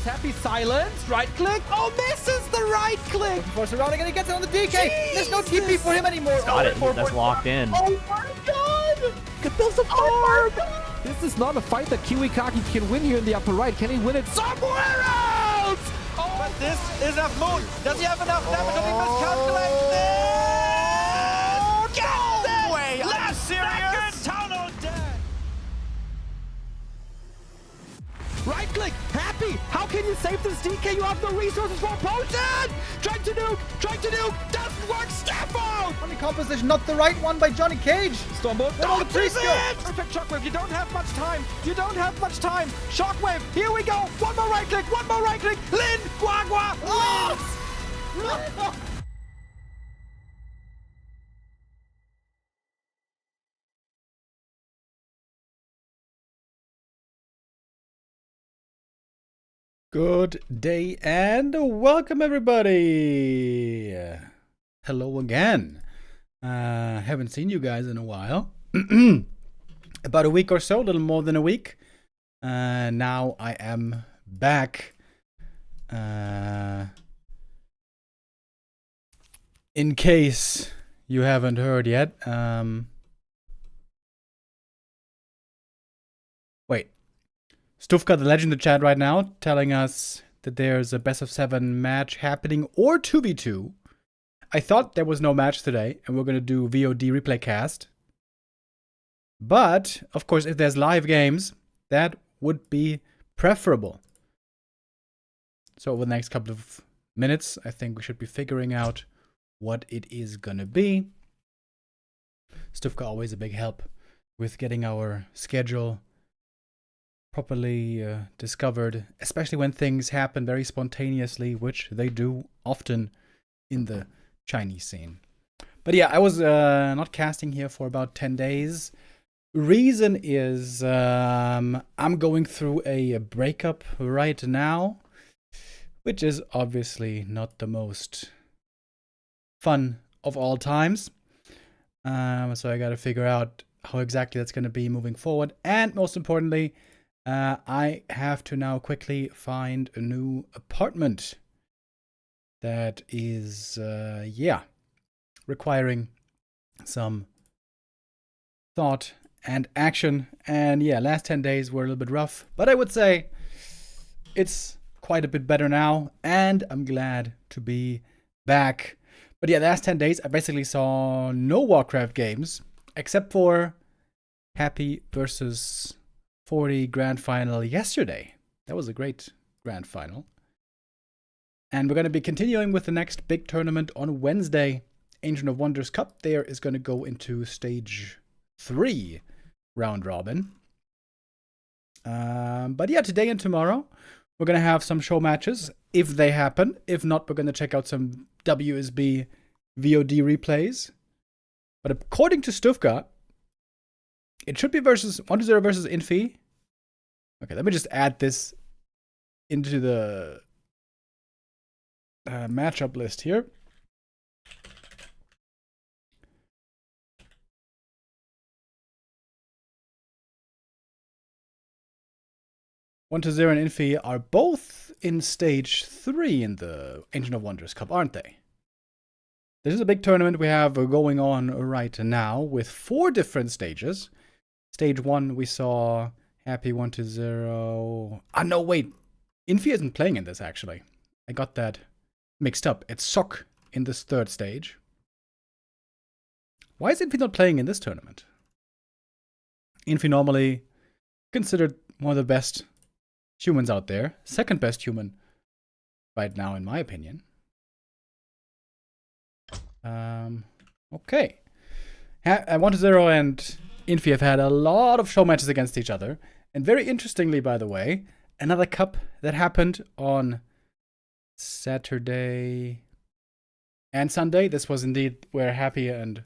is Happy silenced. Right click. Oh, misses the right click. Force surrounding and he gets it on the DK. There's no TP Jesus. for him anymore. Got it. That's locked in. Oh my god. Could build some Oh my god. This is not a fight that Kiwikaki can win here in the upper right. Can he win it somewhere else? Oh, But this is enough moon. Does he have enough damage? Did he miscalculate this? no way! Last serious! tunnel dead. Right click, Happy. How can you save this DK? You have no resources for a potion. Trying to nuke, doesn't work. Step out. on the composition, not the right one by Johnny Cage. Stormbolt, all the trees go. Perfect shockwave. You don't have much time. Shockwave. Here we go. One more right click. Lin, Guagua. Oh! Good day and welcome everybody. Hello again. Haven't seen you guys in a while. About a week or so, a little more than a week. Now I am back. In case you haven't heard yet. Wait. Stufka the Legend in the chat right now telling us that there's a best of 7 match happening or 2v2. I thought there was no match today and we're going to do VoD replay cast. But, of course, if there's live games, that would be preferable. So over the next couple of minutes, I think we should be figuring out what it is going to be. Stufka always a big help with getting our schedule properly discovered, especially when things happen very spontaneously, which they do often in the Chinese scene. But yeah, I was not casting here for about 10 days. Reason is I'm going through a breakup right now, which is obviously not the most fun of all times. So I got to figure out how exactly that's going to be moving forward. And most importantly, I have to now quickly find a new apartment that is, requiring some thought and action. And yeah, last 10 days were a little bit rough, but I would say it's quite a bit better now, and I'm glad to be back. But yeah, the last 10 days, I basically saw no Warcraft games, except for Happy versus Forti grand final yesterday. That was a great grand final. And we're going to be continuing with the next big tournament on Wednesday. Ancient of Wonders Cup there is going to go into stage 3 round robin. But yeah, today and tomorrow we're going to have some show matches if they happen. If not, we're going to check out some WSB VoD replays. But according to Stufka, it should be versus 1-0 versus Infi. Okay, let me just add this into the matchup list here. One to 0 and Infi are both in stage 3 in the Ancient of Wonders Cup, aren't they? This is a big tournament we have going on right now with 4 different stages. Stage 1 we saw Happy 1-0. Ah, no, wait. Infi isn't playing in this, actually. I got that mixed up. It's Sok in this 3rd stage. Why is Infi not playing in this tournament? Infi normally considered one of the best humans out there. 2nd best human right now, in my opinion. Okay. 1-0 and Infi have had a lot of show matches against each other. And very interestingly, by the way, another cup that happened on Saturday and Sunday. This was indeed where Happy and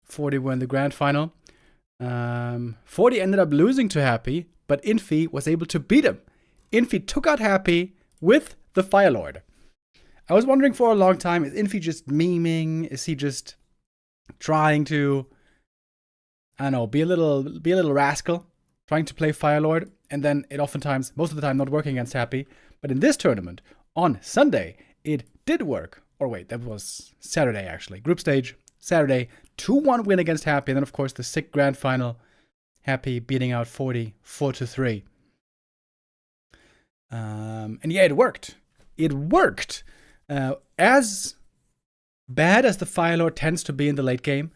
Forti were in the grand final. Forti ended up losing to Happy, but Infi was able to beat him. Infi took out Happy with the Fire Lord. I was wondering for a long time, is Infi just memeing? Is he just trying to, I don't know, be a little rascal, trying to play Fire Lord? and then it oftentimes, most of the time, not working against Happy. But in this tournament, on Sunday, it did work. Or wait, that was Saturday, actually. Group stage, Saturday, 2-1 win against Happy. And then, of course, the SICK Grand Final, Happy beating out Forti 4-3. And yeah, it worked. It worked. As bad as the Fire Lord tends to be in the late game,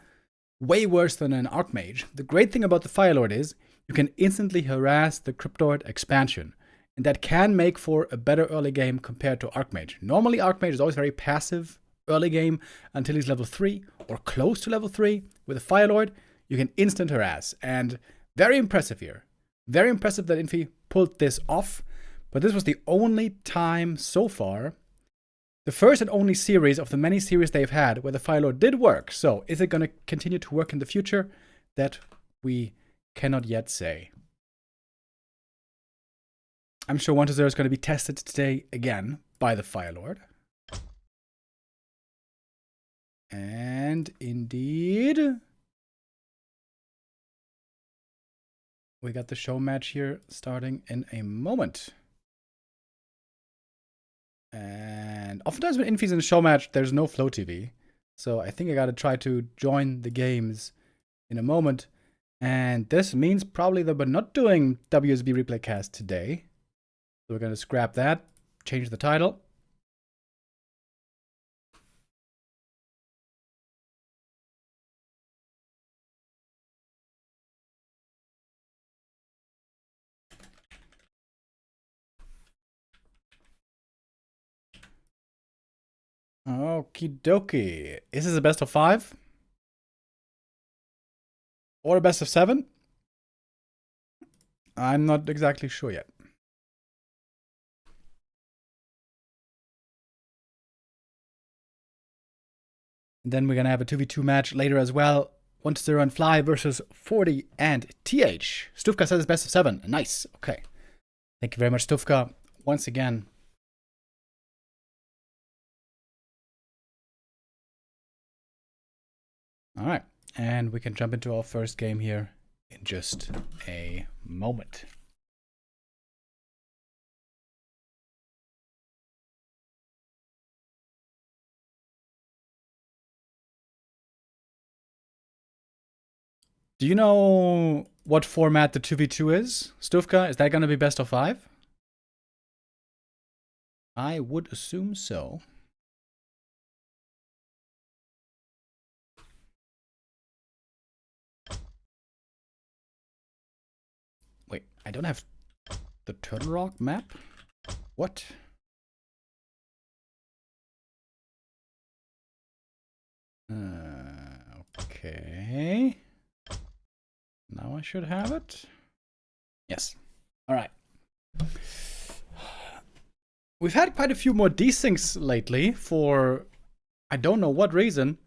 way worse than an Archmage. The great thing about the Fire Lord is you can instantly harass the Cryptord expansion. And that can make for a better early game compared to Archmage. Normally, Archmage is always very passive early game until he's level 3 or close to level 3. With a Fire Lord, you can instant harass. And very impressive here. Very impressive that Infi pulled this off. But this was the only time so far, the first and only series of the many series they've had where the Fire Lord did work. So is it going to continue to work in the future? That we cannot yet say. I'm sure 1-0 is going to be tested today again by the Fire Lord. And indeed, we got the show match here starting in a moment. And oftentimes when Infi's in a show match, there's no Flow TV. So I think I got to try to join the games in a moment. And this means probably that we're not doing WSB replay cast today. So we're going to scrap that, change the title. Okie dokie. Is this a best of 5? Or a best of 7? I'm not exactly sure yet. And then we're going to have a 2v2 match later as well. 1-0 and Fly versus Forti and TH. Stufka says it's best of 7. Nice. Okay. Thank you very much, Stufka. Once again. All right. And we can jump into our first game here in just a moment. Do you know what format the 2v2 is, Stufka? Is that going to be best of 5? I would assume so. Wait, I don't have the Turtle Rock map? What? Okay. Now I should have it. Yes. All right. We've had quite a few more desyncs lately for I don't know what reason.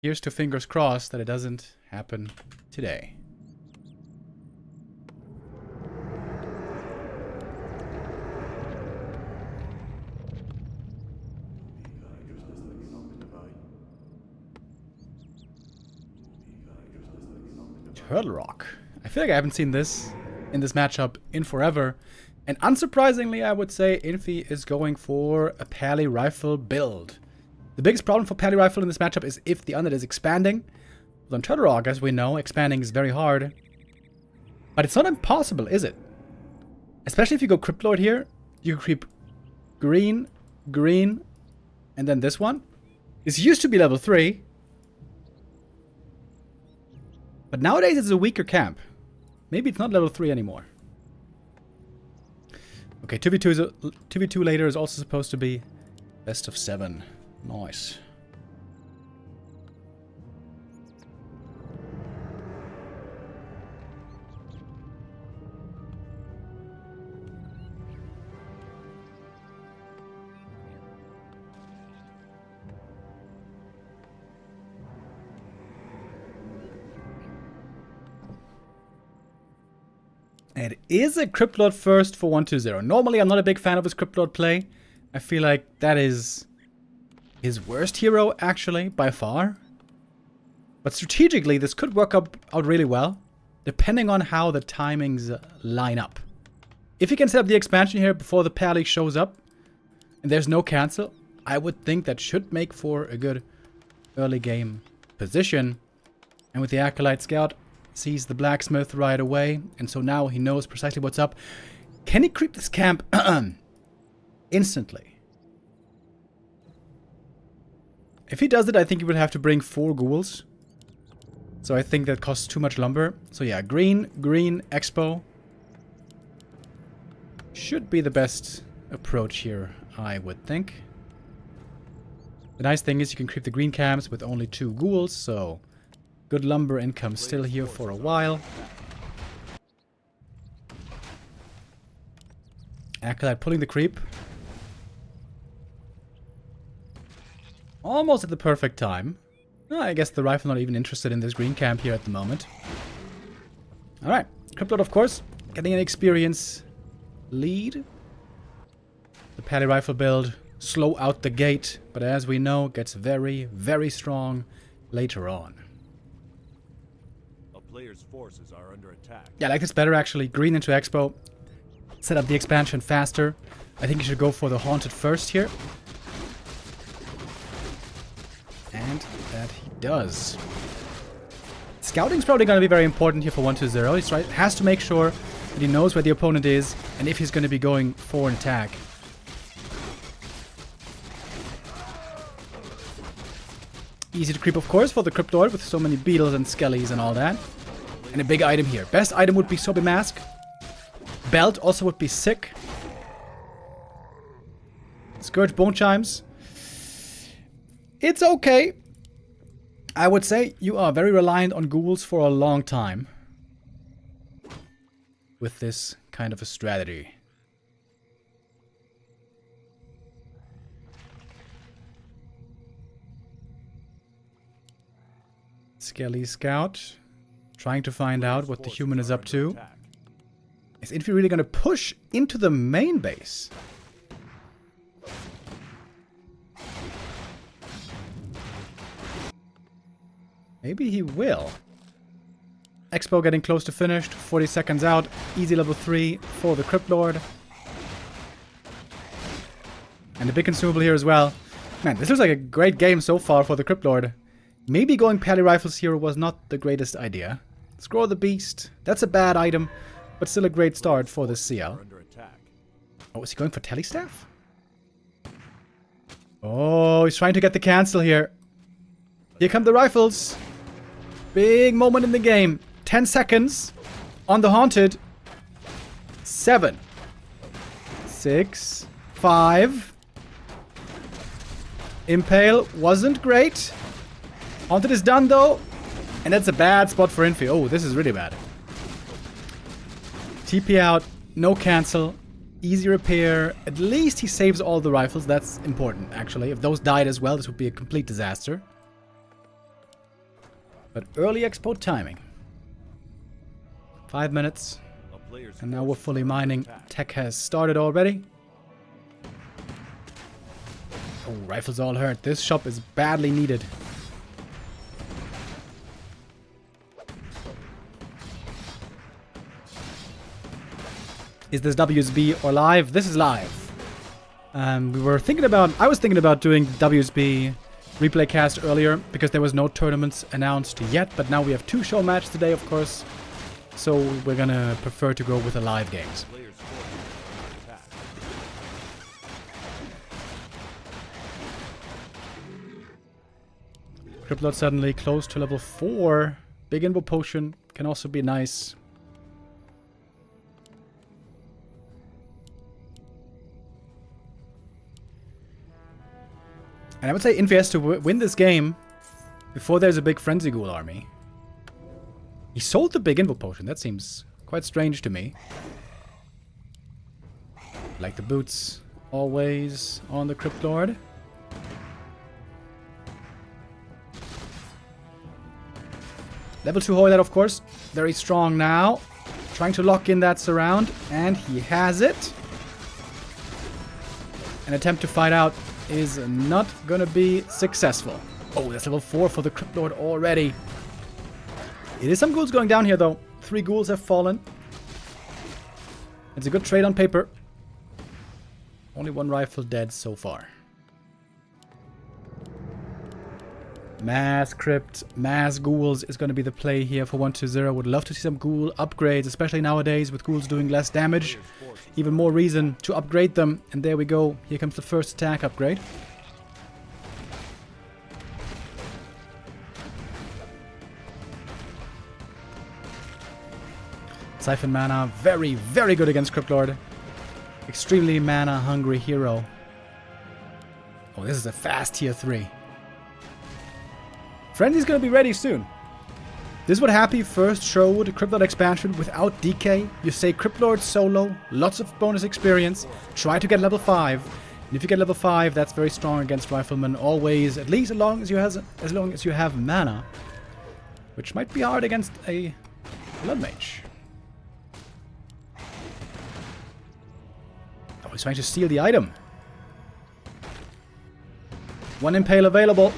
Here's to fingers crossed that it doesn't happen today. Turtle Rock. I feel like I haven't seen this in this matchup in forever. And unsurprisingly, I would say Infi is going for a Pally Rifle build. The biggest problem for Pally Rifle in this matchup is if the unit is expanding. Well, on Turtle Rock, as we know, expanding is very hard. But it's not impossible, is it? Especially if you go Crypt Lord here. You can creep green, green, and then this one. This used to be level 3. But nowadays it's a weaker camp. Maybe it's not level 3 anymore. Okay, 2v2 later is also supposed to be best of 7. Nice. It is a Crypt Lord first for 1-2-0. Normally, I'm not a big fan of his Crypt Lord play. I feel like that is his worst hero, actually, by far. But strategically, this could work out really well, depending on how the timings line up. If he can set up the expansion here before the pally shows up, and there's no cancel, I would think that should make for a good early game position. And with the Acolyte Scout, sees the Blacksmith right away, and so now he knows precisely what's up. Can he creep this camp instantly? If he does it, I think he would have to bring 4 ghouls. So I think that costs too much lumber. So yeah, green, expo. Should be the best approach here, I would think. The nice thing is you can creep the green camps with only 2 ghouls, so good lumber income still here for a while. Acolyte pulling the creep. Almost at the perfect time. I guess the rifle not even interested in this green camp here at the moment. Alright, Cryptlord of course, getting an experience lead. The pally rifle build, slow out the gate, but as we know, gets very, very strong later on. A player's forces are under attack. Yeah, I like this better actually. Green into Expo. Set up the expansion faster. I think you should go for the Haunted first here. And that he does. Scouting's probably going to be very important here for 1-2-0. He has to make sure that he knows where the opponent is and if he's going to be going for an attack. Easy to creep, of course, for the Cryptoid with so many beetles and skellies and all that. And a big item here. Best item would be Sobe Mask. Belt also would be sick. Scourge Bone Chimes. It's okay. I would say you are very reliant on ghouls for a long time with this kind of a strategy. Skelly Scout trying to find out what the human is up to. Is Infi really going to push into the main base? Maybe he will. Expo getting close to finished. 40 seconds out. Easy level 3 for the Cryptlord. And a big consumable here as well. Man, this looks like a great game so far for the Cryptlord. Maybe going pally rifles here was not the greatest idea. Scroll the Beast. That's a bad item, but still a great start for the CL. Oh, is he going for Telestaff? Oh, he's trying to get the cancel here. Here come the rifles. Big moment in the game. 10 seconds on the Haunted. 7, 6, 5. Impale wasn't great. Haunted is done though. And that's a bad spot for Infi. Oh, this is really bad. TP out. No cancel. Easy repair. At least he saves all the rifles. That's important, actually. If those died as well, this would be a complete disaster. But early expo timing. 5 minutes. And now we're fully mining. Tech has started already. Oh, rifles all hurt. This shop is badly needed. Is this WSB or live? This is live. I was thinking about doing WSB replay cast earlier because there was no tournaments announced yet, but now we have 2 show matches today, of course. So we're gonna prefer to go with the live games. Cryptlord suddenly close to level 4. Big Invo Potion can also be nice. And I would say Infi has to win this game before there's a big Frenzy Ghoul army. He sold the big Invo Potion. That seems quite strange to me. Like the boots always on the Cryptlord. Level 2 Hoylet, of course. Very strong now. Trying to lock in that surround. And he has it. An attempt to fight out is not gonna be successful. Oh, that's level 4 for the Cryptlord already. It is some ghouls going down here, though. 3 ghouls have fallen. It's a good trade on paper. Only one rifle dead so far. Mass crypt, mass ghouls is going to be the play here for 120. Would love to see some ghoul upgrades, especially nowadays with ghouls doing less damage. Even more reason to upgrade them. And there we go. Here comes the first attack upgrade. Siphon mana, very, very good against Crypt Lord. Extremely mana hungry hero. Oh, this is a fast tier 3. Frenzy's gonna be ready soon. This is what Happy first showed Crypt Lord expansion without DK. You say Crypt Lord solo, lots of bonus experience, try to get level 5. And if you get level 5, that's very strong against Rifleman always, at least as long as you have mana. Which might be hard against a Blood Mage. Oh, he's trying to steal the item. One Impale available.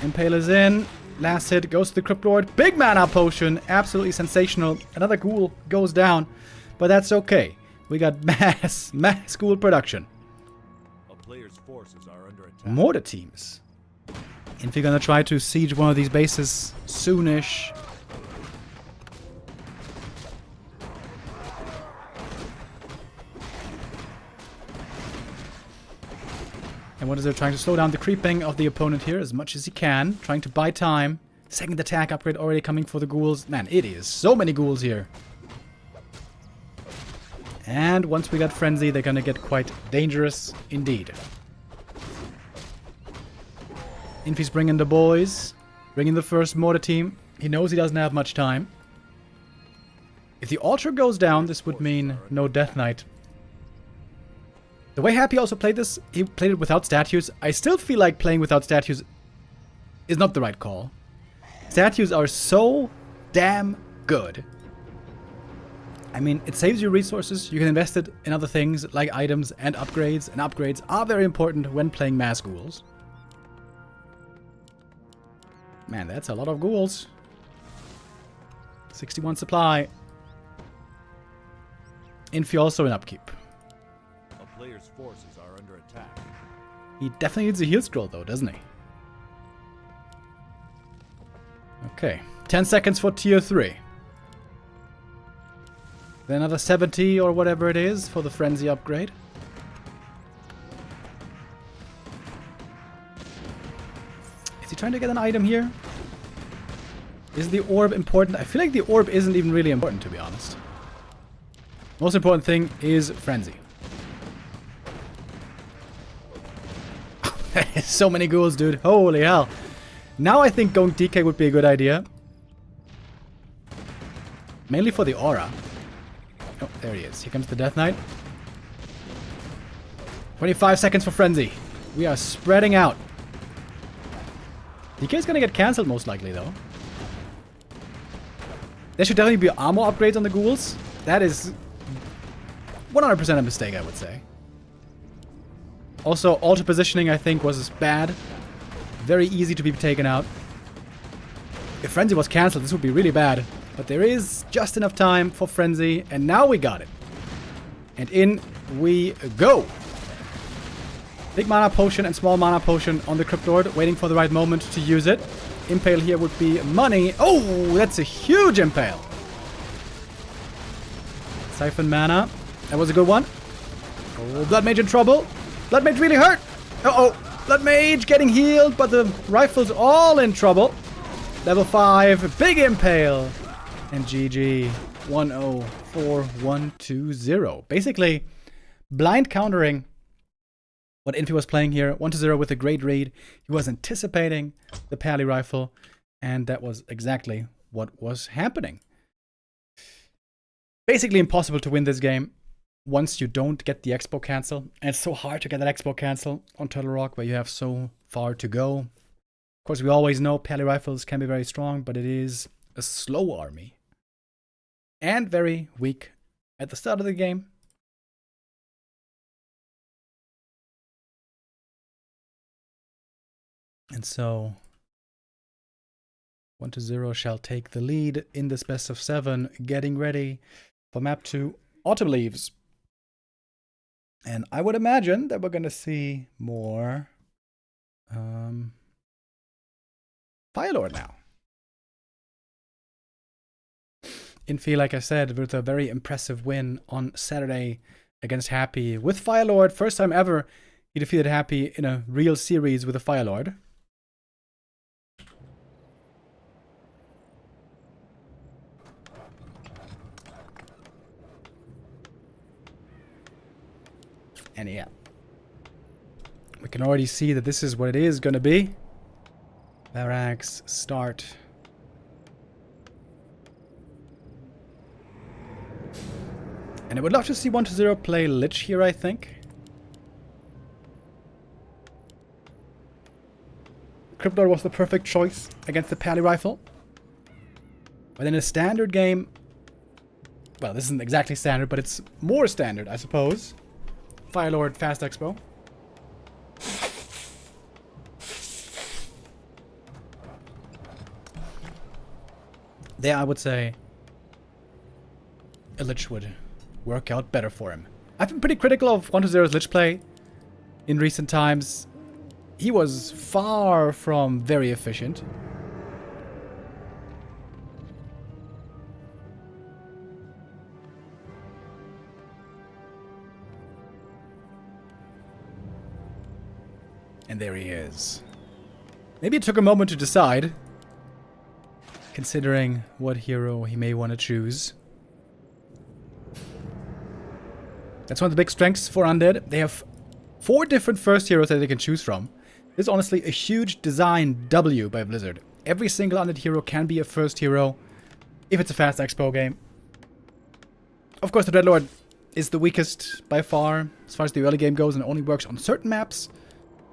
Impale is in. Last hit goes to the Crypt Lord. Big mana potion. Absolutely sensational. Another ghoul goes down. But that's okay. We got mass ghoul production. A player's forces are under attack. Mortar teams. If you're gonna try to siege one of these bases soonish. And what is it? Trying to slow down the creeping of the opponent here as much as he can. Trying to buy time. Second attack upgrade already coming for the ghouls. Man, it is so many ghouls here. And once we got Frenzy, they're gonna get quite dangerous indeed. Infi's bringing the boys. Bringing the first mortar team. He knows he doesn't have much time. If the altar goes down, this would mean no Death Knight. The way Happy also played this, he played it without statues. I still feel like playing without statues is not the right call. Statues are so damn good. I mean, it saves you resources. You can invest it in other things like items and upgrades are very important when playing mass ghouls. Man, that's a lot of ghouls. 61 supply. Infi also in upkeep. A player's forces are under attack. He definitely needs a heal scroll though, doesn't he? Okay, 10 seconds for tier 3. Then another 70 or whatever it is for the Frenzy upgrade. Is he trying to get an item here? Is the orb important? I feel like the orb isn't even really important, to be honest. Most important thing is Frenzy. So many ghouls, dude. Holy hell. Now I think going DK would be a good idea. Mainly for the aura. Oh, there he is. Here comes the Death Knight. 25 seconds for Frenzy. We are spreading out. DK is gonna get cancelled most likely, though. There should definitely be armor upgrades on the ghouls. That is 100% a mistake, I would say. Also, altar positioning, I think, was bad. Very easy to be taken out. If Frenzy was cancelled, this would be really bad. But there is just enough time for Frenzy, and now we got it. And in we go. Big mana potion and small mana potion on the Crypt Lord, waiting for the right moment to use it. Impale here would be money. Oh, that's a huge Impale. Siphon mana. That was a good one. Oh, Blood Mage in trouble. Blood Mage really hurt. Uh-oh. Blood Mage getting healed, but the rifle's all in trouble. Level 5. Big Impale. And GG. 1-0-4-1-2-0. Basically, blind countering what Infi was playing here. 1-0 with a great read. He was anticipating the Pally rifle, and that was exactly what was happening. Basically impossible to win this game once you don't get the expo cancel. And it's so hard to get that expo cancel on Turtle Rock where you have so far to go. Of course, we always know Pally rifles can be very strong, but it is a slow army. And very weak at the start of the game. And so 1-0 shall take the lead in this best of 7, getting ready for map 2, Autumn Leaves. And I would imagine that we're going to see more Firelord now. Infi, like I said, with a very impressive win on Saturday against Happy with Firelord. First time ever he defeated Happy in a real series with a Firelord. And yeah, we can already see that this is what it is going to be. Barracks, start. And I would love to see 1-0 play Lich here, I think. Cryptlord was the perfect choice against the Pally Rifle. But in a standard game, well, this isn't exactly standard, but it's more standard, I suppose. Firelord Fast Expo. There, I would say a Lich would work out better for him. I've been pretty critical of 1-0's Lich play in recent times. He was far from very efficient. And there he is. Maybe it took a moment to decide, considering what hero he may want to choose. That's one of the big strengths for Undead. They have 4 different first heroes that they can choose from. This is honestly a huge design W by Blizzard. Every single Undead hero can be a first hero if it's a Fast Expo game. Of course, the Dreadlord is the weakest by far as far as the early game goes and only works on certain maps.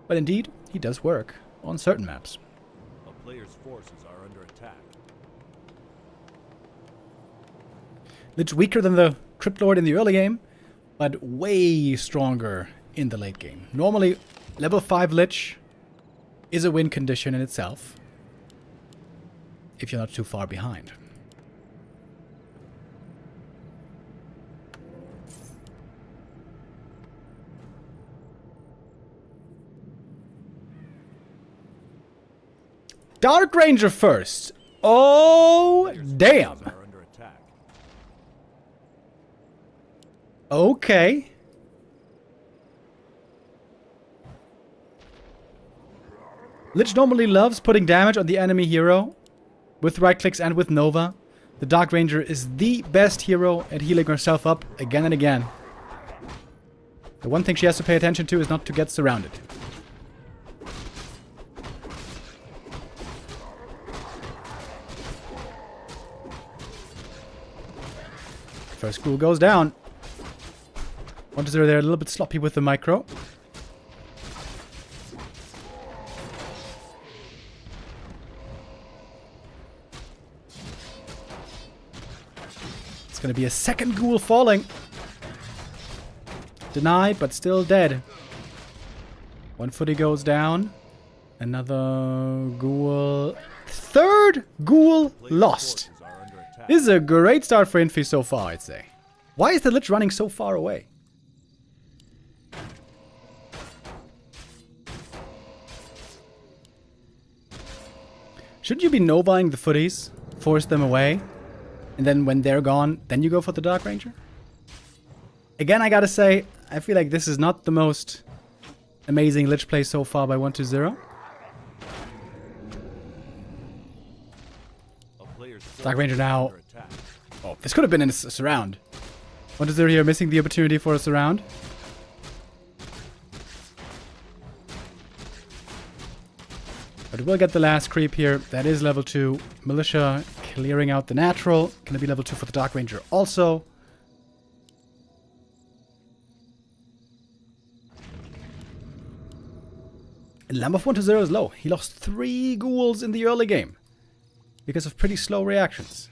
But indeed, he does work on certain maps. A player's forces are under attack. Lich weaker than the Cryptlord in the early game, but way stronger in the late game. Normally, level 5 Lich is a win condition in itself, if you're not too far behind. Dark Ranger first. Oh, damn. Are under attack. Okay. Lich normally loves putting damage on the enemy hero with right clicks and with Nova. The Dark Ranger is the best hero at healing herself up again and again. The one thing she has to pay attention to is not to get surrounded. First ghoul goes down. 1-0 there, a little bit sloppy with the micro. It's going to be a second ghoul falling. Denied, but still dead. One footy goes down. Another ghoul. Third ghoul lost. This is a great start for Infi so far, I'd say. Why is the Lich running so far away? Shouldn't you be Novaing the footies? Force them away? And then when they're gone, then you go for the Dark Ranger? Again, I gotta say, I feel like this is not the most amazing Lich play so far by 1-0. Dark Ranger now. Oh, this could have been in a surround. 1-0 here, missing the opportunity for a surround. But we'll get the last creep here. That is level 2. Militia clearing out the natural. Gonna be level 2 for the Dark Ranger also. And Lamb 1-0 is low. He lost 3 ghouls in the early game because of pretty slow reactions.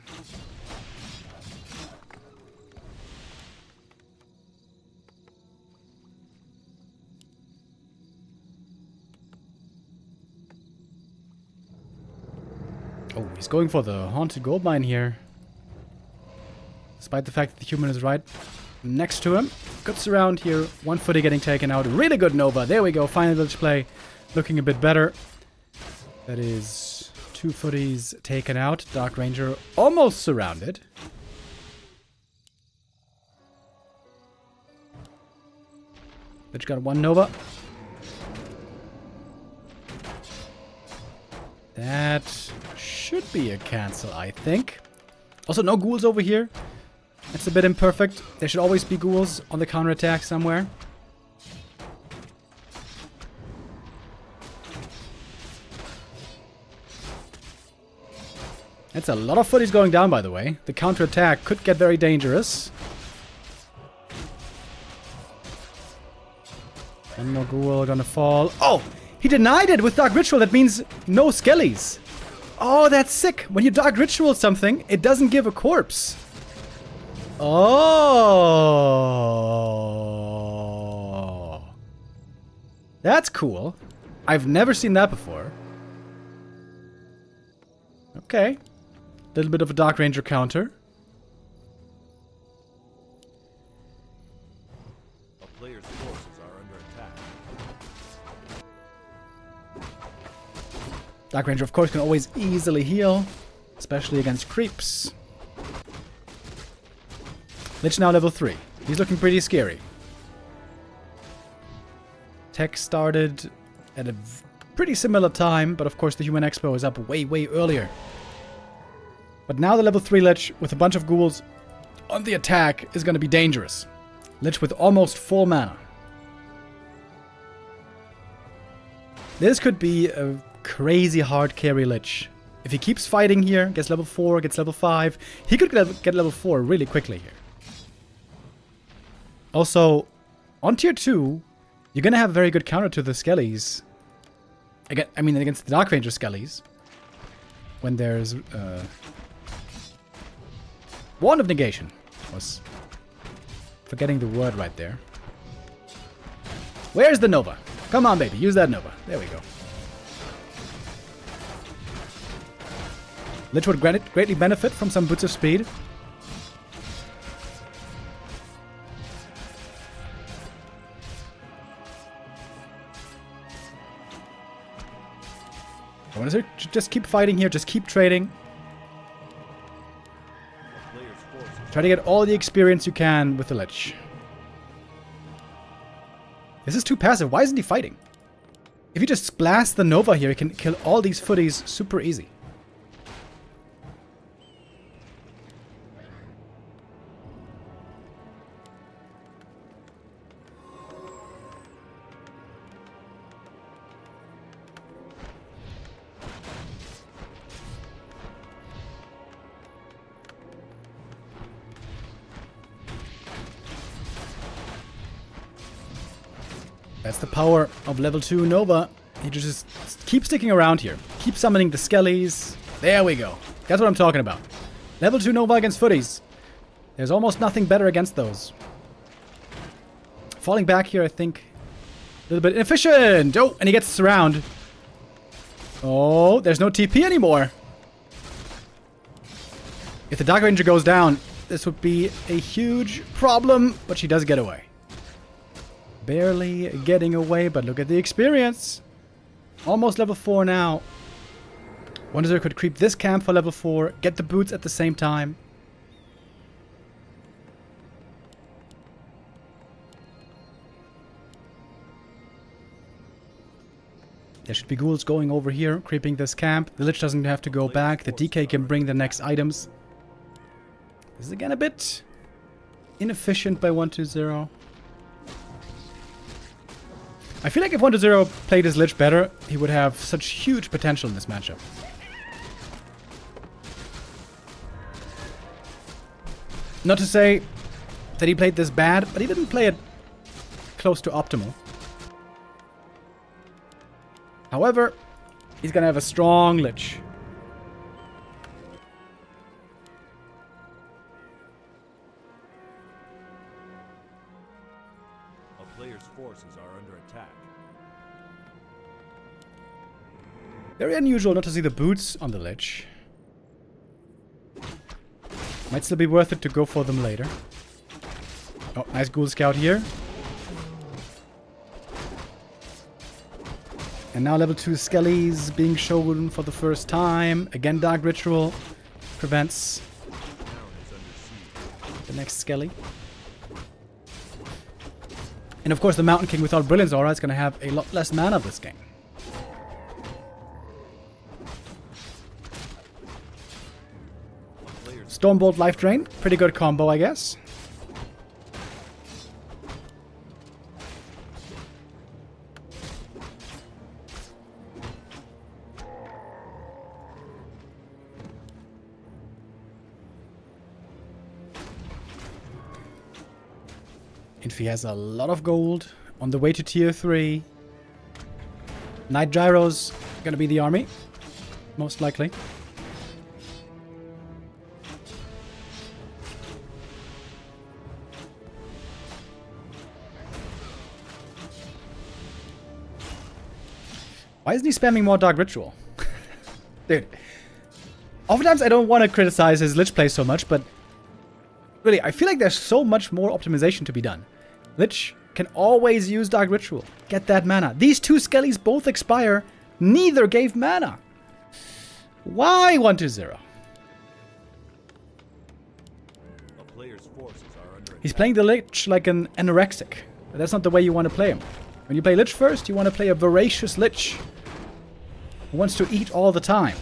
Oh, he's going for the Haunted Goldmine here. This Despite the fact that the human is right next to him. Good surround here. One footy getting taken out. Really good Nova. There we go. Final Lich play. Looking a bit better. That is 2 footies taken out. Dark Ranger almost surrounded. Lich got 1 Nova. That should be a cancel, I think. Also, no ghouls over here. That's a bit imperfect. There should always be ghouls on the counterattack somewhere. That's a lot of footies going down, by the way. The counterattack could get very dangerous. One more ghoul gonna fall. Oh! He denied it with Dark Ritual. That means no skellies. Oh, that's sick. When you Dark Ritual something, it doesn't give a corpse. Oh. That's cool. I've never seen that before. Okay. A little bit of a Dark Ranger counter. A player's forces are under attack. Dark Ranger, of course, can always easily heal, especially against creeps. Lich now level 3. He's looking pretty scary. Tech started at a pretty similar time, but of course the Human Expo is up way, way earlier. But now the level 3 Lich with a bunch of ghouls on the attack is going to be dangerous. Lich with almost full mana. This could be a crazy hard carry Lich. If he keeps fighting here, gets level 4, gets level 5, he could get level 4 really quickly here. Also, on tier 2, you're going to have a very good counter to the Skellies. Against the Dark Ranger Skellies. When there's Wand of Negation. Was forgetting the word right there. Where's the Nova? Come on, baby. Use that Nova. There we go. Lich would greatly benefit from some boots of speed. I want to just keep fighting here. Just keep trading. Try to get all the experience you can with the Lich. This is too passive. Why isn't he fighting? If he just blasts the Nova here, he can kill all these footies super easy. That's the power of level 2 Nova. You just keep sticking around here. Keep summoning the Skellies. There we go. That's what I'm talking about. Level 2 Nova against footies. There's almost nothing better against those. Falling back here, I think. A little bit inefficient. Oh, and he gets surround. Oh, there's no TP anymore. If the Dark Ranger goes down, this would be a huge problem, but she does get away. Barely getting away, but look at the experience. Almost level 4 now. Wonder could creep this camp for level 4, get the boots at the same time. There should be ghouls going over here, creeping this camp. The Lich doesn't have to go back. The DK can bring the next items. This is again a bit inefficient by 120. I feel like if 120 played his Lich better, he would have such huge potential in this matchup. Not to say that he played this bad, but he didn't play it close to optimal. However, he's gonna have a strong Lich. A player's forces are under attack. Very unusual not to see the boots on the Lich. Might still be worth it to go for them later. Oh, nice Ghoul Scout here. And now level 2 Skellies being shown for the first time. Again, Dark Ritual prevents the next Skelly. And of course, the Mountain King without Brilliance Aura is going to have a lot less mana this game. Stormbolt Life Drain. Pretty good combo, I guess. Infi has a lot of gold on the way to tier 3. Night Gyro's gonna be the army, most likely. Why isn't he spamming more Dark Ritual? Dude. Oftentimes I don't want to criticize his Lich play so much, but really, I feel like there's so much more optimization to be done. Lich can always use Dark Ritual. Get that mana. These two Skellies both expire. Neither gave mana. Why 1-0? A player's forces are under He's playing the Lich like an anorexic. But that's not the way you want to play him. When you play Lich first, you want to play a voracious Lich who wants to eat all the time.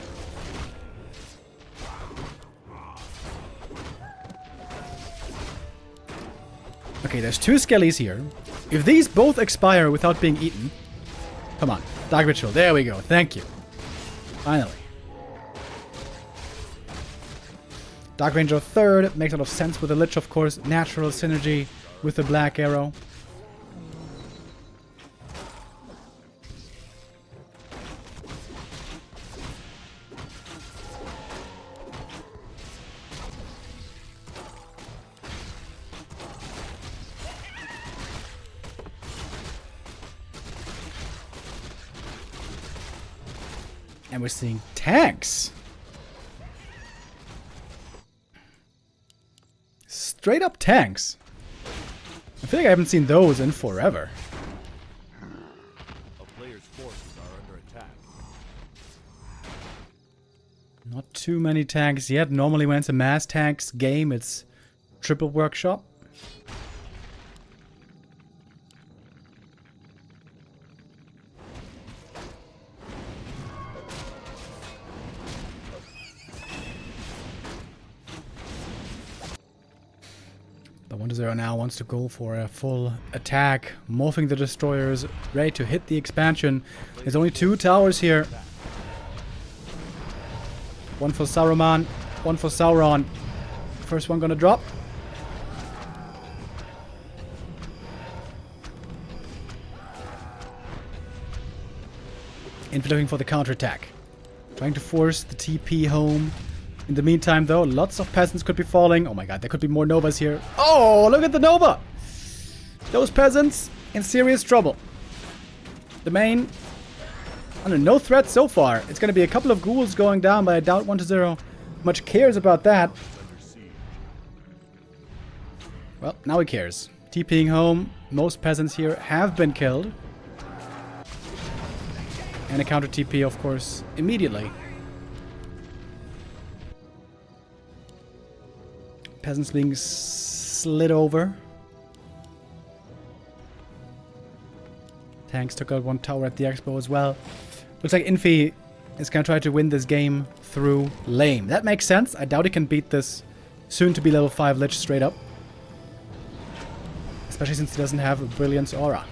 Okay, there's two Skellies here. If these both expire without being eaten... Come on. Dark Ritual. There we go. Thank you. Finally. Dark Ranger third. Makes a lot of sense with the Lich, of course. Natural synergy with the Black Arrow. And we're seeing tanks. Straight up tanks. I feel like I haven't seen those in forever. a player's forces are under attack. Not too many tanks yet. Normally when it's a mass tanks game, it's triple workshop. The 1-0 now wants to go for a full attack, morphing the destroyers, ready to hit the expansion. There's only 2 towers here. One for Saruman, one for Sauron. First one gonna drop. Infi looking for the counterattack. Trying to force the TP home. In the meantime, though, lots of peasants could be falling. Oh my god, there could be more Novas here. Oh, look at the Nova! Those peasants in serious trouble. The main... Under no threat so far. It's going to be a couple of ghouls going down, but I doubt 1-0 much cares about that. Well, now he cares. TPing home. Most peasants here have been killed. And a counter TP, of course, immediately. Peasants being slid over. Tanks took out one tower at the expo as well. Looks like Infi is going to try to win this game through lame. That makes sense. I doubt he can beat this soon-to-be level 5 Lich straight up. Especially since he doesn't have a Brilliance Aura.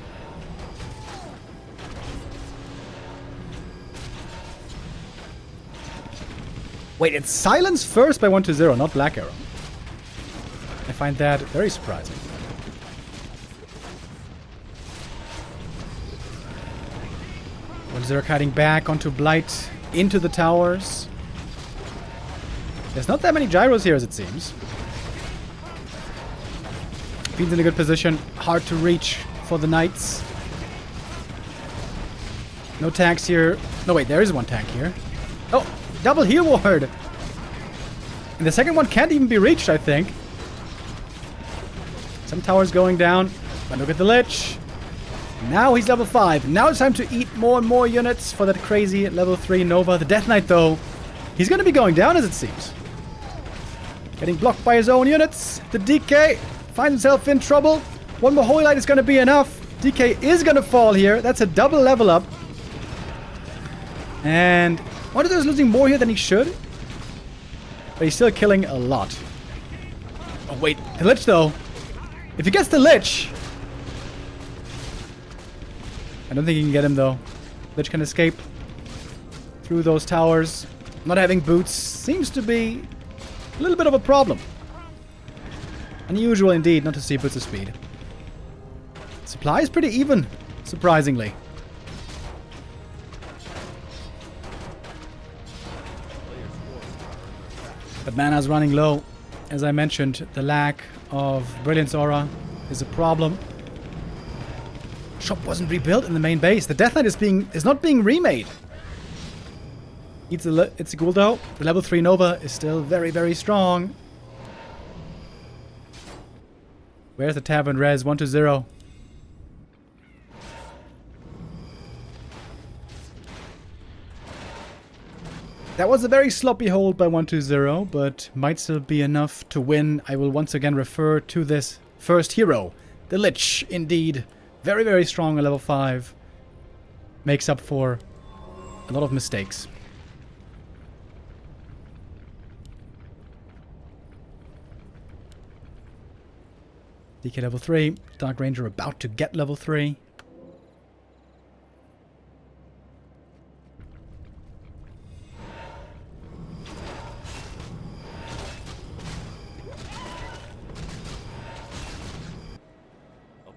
Wait, it's Silence first by 1-0, not Black Arrow. I find that very surprising. Zerk hiding back onto Blight into the towers. There's not that many gyros here as it seems. Fiend's in a good position. Hard to reach for the knights. No tanks here. No wait, there is one tank here. Oh, double heal ward. And the second one can't even be reached, I think. Some towers going down. But look at the Lich. Now he's level 5. Now it's time to eat more and more units for that crazy level 3 Nova. The Death Knight, though, he's going to be going down, as it seems. Getting blocked by his own units. The DK finds himself in trouble. One more Holy Light is going to be enough. DK is going to fall here. That's a double level up. And Wonder is losing more here than he should. But he's still killing a lot. Oh, wait. The Lich, though. If he gets the Lich... I don't think he can get him, though. Lich can escape through those towers. Not having boots seems to be a little bit of a problem. Unusual indeed not to see boots of speed. Supply is pretty even, surprisingly. But mana's running low. As I mentioned, the lack of Brilliance Aura is a problem. Shop wasn't rebuilt in the main base. The Death Knight is not being remade. It's a ghoul though. The level 3 Nova is still very, very strong. Where's the Tavern Res? 1-0. That was a very sloppy hold by 1-0, but might still be enough to win. I will once again refer to this first hero. The Lich, indeed. Very, very strong at level 5. Makes up for a lot of mistakes. DK level 3. Dark Ranger about to get level 3.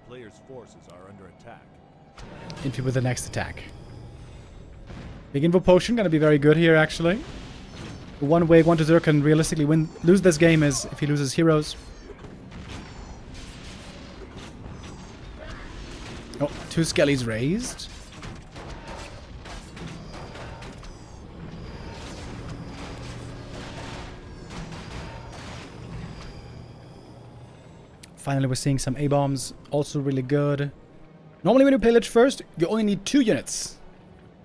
Player's forces are under attack. Into with the next attack. Big Invo Potion gonna be very good here, actually. The one way 1-0 can realistically lose this game is if he loses heroes. Oh, 2 Skellies raised. Finally, we're seeing some A-bombs. Also really good. Normally when you play Lich first, you only need 2 units.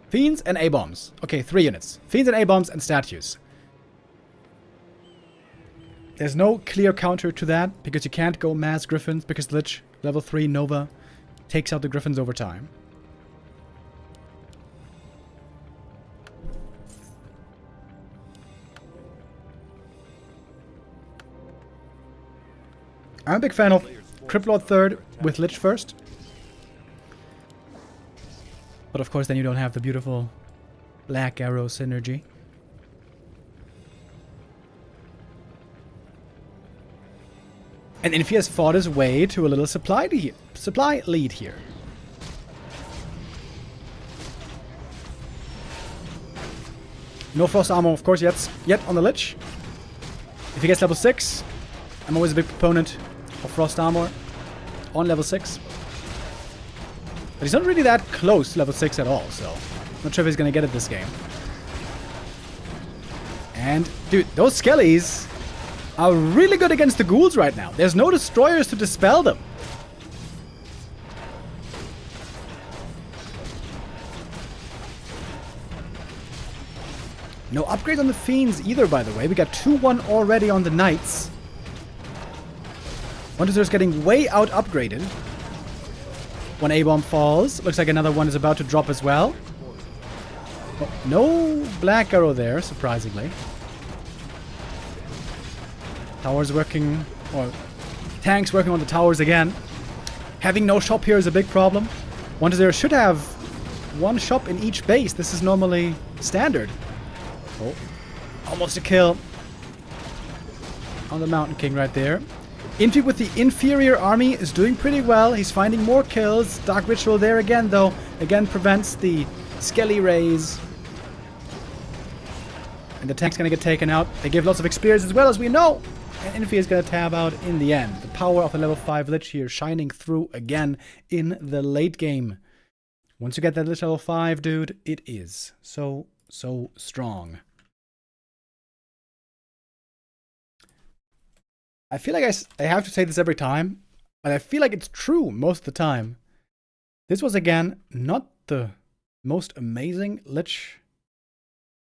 Fiends and A-bombs. Okay, 3 units. Fiends and A-bombs and statues. There's no clear counter to that, because you can't go mass Griffins, because Lich level 3 Nova takes out the Griffins over time. I'm a big fan of Crypt Lord 3rd with Lich first. But of course then you don't have the beautiful Black Arrow synergy. And Infi has fought his way to a little supply lead here. No Frost Armor, of course, yet on the Lich. If he gets level 6, I'm always a big proponent of Frost Armor on level 6. But he's not really that close to level 6 at all, so not sure if he's gonna get it this game. And, dude, those Skellies are really good against the ghouls right now. There's no destroyers to dispel them. No upgrades on the Fiends either, by the way. We got 2-1 already on the Knights. 1-0's getting way out upgraded. One A-bomb falls. Looks like another one is about to drop as well. Oh, no Black Arrow there, surprisingly. Towers working, or tanks working on the towers again. Having no shop here is a big problem. 1-0 should have 1 shop in each base. This is normally standard. Oh, almost a kill on the Mountain King right there. Infi with the inferior army is doing pretty well. He's finding more kills. Dark Ritual there again, though. Again prevents the Skelly raise. And the tank's gonna get taken out. They give lots of experience as well, as we know. And Infi is gonna tab out in the end. The power of the level 5 Lich here shining through again in the late game. Once you get that Lich level 5, dude, it is so strong. I feel like I have to say this every time, but I feel like it's true most of the time. This was, again, not the most amazing Lich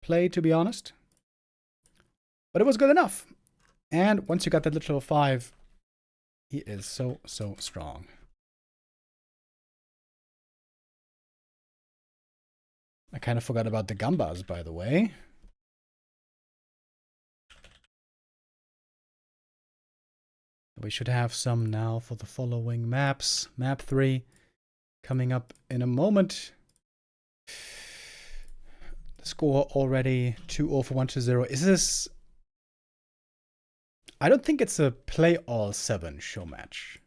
play, to be honest. But it was good enough. And once you got that Lich level 5, he is so, so strong. I kind of forgot about the Gambas, by the way. We should have some now for the following maps. Map 3 coming up in a moment. The score already 2-0 for 1-0. Is this... I don't think it's a play all 7 show match.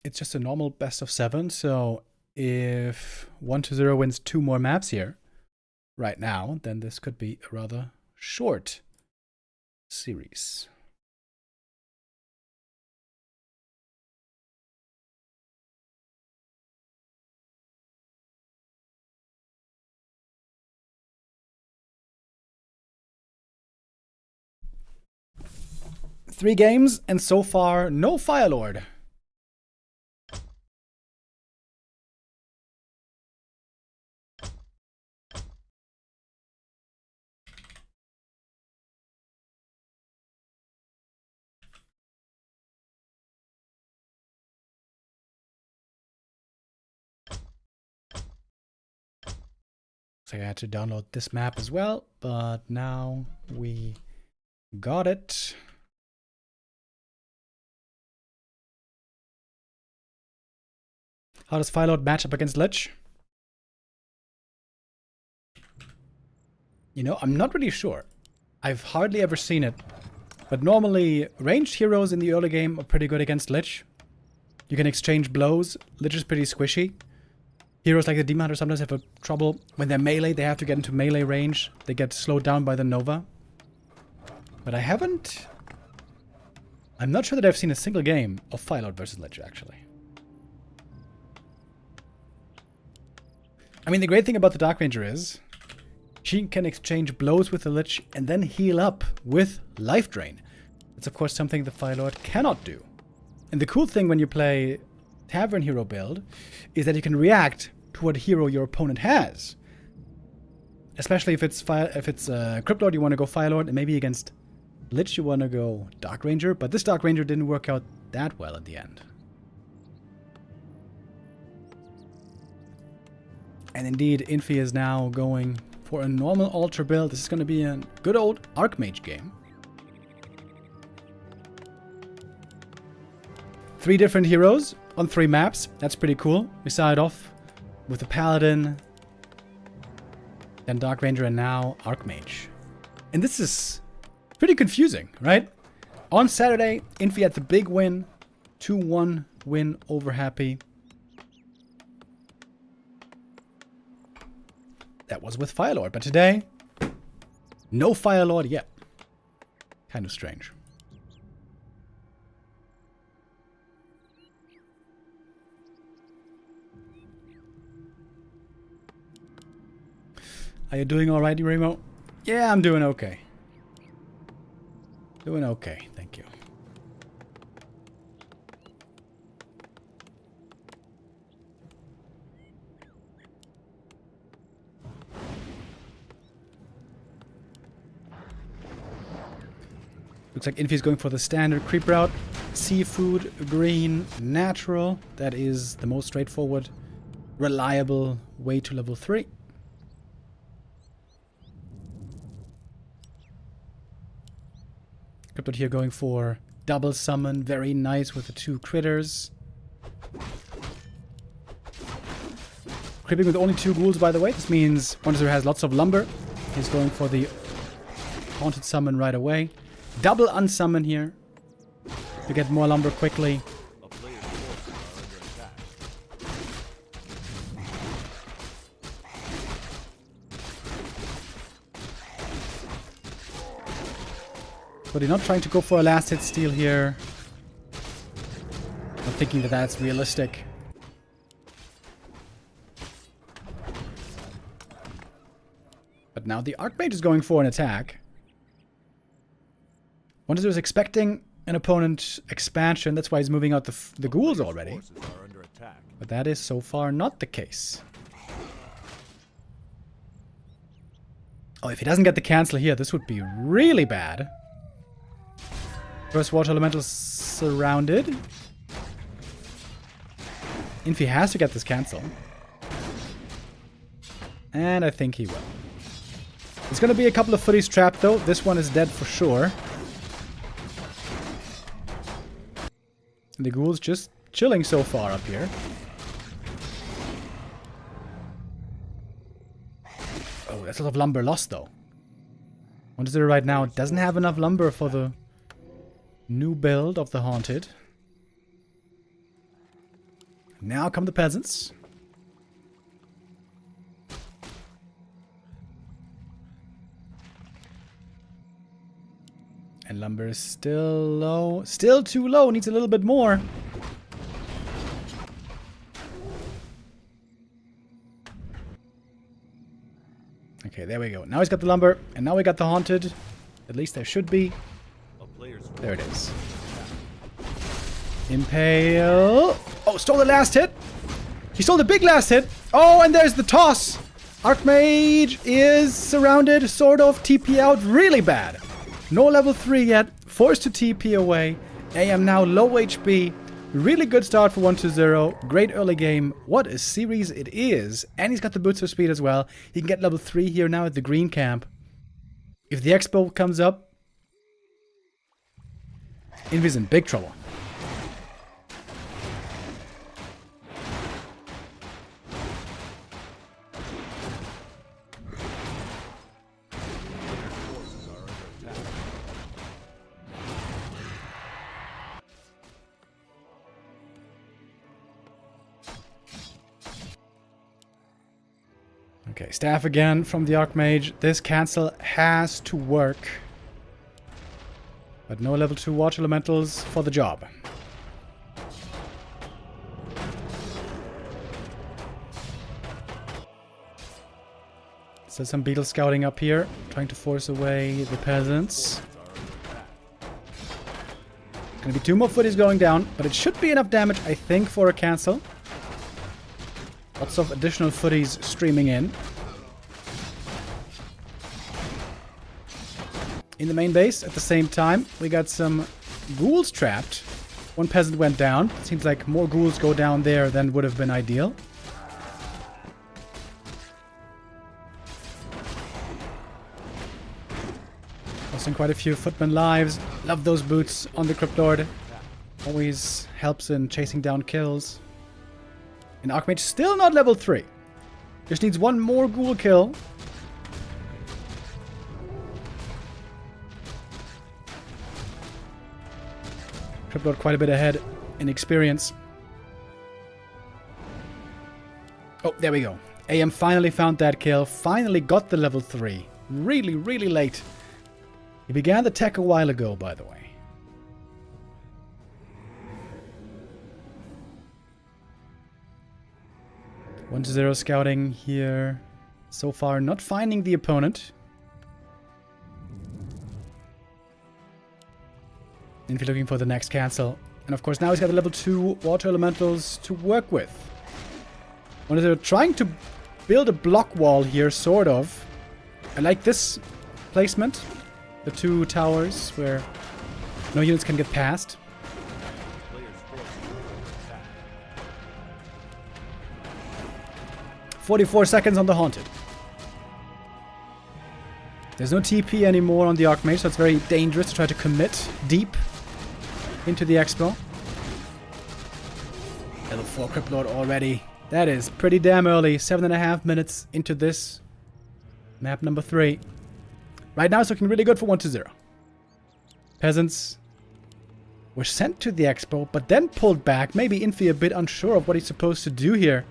It's just a normal best of 7, so if 1-0 wins 2 more maps here right now, then this could be a rather short series. Three games, and so far, no Firelord. So I had to download this map as well, but now we got it. How does Firelord match up against Lich? You know, I'm not really sure. I've hardly ever seen it. But normally, ranged heroes in the early game are pretty good against Lich. You can exchange blows. Lich is pretty squishy. Heroes like the Demon Hunter sometimes have trouble. When they're melee, they have to get into melee range. They get slowed down by the Nova. But I'm not sure that I've seen a single game of Firelord versus Lich, actually. I mean, the great thing about the Dark Ranger is she can exchange blows with the Lich and then heal up with Life Drain. That's, of course, something the Firelord cannot do. And the cool thing when you play Tavern Hero build is that you can react to what hero your opponent has. Especially if it's Cryptlord, you want to go Firelord, and maybe against Lich you want to go Dark Ranger. But this Dark Ranger didn't work out that well at the end. And indeed, Infi is now going for a normal Ultra build. This is going to be a good old Archmage game. 3 different heroes on 3 maps. That's pretty cool. We started off with the Paladin, then Dark Ranger, and now Archmage. And this is pretty confusing, right? On Saturday, Infi had the big win. 2-1 win over Happy. That was with Firelord, but today, no Firelord yet. Kind of strange. Are you doing alright, Remo? Yeah, I'm doing okay. Doing okay, thank you. Looks like Infi is going for the standard creep route. Seafood, green, natural. That is the most straightforward, reliable way to level 3. Cryptid here going for double summon. Very nice with the 2 critters. Creeping with only 2 ghouls, by the way. This means Monster has lots of lumber. He's going for the haunted summon right away. Double unsummon here to get more lumber quickly. A player's forces are under attack. But he's not trying to go for a last hit steal here. Not thinking that that's realistic. But now the Archmage is going for an attack. 1-0 is expecting an opponent expansion. That's why he's moving out the ghouls already. Forces are under attack. But that is so far not the case. Oh, if he doesn't get the cancel here, this would be really bad. First water elemental surrounded. Infi has to get this cancel. And I think he will. There's going to be a couple of footies trapped though. This one is dead for sure. And the ghoul's just chilling so far up here. Oh, that's a lot of lumber lost though. 1-0 right now doesn't have enough lumber for the new build of the Haunted. Now come the peasants. And lumber is still low. Still too low. Needs a little bit more. Okay, there we go. Now he's got the lumber. And now we got the Haunted. At least there should be. There it is. Impale. Oh, stole the last hit. He stole the big last hit. Oh, and there's the toss. Archmage is surrounded. Sort of. TP out. Really bad. No level 3 yet. Forced to TP away. AM now low HP. Really good start for 1-0. Great early game. What a series it is. And he's got the boots of speed as well. He can get level 3 here now at the green camp. If the Expo comes up, Invi's in big trouble. Okay, staff again from the Archmage. This cancel has to work. But no level 2 water elementals for the job. So some beetle scouting up here, trying to force away the peasants. Gonna be 2 more footies going down, but it should be enough damage, I think, for a cancel. Lots of additional footies streaming in. In the main base, at the same time, we got some ghouls trapped. 1 peasant went down. Seems like more ghouls go down there than would have been ideal. Costing quite a few footman lives. Love those boots on the Crypt Lord. Always helps in chasing down kills. And Archmage still not level 3. Just needs 1 more ghoul kill. Crypt Lord quite a bit ahead in experience. Oh, there we go. AM finally found that kill. Finally got the level 3. Really, really late. He began the tech a while ago, by the way. One to 0 scouting here. So far, not finding the opponent. Infi looking for the next cancel. And of course, now he's got the level 2 water elementals to work with. One to 0 trying to build a block wall here, sort of. I like this placement. The 2 towers where no units can get past. 44 seconds on the Haunted. There's no TP anymore on the Archmage, so it's very dangerous to try to commit deep into the Expo. Level 4 Crypt Lord already. That is pretty damn early. 7.5 minutes into this. Map number 3. Right now it's looking really good for 1-0. Peasants were sent to the Expo, but then pulled back. Maybe Infi a bit unsure of what he's supposed to do here.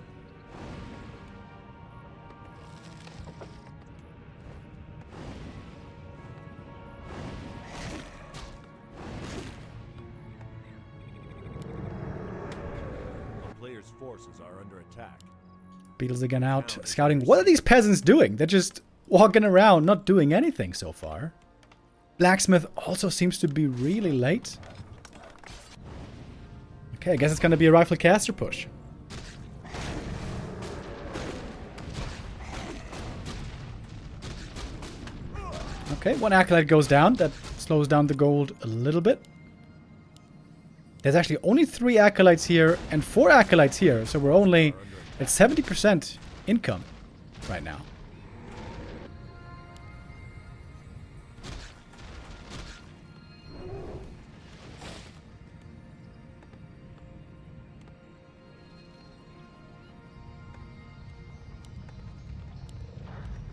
Forces are under attack. Beetles again out, scouting. What are these peasants doing? They're just walking around, not doing anything so far. Blacksmith also seems to be really late. Okay, I guess it's gonna be a rifle caster push. Okay, one acolyte goes down. That slows down the gold a little bit. There's actually only 3 acolytes here and 4 acolytes here, so we're only at 70% income right now.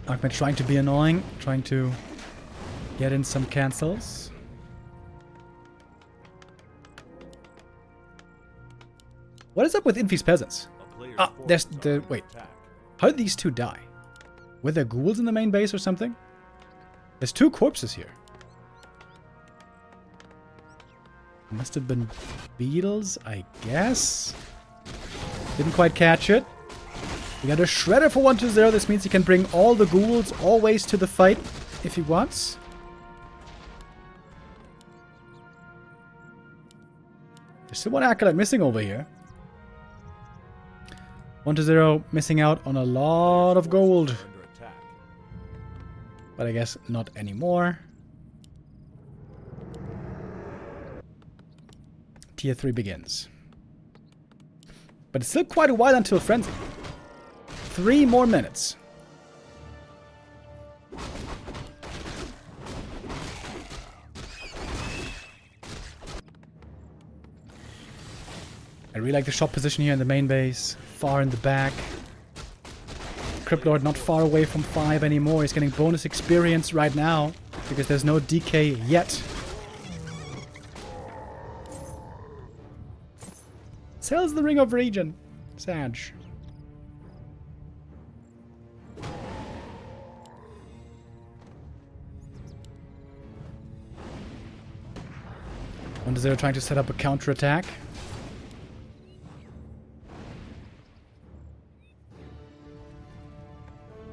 Ahmed trying to be annoying, trying to get in some cancels. What is up with Infi's peasants? Ah, there's the... Wait. How did these 2 die? Were there ghouls in the main base or something? There's 2 corpses here. Must have been beetles, I guess. Didn't quite catch it. We got a shredder for 1-0. This means he can bring all the ghouls always to the fight if he wants. There's still 1 acolyte missing over here. 1-0 missing out on a lot of gold. But I guess not anymore. Tier 3 begins. But it's still quite a while until Frenzy. 3 more minutes. I really like the shot position here in the main base. Far in the back. Crypt Lord not far away from 5 anymore. He's getting bonus experience right now because there's no DK yet. Sells the Ring of Regen. Sag. They're trying to set up a counterattack.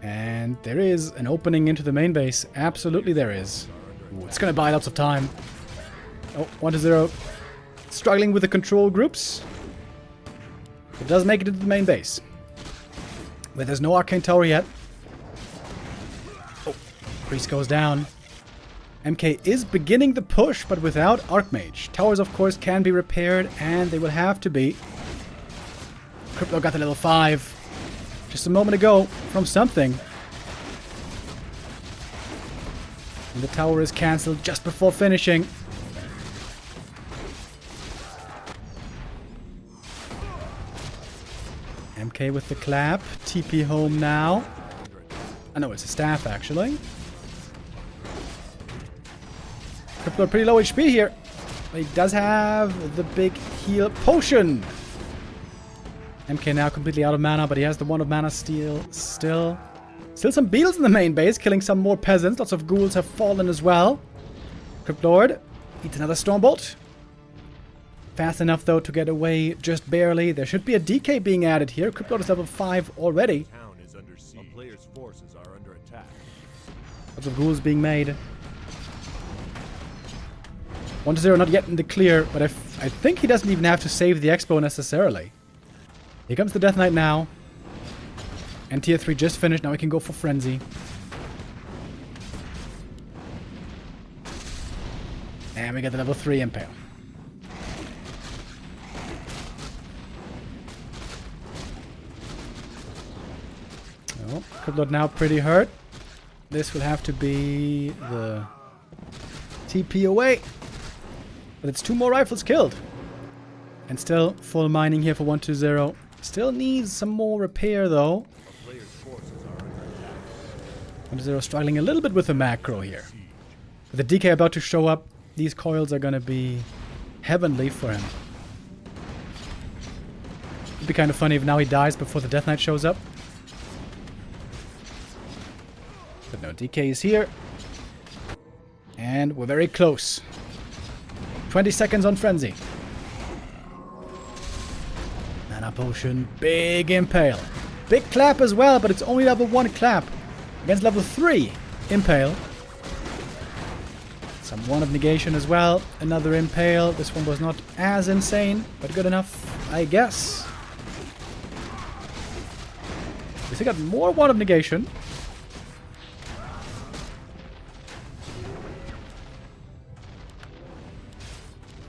And there is an opening into the main base. Absolutely there is. Ooh, it's going to buy lots of time. Oh, 1-0. Struggling with the control groups. It does make it into the main base. But there's no arcane tower yet. Oh, priest goes down. MK is beginning the push, but without Archmage. Towers, of course, can be repaired, and they will have to be. Crypto got the level 5 just a moment ago from something. And the tower is cancelled just before finishing. MK with the clap. TP home now. I know it's a staff, actually. Crypto pretty low HP here. But he does have the big heal potion. MK now completely out of mana, but he has the one of mana steal still. Still some beetles in the main base, killing some more peasants. Lots of ghouls have fallen as well. Crypt Lord eats another Stormbolt. Fast enough, though, to get away just barely. There should be a DK being added here. Crypt Lord is level 5 already. Town is under siege. A player's forces are under attack. Lots of ghouls being made. 1-0 not yet in the clear, but I think he doesn't even have to save the Expo necessarily. Here comes the Death Knight now. And tier 3 just finished. Now we can go for Frenzy. And we get the level 3 Impale. Oh, Crypt Lord now pretty hurt. This will have to be the TP away. But it's 2 more rifles killed. And still full mining here for 1-2-0. Still needs some more repair though. 1-0 struggling a little bit with the macro here. With the DK about to show up, these coils are gonna be heavenly for him. It'd be kind of funny if now he dies before the Death Knight shows up. But no, DK is here. And we're very close. 20 seconds on Frenzy. Mana potion, big Impale. Big clap as well, but it's only level 1 clap. Against level 3, Impale. Some 1 of negation as well. Another Impale. This one was not as insane, but good enough, I guess. We still got more 1 of negation.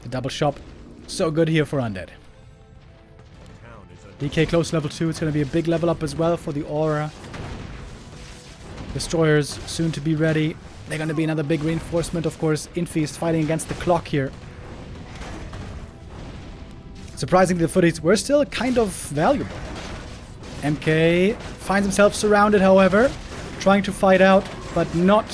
The double shop. So good here for Undead. DK close to level 2. It's going to be a big level up as well for the Aura. Destroyers soon to be ready. They're going to be another big reinforcement, of course. Infi is fighting against the clock here. Surprisingly, the footies were still kind of valuable. MK finds himself surrounded, however. Trying to fight out, but not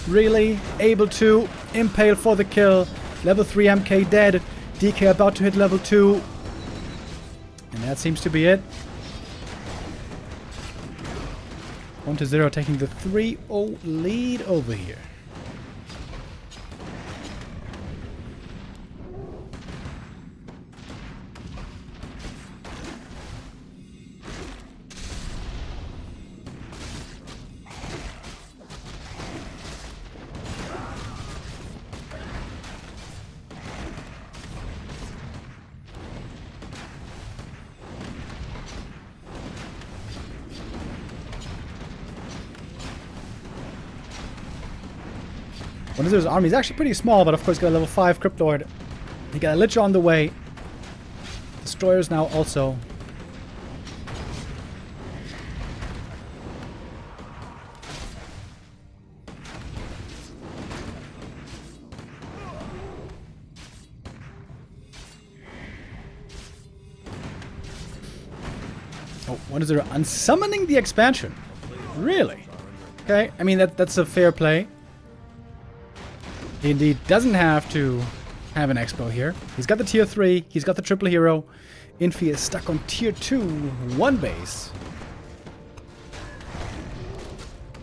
really able to. Impale for the kill. Level 3 MK dead. DK about to hit level 2. And that seems to be it. 1-0 taking the 3-0 lead over here. His army is actually pretty small, but of course got a level 5 Crypt Lord. He got a Lich on the way. Destroyers now also. Oh, 1-0 unsummoning the expansion. Really? Okay, I mean that's a fair play. He indeed doesn't have to have an expo here. He's got the tier 3. He's got the triple hero. Infi is stuck on tier 2. 1 base.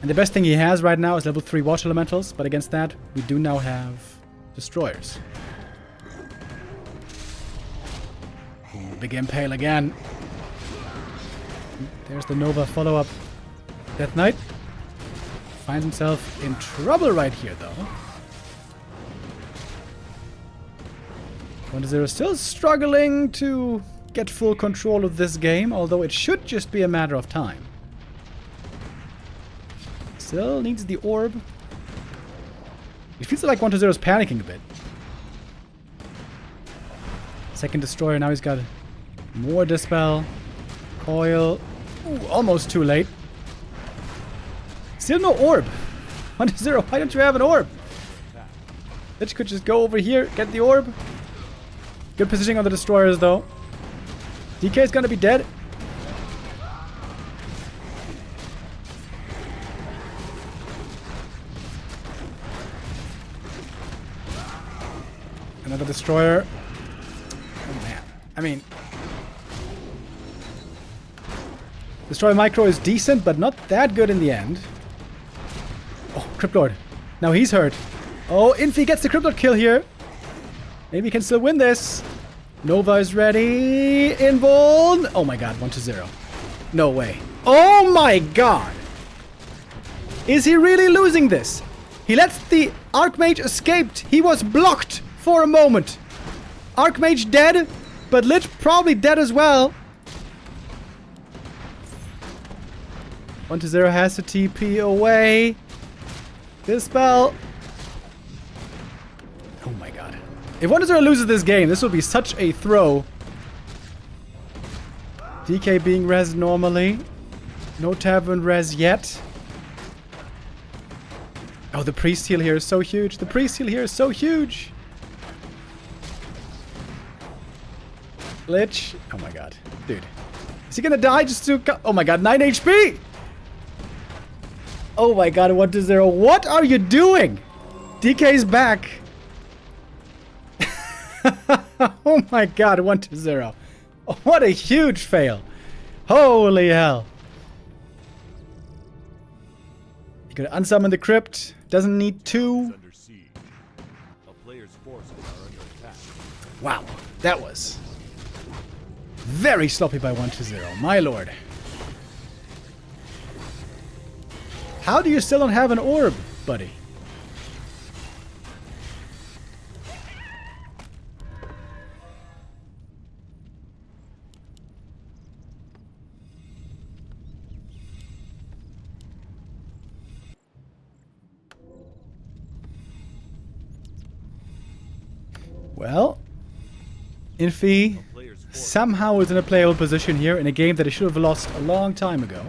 And the best thing he has right now is level 3 water elementals. But against that, we do now have destroyers. Ooh, big Impale again. There's the Nova follow-up. Death Knight finds himself in trouble right here, though. 1-0 still struggling to get full control of this game, although it should just be a matter of time. Still needs the orb. It feels like 1-0 is panicking a bit. Second destroyer, now he's got more dispel. Coil. Ooh, almost too late. Still no orb. 1-0, why don't you have an orb? Lich could just go over here, get the orb. Good positioning on the destroyers, though. DK is gonna be dead. Another destroyer. Oh man. I mean, Destroyer Micro is decent, but not that good in the end. Oh, Crypt Lord. Now he's hurt. Oh, Infi gets the Crypt Lord kill here. Maybe he can still win this. Nova is ready. Invuln. Oh my god, 1-0. No way. Oh my god. Is he really losing this? He lets the Archmage escaped. He was blocked for a moment. Archmage dead, but Lich probably dead as well. 1-0 has to TP away. Dispel. Oh my god. If 1-0 loses this game, this will be such a throw. DK being res normally. No Tavern res yet. Oh, the priest heal here is so huge. The priest heal here is so huge. Lich. Oh my god. Dude. Is he gonna die just to... Oh my god, 9 HP! Oh my god, 1-0. What are you doing? DK's back. Oh my god, 1-0. What a huge fail. Holy hell. You could unsummon the crypt. Doesn't need 2. Under siege. A player's forces are under attack. Wow, that was very sloppy by 1-0. My lord. How do you still don't have an orb, buddy? Well, Infi somehow is in a playable position here in a game that he should have lost a long time ago.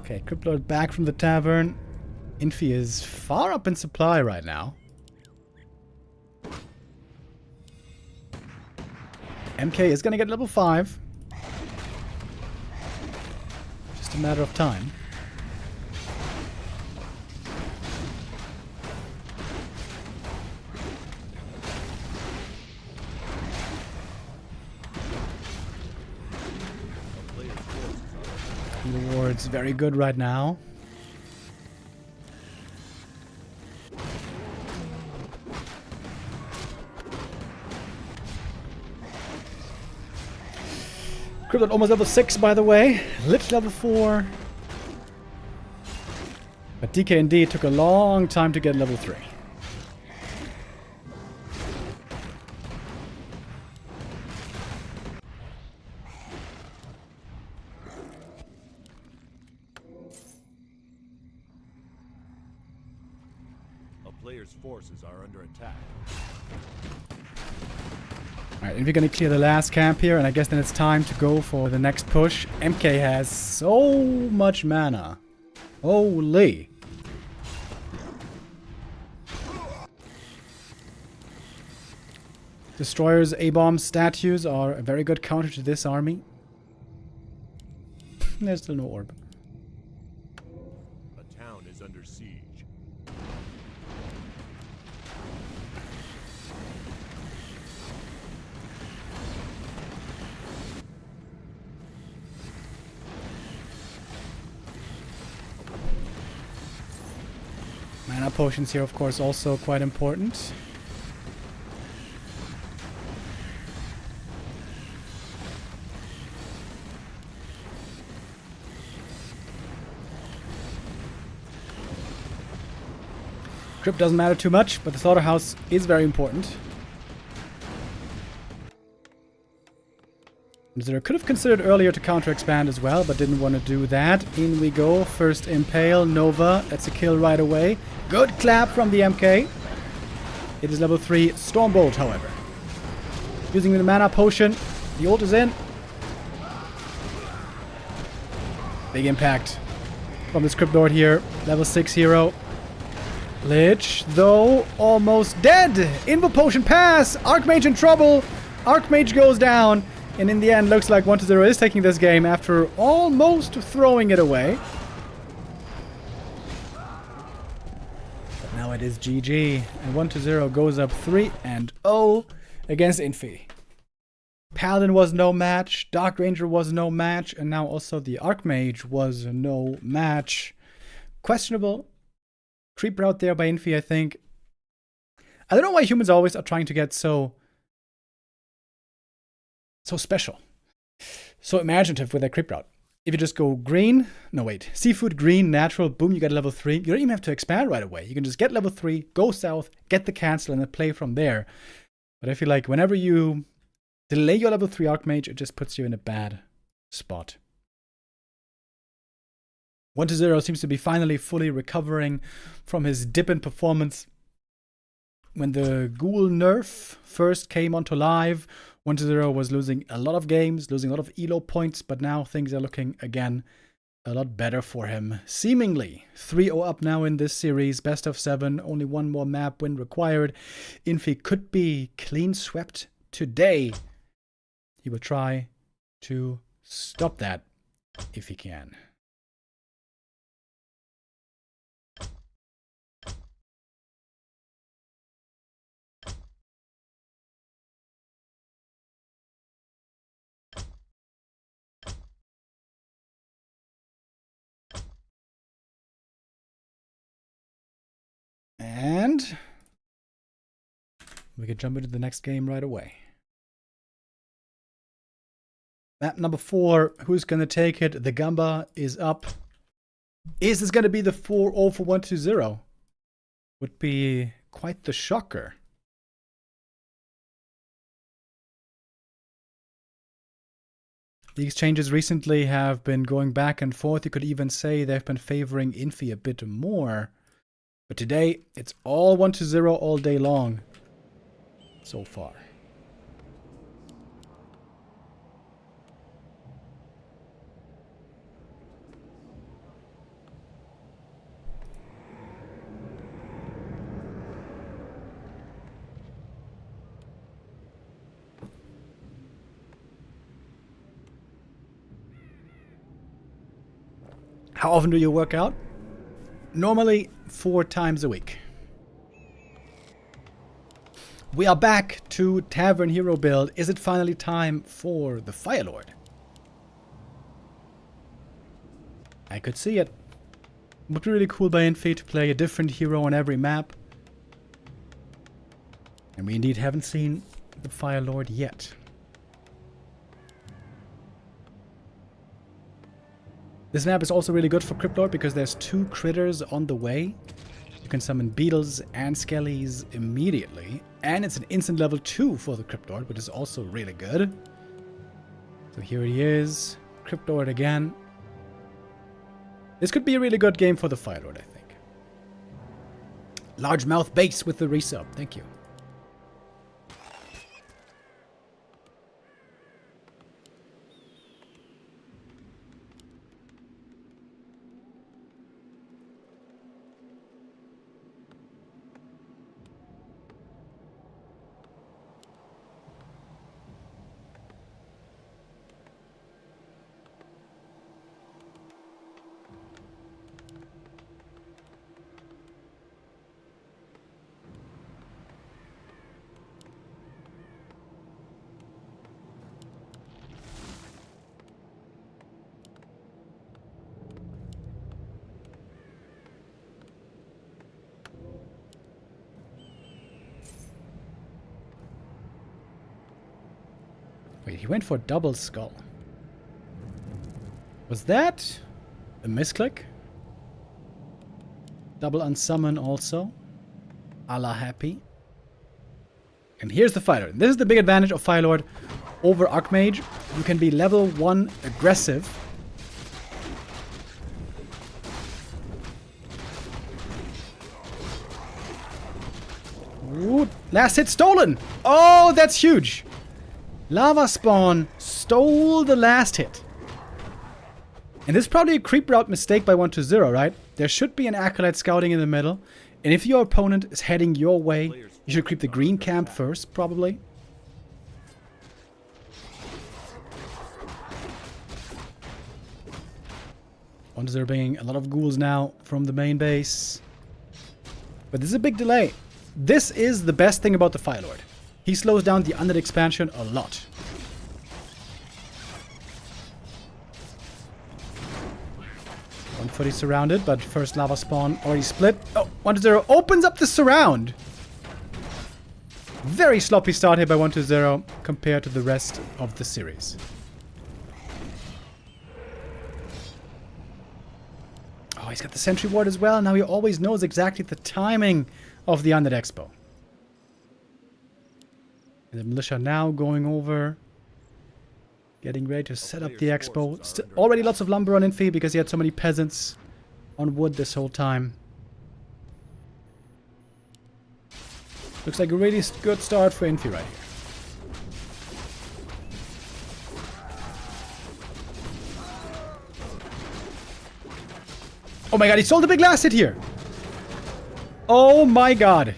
Okay, Cryptlord back from the tavern. Infi is far up in supply right now. MK is gonna get level 5. Just a matter of time. The ward's very good right now. Cryptlord almost level 6, by the way. Lich level 4. But DK&D took a long time to get level 3. A player's forces are under attack. Alright, and we're gonna clear the last camp here, and I guess then it's time to go for the next push. MK has so much mana. Holy. Destroyers, A-bomb statues are a very good counter to this army. There's still no orb. A town is under siege. Mana potions here, of course, also quite important. Crypt doesn't matter too much, but the slaughterhouse is very important. Zero could have considered earlier to counter-expand as well, but didn't want to do that. In we go. First Impale, Nova. That's a kill right away. Good clap from the MK. It is level 3 Stormbolt, however. Using the mana potion. The ult is in. Big impact from this Cryptlord here. Level 6 hero. Lich, though, almost dead. Invo potion pass. Archmage in trouble. Archmage goes down. And in the end, looks like 1-0 is taking this game after almost throwing it away. But now it is GG. And 1-0 goes up 3-0 against Infi. Paladin was no match. Dark Ranger was no match. And now also the Archmage was no match. Questionable creep route there by Infi, I think. I don't know why humans always are trying to get so special. So imaginative with that creep route. If you just go green, no wait, seafood, green, natural, boom, you get level 3. You don't even have to expand right away. You can just get level 3, go south, get the cancel, and then play from there. But I feel like whenever you delay your level 3 Archmage, it just puts you in a bad spot. 1-0 seems to be finally fully recovering from his dip in performance. When the Ghoul nerf first came onto live, 1-0 was losing a lot of games, losing a lot of elo points, but now things are looking, again, a lot better for him. Seemingly, 3-0 up now in this series, best of 7, only one more map win required. Infi could be clean swept today. He will try to stop that if he can. And we could jump into the next game right away. Map number 4. Who's going to take it? The Gamba is up. Is this going to be the 4-0 for 120? Would be quite the shocker. The exchanges recently have been going back and forth. You could even say they've been favoring Infi a bit more. But today, it's all 120 all day long. So far. How often do you work out? Normally 4 times a week. We are back to Tavern Hero build. Is it finally time for the Fire Lord? I could see it. Would be really cool by Infi to play a different hero on every map. And we indeed haven't seen the Fire Lord yet. This map is also really good for Crypt Lord because there's 2 critters on the way. You can summon beetles and skellies immediately. And it's an instant level 2 for the Crypt Lord, which is also really good. So here he is. Crypt Lord again. This could be a really good game for the Fire Lord, I think. Largemouth base with the resub. Thank you. Wait, he went for double skull. Was that a misclick? Double unsummon also. A la happy. And here's the Fire Lord. This is the big advantage of Fire Lord over Archmage. You can be level 1 aggressive. Ooh, last hit stolen! Oh, that's huge! Lava Spawn stole the last hit. And this is probably a creep route mistake by 120, right? There should be an Acolyte scouting in the middle. And if your opponent is heading your way, you should creep the green camp first, probably. They're bringing a lot of ghouls now from the main base. But this is a big delay. This is the best thing about the Fire Lord. He slows down the undead expansion a lot. Forti surrounded, but first lava spawn already split. Oh, 120 opens up the surround. Very sloppy start here by 120 compared to the rest of the series. Oh, he's got the sentry ward as well. Now he always knows exactly the timing of the undead expo. And the militia now going over. Getting ready to set up the expo. Already lots of lumber on Infi because he had so many peasants on wood this whole time. Looks like a really good start for Infi right here. Oh my god, he stole the big last hit here! Oh my god.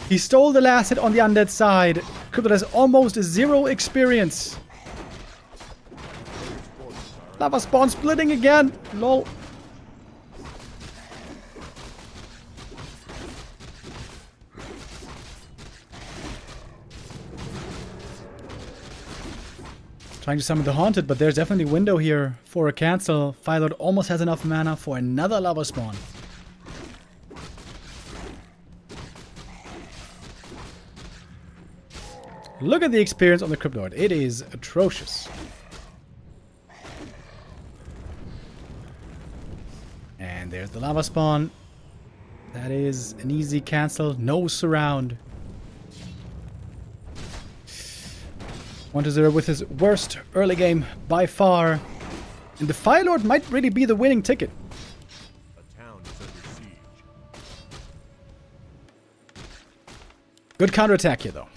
He stole the last hit on the undead side. Crypto has almost 0 experience. Lava spawn splitting again. Lol. Trying to summon the Haunted, but there's definitely a window here for a cancel. Fire Lord almost has enough mana for another lava spawn. Look at the experience on the Crypt Lord. It is atrocious. And there's the lava spawn. That is an easy cancel. No surround. 1-0 with his worst early game by far. And the Fire Lord might really be the winning ticket. A town is under siege. Good counterattack here, though.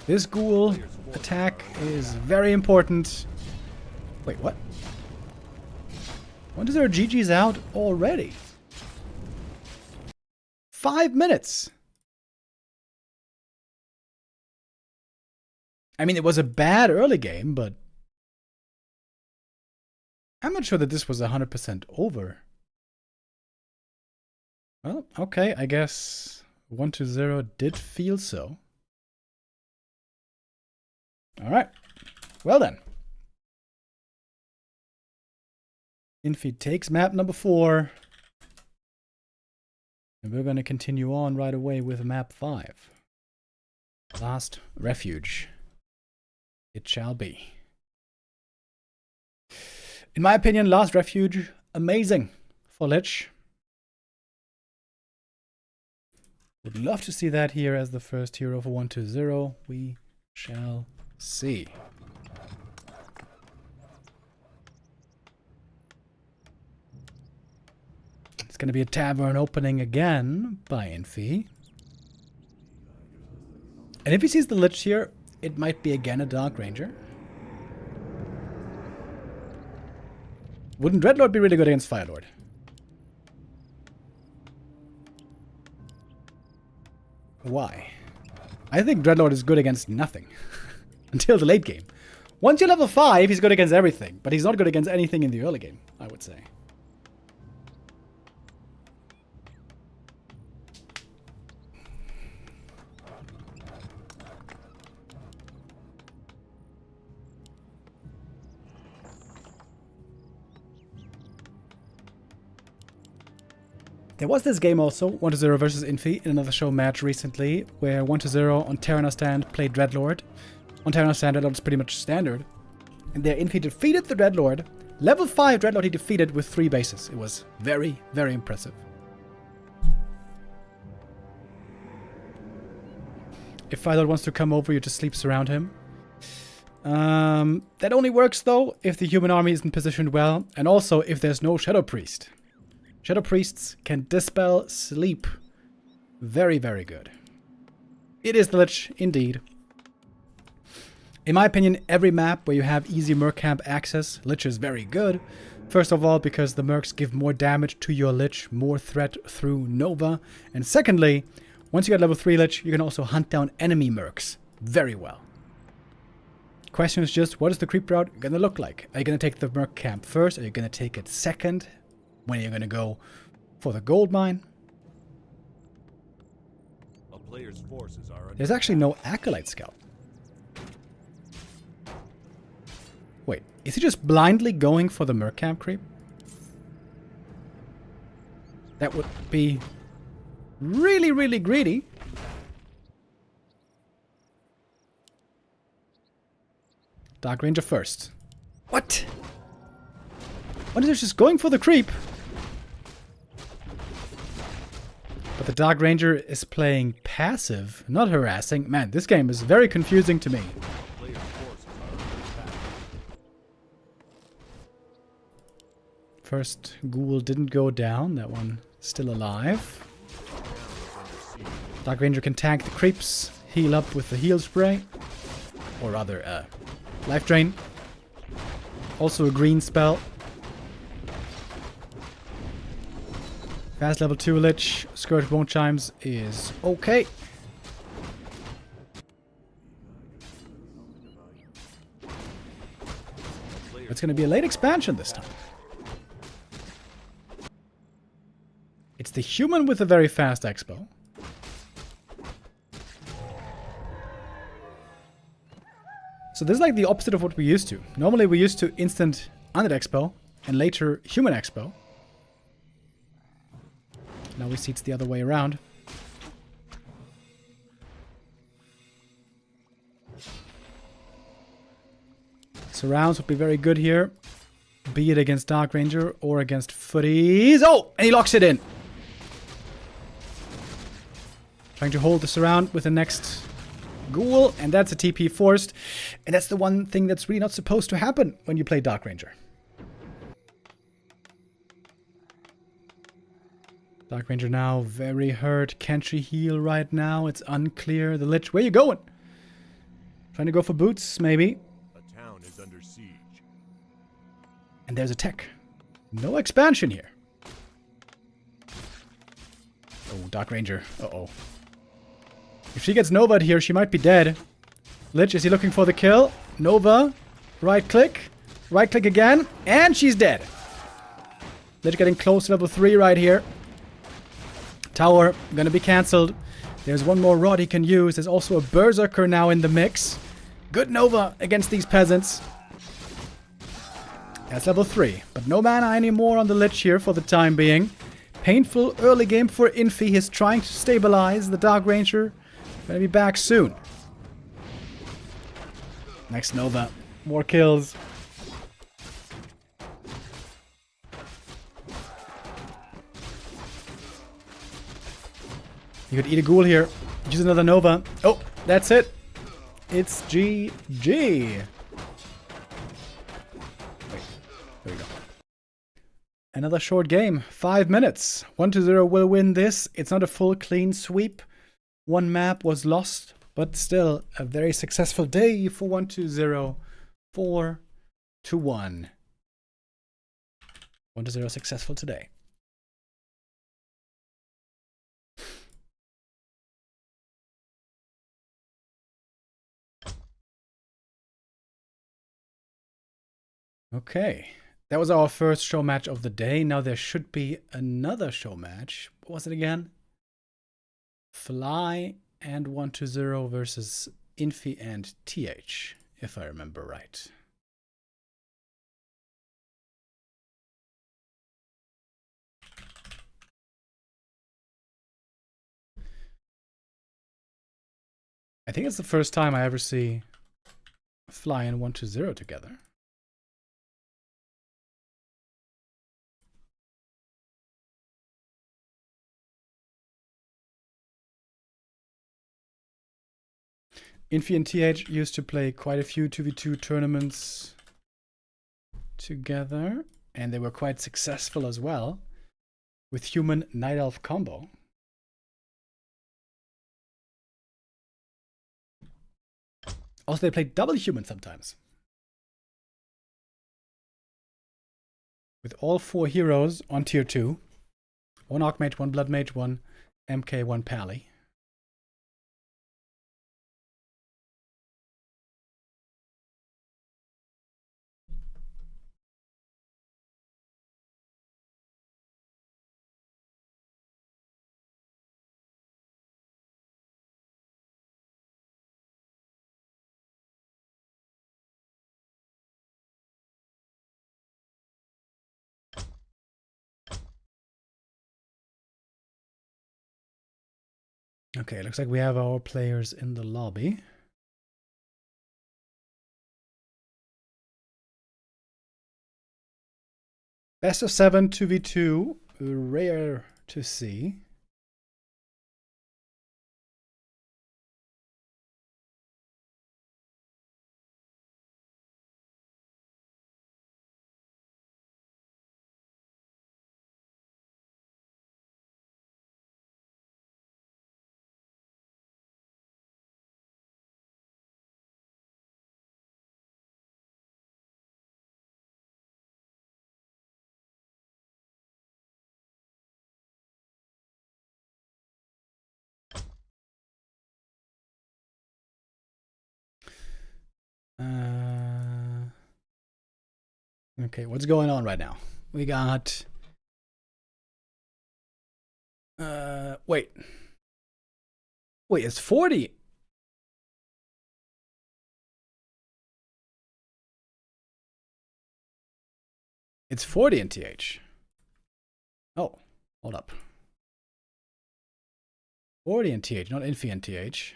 This ghoul attack is very important. Wait, what? 1-0 GG's out already. 5 minutes. I mean, it was a bad early game, but I'm not sure that this was 100% over. Well, okay, I guess 1-0 did feel so. All right. Well then. Infi takes map number 4. And we're going to continue on right away with map 5. Last refuge. It shall be. In my opinion, Last Refuge, amazing for Lich. Would love to see that here as the first hero for 1-0. We shall see. It's going to be a tavern opening again by Infi. And if he sees the Lich here, it might be again a Dark Ranger. Wouldn't Dreadlord be really good against Firelord? Why? I think Dreadlord is good against nothing. Until the late game. Once you're level 5, he's good against everything. But he's not good against anything in the early game, I would say. There was this game also, 1-0 versus Infi, in another show match recently, where 1-0 on Terranar stand played Dreadlord. On Terranar stand, Dreadlord is pretty much standard. And there Infi defeated the Dreadlord. Level 5 Dreadlord he defeated with 3 bases. It was very, very impressive. If Firelord wants to come over, you just sleep surround him. That only works though if the human army isn't positioned well, and also if there's no Shadow Priest. Shadow Priests can dispel sleep. Very, very good. It is the Lich, indeed. In my opinion, every map where you have easy Merc camp access, Lich is very good. First of all, because the Mercs give more damage to your Lich, more threat through Nova. And secondly, once you get level 3 Lich, you can also hunt down enemy Mercs very well. Question is just, what is the creep route going to look like? Are you going to take the Merc camp first? Are you going to take it second? When are you going to go for the gold mine? A player's forces are under There's actually no Acolyte Scout. Wait, is he just blindly going for the Merc camp creep? That would be really, really greedy. Dark Ranger first. What? What is he just going for the creep? But the Dark Ranger is playing passive, not harassing. Man, this game is very confusing to me. player's forces are under attack. First ghoul didn't go down. That one still alive. Dark Ranger can tank the creeps, heal up with the heal spray. Or rather, life drain. Also a green spell. Fast level 2 Lich, Scourge Bone Chimes is okay. It's going to be a late expansion this time. It's the human with a very fast expo. So this is like the opposite of what we're used to. Normally we're used to instant undead expo and later human expo. Now we see it's the other way around. Surrounds would be very good here. Be it against Dark Ranger or against Footies. Oh! And he locks it in. Trying to hold the surround with the next ghoul. And that's a TP forced. And that's the one thing that's really not supposed to happen when you play Dark Ranger. Dark Ranger now very hurt. Can't she heal right now? It's unclear. The Lich, where you going? Trying to go for boots, maybe. A town is under siege. And there's a tech. No expansion here. Oh, Dark Ranger. Uh-oh. If she gets Nova'd here, she might be dead. Lich, is he looking for the kill? Nova. Right click. Right click again. And she's dead. Lich getting close to level 3 right here. Tower gonna be cancelled. There's one more rod he can use. There's also a Berserker now in the mix. Good Nova against these peasants. That's level 3. But no mana anymore on the Lich here for the time being. Painful early game for Infi. He's trying to stabilize the Dark Ranger. Gonna be back soon. Next Nova. More kills. You could eat a ghoul here. Use another Nova. Oh, that's it. It's GG. Wait, there we go. Another short game. 5 minutes. 1-0 will win this. It's not a full clean sweep. One map was lost, but still a very successful day for 1-0. 4-1. 1-0 successful today. Okay, that was our first show match of the day. Now there should be another show match. What was it again? Fly and 1-0 versus Infi and TH, if I remember right. I think it's the first time I ever see Fly and 1-0 together. Infi and TH used to play quite a few 2v2 tournaments together, and they were quite successful as well with human Night Elf combo. Also, they played double human sometimes. With all 4 heroes on tier 2. 1 Archmage, 1 Blood Mage, 1 MK, 1 Pally. Okay, looks like we have our players in the lobby. Best of 7 2v2, rare to see. Okay, what's going on right now? We got... wait. Wait, it's Forti. It's Forti and TH. Oh, hold up. Forti and TH, not Infi and TH.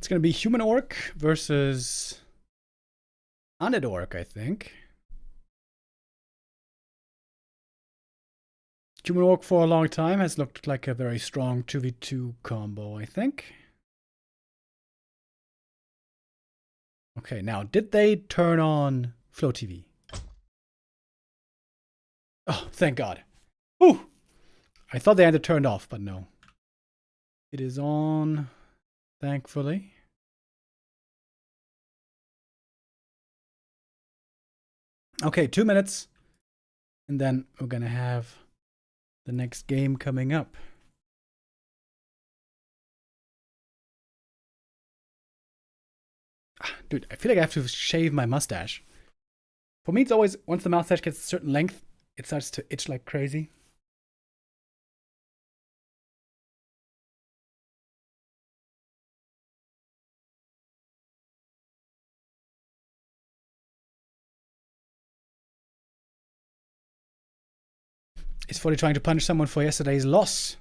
It's gonna be human orc versus undead orc, I think. Human orc for a long time has looked like a very strong 2v2 combo, I think. Okay, now did they turn on Flow TV? Oh, thank God. Ooh! I thought they had it turned off, but no. It is on, thankfully. Okay, 2 minutes. And then we're gonna have the next game coming up. Dude, I feel like I have to shave my mustache. For me, it's always, once the mustache gets a certain length, it starts to itch like crazy. Is Forti trying to punish someone for yesterday's loss?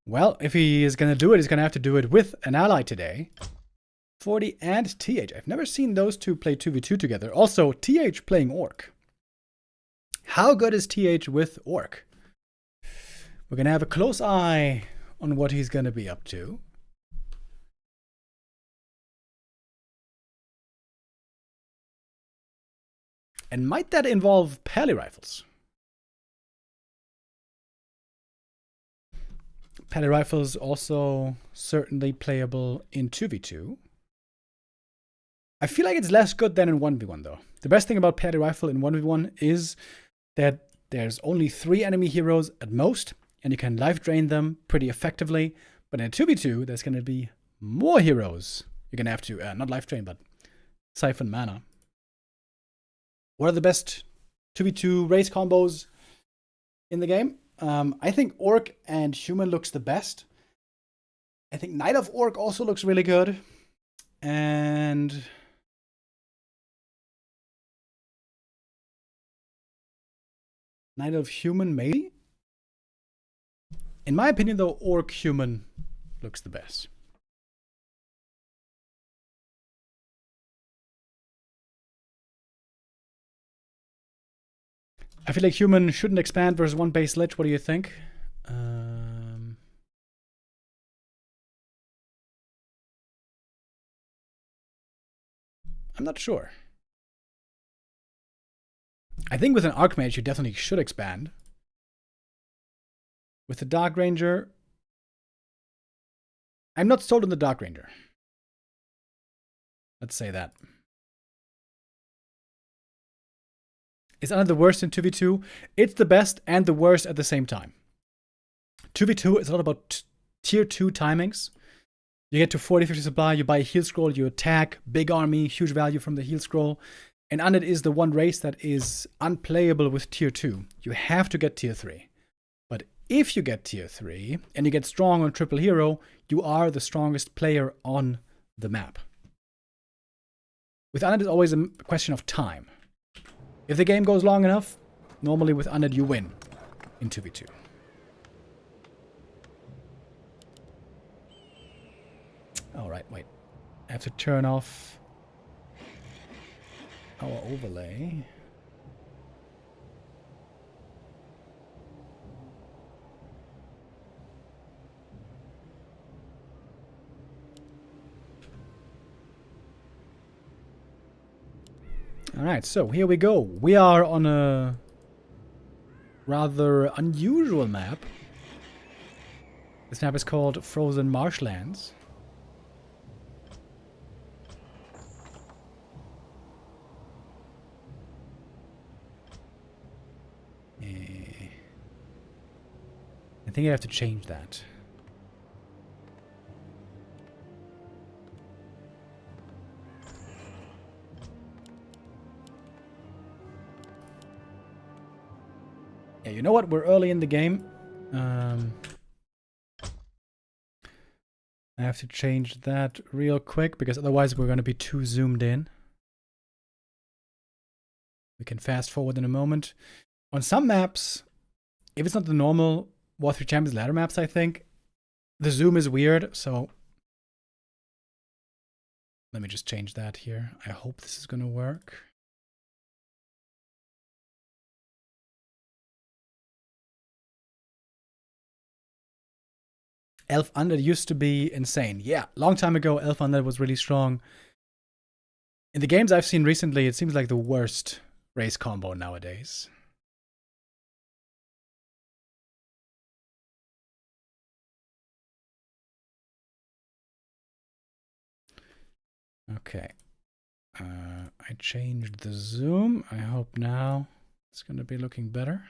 Well, if he is going to do it, he's going to have to do it with an ally today. Forti and TH. I've never seen those two play 2v2 together. Also, TH playing Orc. How good is TH with Orc? We're going to have a close eye on what he's going to be up to. And might that involve pally rifles? Pally rifles also certainly playable in 2v2. I feel like it's less good than in 1v1 though. The best thing about pally rifle in 1v1 is that there's only 3 enemy heroes at most, and you can life drain them pretty effectively. But in 2v2, there's going to be more heroes. You're going to have to, not life drain, but siphon mana. What are the best 2v2 race combos in the game? I think Orc and Human looks the best. I think Knight of Orc also looks really good. And Knight of Human, maybe? In my opinion, though, Orc Human looks the best. I feel like Human shouldn't expand versus 1 base lich. What do you think? I'm not sure. I think with an Archmage, you definitely should expand. With the Dark Ranger, I'm not sold on the Dark Ranger. Let's say that. Is Anna the worst in 2v2? It's the best and the worst at the same time. 2v2 is all about tier 2 timings. You get to 40-50 supply, you buy a heal scroll, you attack, big army, huge value from the heal scroll. And Undead is the one race that is unplayable with tier 2. You have to get tier 3. But if you get tier 3 and you get strong on triple hero, you are the strongest player on the map. With Undead, it's always a question of time. If the game goes long enough, normally with Undead you win in 2v2. Alright, wait. I have to turn off our overlay. Alright, so here we go. We are on a rather unusual map. This map is called Frozen Marshlands. I think I have to change that. Yeah, you know what? We're early in the game. I have to change that real quick because otherwise we're going to be too zoomed in. We can fast forward in a moment. On some maps, if it's not the normal War 3 Champions ladder maps, I think, the zoom is weird, so Let me just change that here. I hope this is gonna work. Elf Undead used to be insane. Yeah, long time ago, Elf Undead was really strong. In the games I've seen recently, it seems like the worst race combo nowadays. Okay. I changed the zoom. I hope now it's going to be looking better.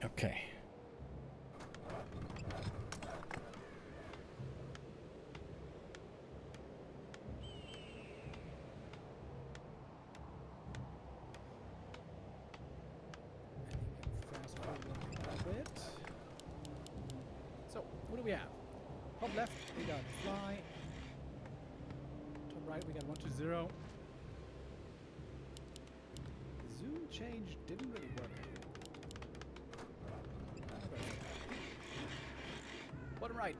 Okay. Fast forward a bit. So, what do we have? Top left, we got fly. Top right, we got 1 to 0. Zoom change didn't really work. Bottom right,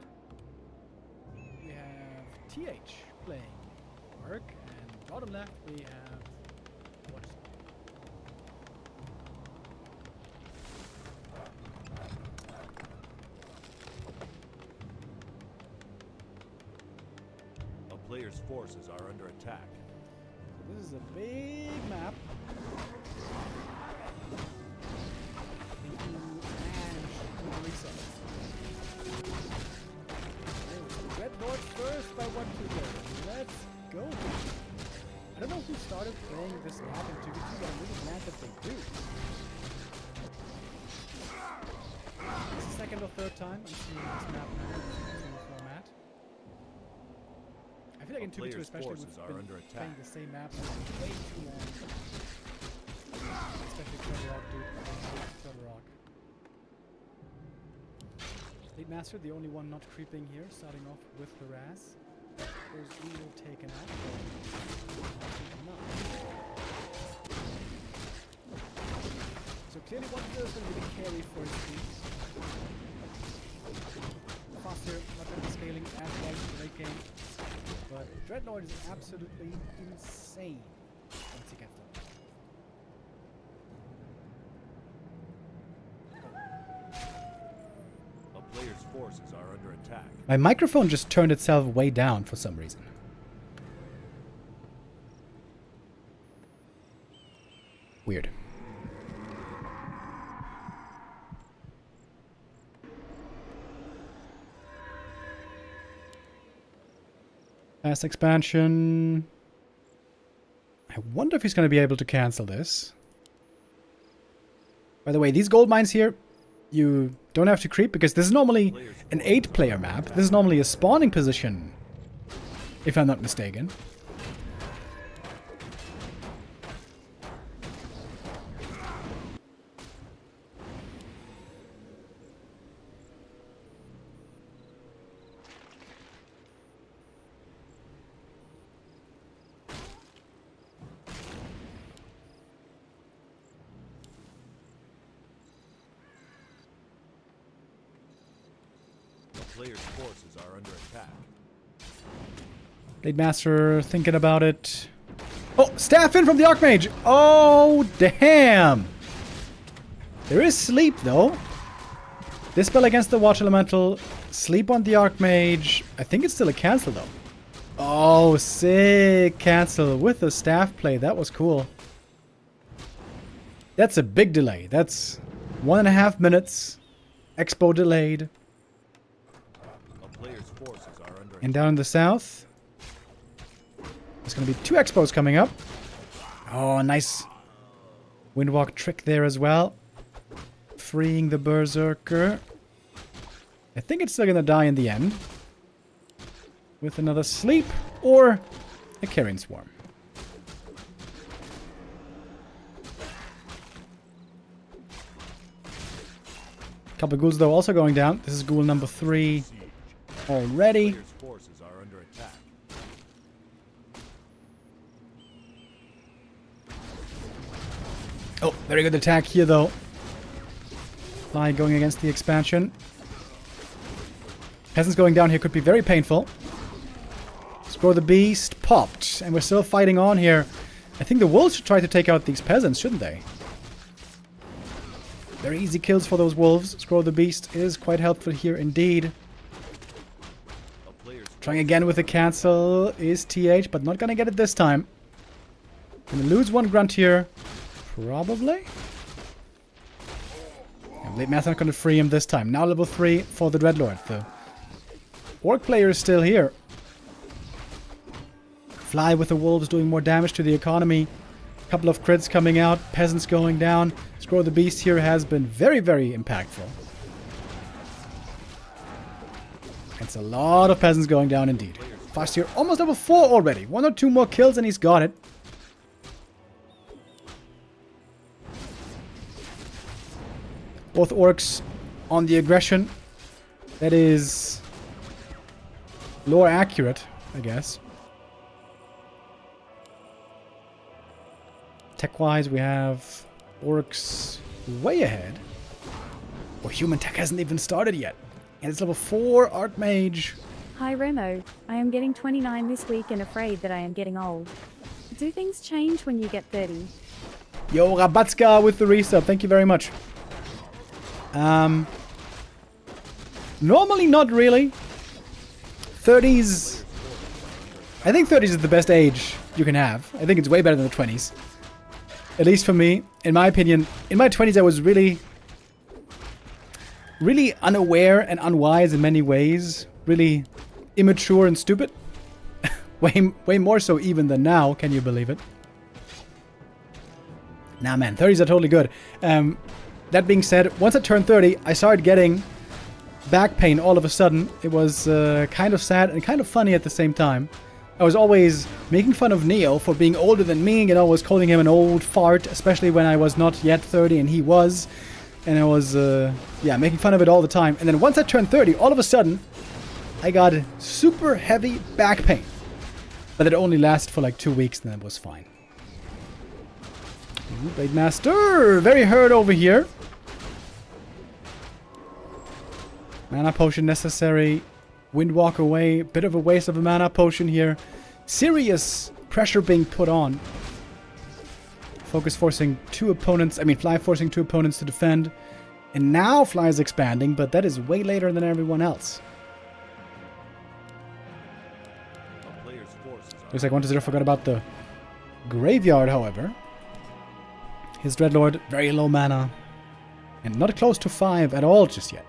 we have TH playing work, and bottom left we have what's A player's forces are under attack. So this is a big map. Red Lord first by 1 to 0. Let's go. I don't know who started playing this map in 2v2, but I'm really glad that they do. It's the second or third time I'm seeing this map now in the format. I feel like in 2v2 especially we've been playing the same maps for way too long. Especially Third Rock, dude. Third Rock. Lead Master, the only one not creeping here, starting off with harass. There's Eagle taken out. So clearly one of those is going to be the carry for his team. Faster, not going to be scaling as well in the late game. But Dreadlord is absolutely insane once he gets them. Players' forces are under attack. My microphone just turned itself way down for some reason. Weird. Fast expansion. I wonder if he's going to be able to cancel this. By the way, these gold mines here, you don't have to creep because this is normally an 8-player map. This is normally a spawning position, if I'm not mistaken. Players' forces are under attack. Blade Master thinking about it. Oh, staff in from the Archmage! Oh, damn! There is sleep, though. This spell against the Watch Elemental. Sleep on the Archmage. I think it's still a cancel, though. Oh, sick cancel with the staff play. That was cool. That's a big delay. That's 1.5 minutes. Expo delayed. And down in the south, there's going to be 2 expos coming up. Oh, nice Windwalk trick there as well. Freeing the Berserker. I think it's still going to die in the end. With another sleep or a Carrion Swarm. Couple of ghouls though also going down. This is ghoul number 3 already. Player's forces are under attack. Oh, very good attack here though. Fly going against the expansion. Peasants going down here could be very painful. Score the beast popped, and we're still fighting on here. I think the wolves should try to take out these peasants, shouldn't they? Very easy kills for those wolves. Scroll the beast is quite helpful here indeed. Trying again with the cancel is TH, but not gonna get it this time. Gonna lose one grunt here. Probably. And Blade Math not gonna free him this time. Now level 3 for the Dreadlord. The Orc player is still here. Fly with the wolves doing more damage to the economy. Couple of crits coming out. Peasants going down. Scroll the beast here has been very, very impactful. It's a lot of peasants going down indeed. Fast here, almost level 4 already. 1 or 2 more kills and he's got it. Both orcs on the aggression. That is lore accurate, I guess. Tech-wise, we have orcs way ahead. Well, human tech hasn't even started yet. And it's level 4 Archmage. Hi Remo, I am getting 29 this week and afraid that I am getting old. Do things change when you get 30? Yo, Rabatska with the resub. Thank you very much. Normally not really. 30s... I think 30s is the best age you can have. I think it's way better than the 20s. At least for me. In my opinion, in my 20s I was really unaware and unwise in many ways. Really immature and stupid. way more so even than now, can you believe it? Nah man, 30s are totally good. That being said, once I turned 30, I started getting back pain all of a sudden. It was kind of sad and kind of funny at the same time. I was always making fun of Neo for being older than me, you know, was calling him an old fart, especially when I was not yet 30 and he was. And I was, yeah, making fun of it all the time. And then once I turned 30, all of a sudden, I got super heavy back pain. But it only lasted for like 2 weeks and then it was fine. Ooh, Blade Master, very hurt over here. Mana potion necessary. Windwalk away. Bit of a waste of a mana potion here. Serious pressure being put on. Focus forcing 2 opponents. I mean, Fly forcing 2 opponents to defend. And now Fly is expanding, but that is way later than everyone else. Looks like 1-0 forgot about the graveyard, however. His Dreadlord, very low mana. And not close to 5 at all just yet.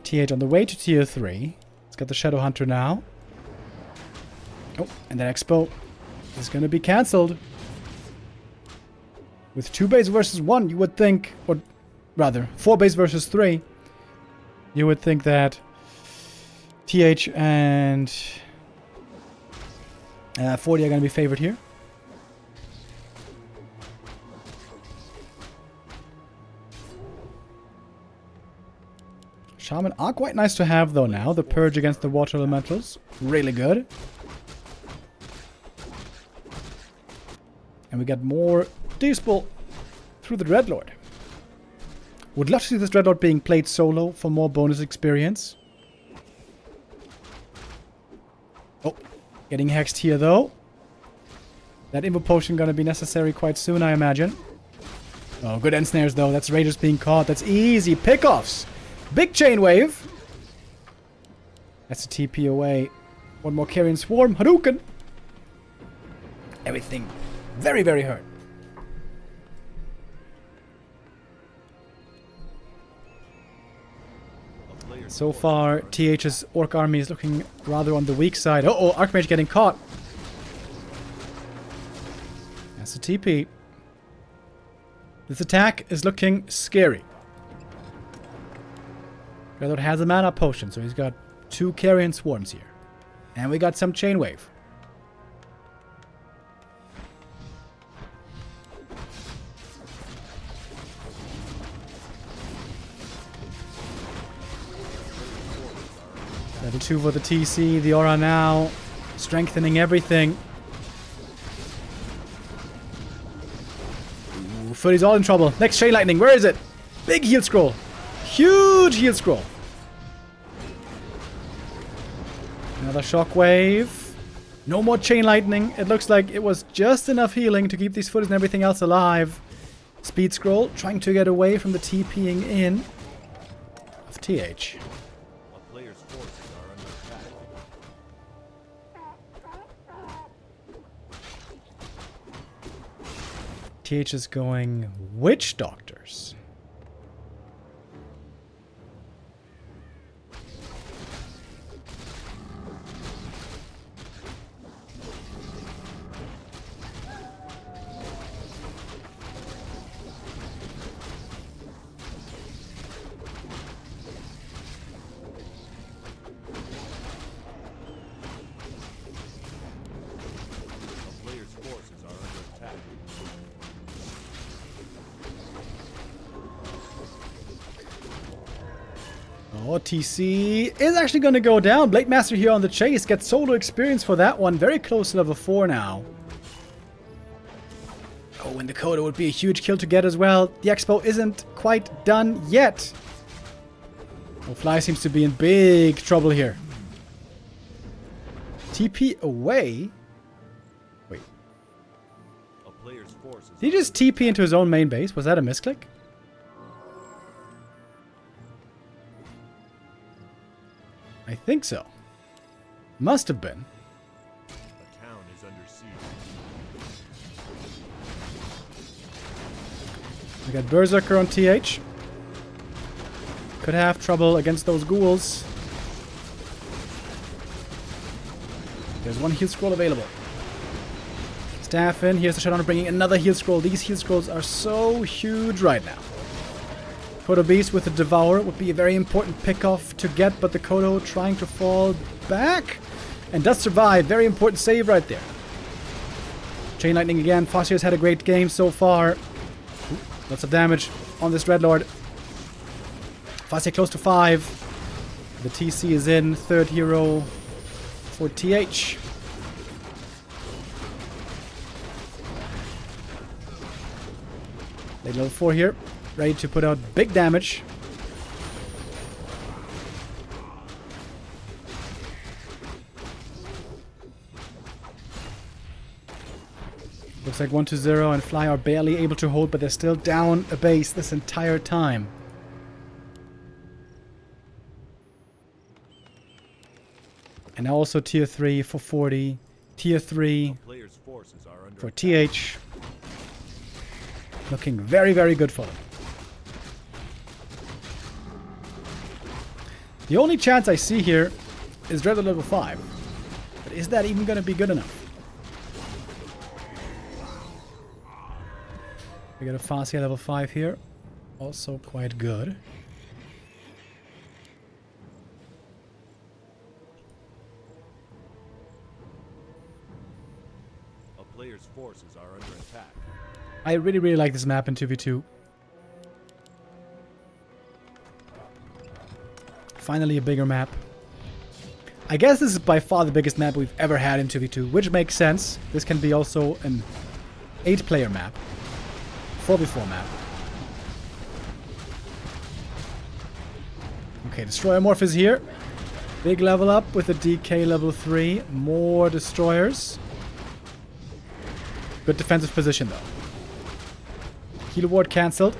TH on the way to tier 3. It's got the Shadow Hunter now. Oh, and that Expo is going to be cancelled. With 2 base versus 1, you would think, or rather, 4 base versus 3, you would think that TH and Forti are going to be favored here. Shaman are quite nice to have though now. The Purge against the Water Elementals. Really good. And we get more Dispel through the Dreadlord. Would love to see this Dreadlord being played solo for more bonus experience. Oh, getting hexed here though. That Invo Potion gonna be necessary quite soon, I imagine. Oh, good end snares though. That's Raiders being caught. That's easy pickoffs. Big chain wave. That's a TP away. One more Carrion Swarm. Hadouken. Everything very, very hurt. So far, TH's Orc army is looking rather on the weak side. Uh-oh, Archmage getting caught. That's a TP. This attack is looking scary. Dreadlord has a mana potion, so he's got 2 Carrion Swarms here. And we got some Chain Wave. 2 for the TC. The aura now strengthening everything. Ooh, Forti's all in trouble. Next chain lightning. Where is it? Big heal scroll. Huge heal scroll. Another shockwave. No more chain lightning. It looks like it was just enough healing to keep these Fortis and everything else alive. Speed scroll, trying to get away from the TPing in of TH. A player's forces are under attack. TH is going Witch Doctors. A player's forces are under attack. Oh, TC is actually going to go down. Blade Master here on the chase. Gets solo experience for that one. Very close to level 4 now. Oh, and the Coda would be a huge kill to get as well. The Expo isn't quite done yet. Oh, Fly seems to be in big trouble here. TP away? Wait. A player's forces Did he just TP into his own main base? Was that a misclick? I think so. Must have been. a town is under siege. We got Berserker on TH. Could have trouble against those ghouls. There's one heal scroll available. Staff in. Here's the Shadowrunner bringing another heal scroll. These heal scrolls are so huge right now. Kodo Beast with the Devour would be a very important pickoff to get, but the Kodo trying to fall back and does survive. Very important save right there. Chain Lightning again. Foster's had a great game so far. Ooh, lots of damage on this Dreadlord. Foster close to 5. The TC is in. Third hero for TH. Late level 4 here. Ready to put out big damage. Looks like 1-0 and Fly are barely able to hold, but they're still down a base this entire time. And now also tier 3 for Forti, tier 3 A player's forces are under for attack. TH. Looking very, very good for them. The only chance I see here is Dreadlord level 5. But is that even going to be good enough? We got a Fascia level 5 here. Also quite good. A player's forces are under attack. I really, really like this map in 2v2. Finally a bigger map. I guess this is by far the biggest map we've ever had in 2v2, which makes sense. This can be also an 8-player map. 4v4 map. Okay, Destroyer Morph is here. Big level up with a DK level 3. More Destroyers. Good defensive position though. Heal Ward cancelled.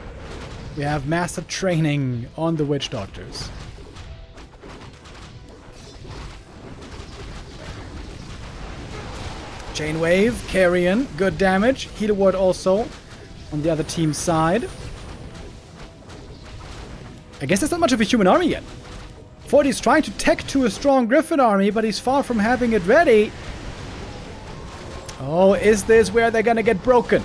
We have massive training on the Witch Doctors. Chain Wave, Carrion, good damage. Heal Ward also on the other team's side. I guess there's not much of a human army yet. Forti's trying to tech to a strong Griffin army, but he's far from having it ready. Oh, is this where they're gonna get broken?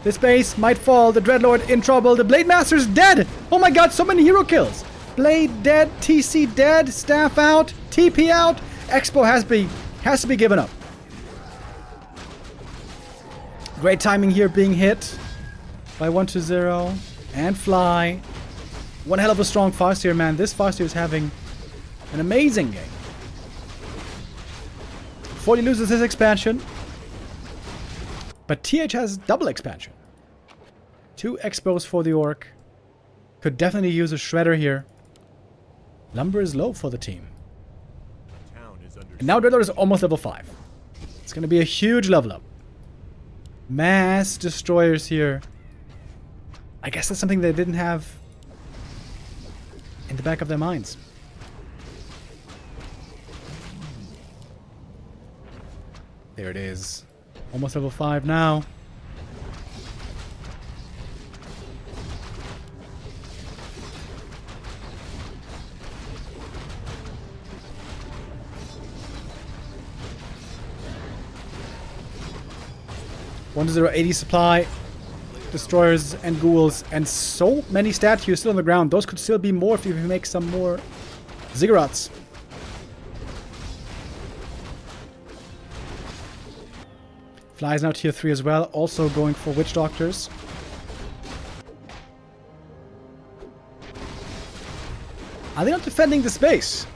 This base might fall. The Dreadlord in trouble. The Blade Master's dead. Oh my god, so many hero kills. Blade dead, TC dead, Staff out, TP out. Expo has to be given up. Great timing here being hit by 1-0 and Fly. One hell of a strong Farseer, man. This Farseer is having an amazing game. Forti loses his expansion. But TH has double expansion. 2 expos for the Orc. Could definitely use a shredder here. Lumber is low for the team. Town is under And now Dreadlord is almost level 5. It's going to be a huge level up. Mass destroyers here. I guess that's something they didn't have in the back of their minds. There it is. Almost level 5 now. One to 0, 80 supply. Destroyers and ghouls and so many statues still on the ground. Those could still be more if you make some more ziggurats. Fly is now tier 3 as well, also going for witch doctors. Are they not defending the space?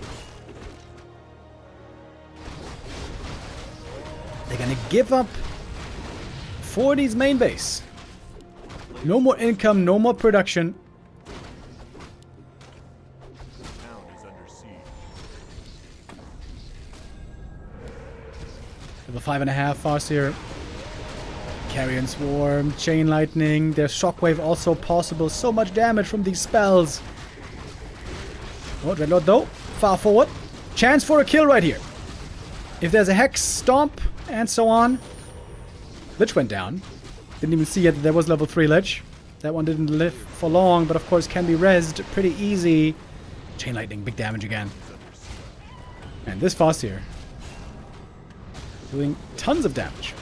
They're gonna give up Forti's main base. No more income, no more production. town is under siege. Level 5.5 Farseer. Carrion Swarm, Chain Lightning. There's Shockwave also possible. So much damage from these spells. Oh, Dreadlord though. Far forward. Chance for a kill right here. If there's a Hex, Stomp, and so on. Lich went down. Didn't even see yet that there was level 3 Lich. That one didn't live for long, but of course can be rezzed pretty easy. Chain Lightning, big damage again. And this Farseer doing tons of damage.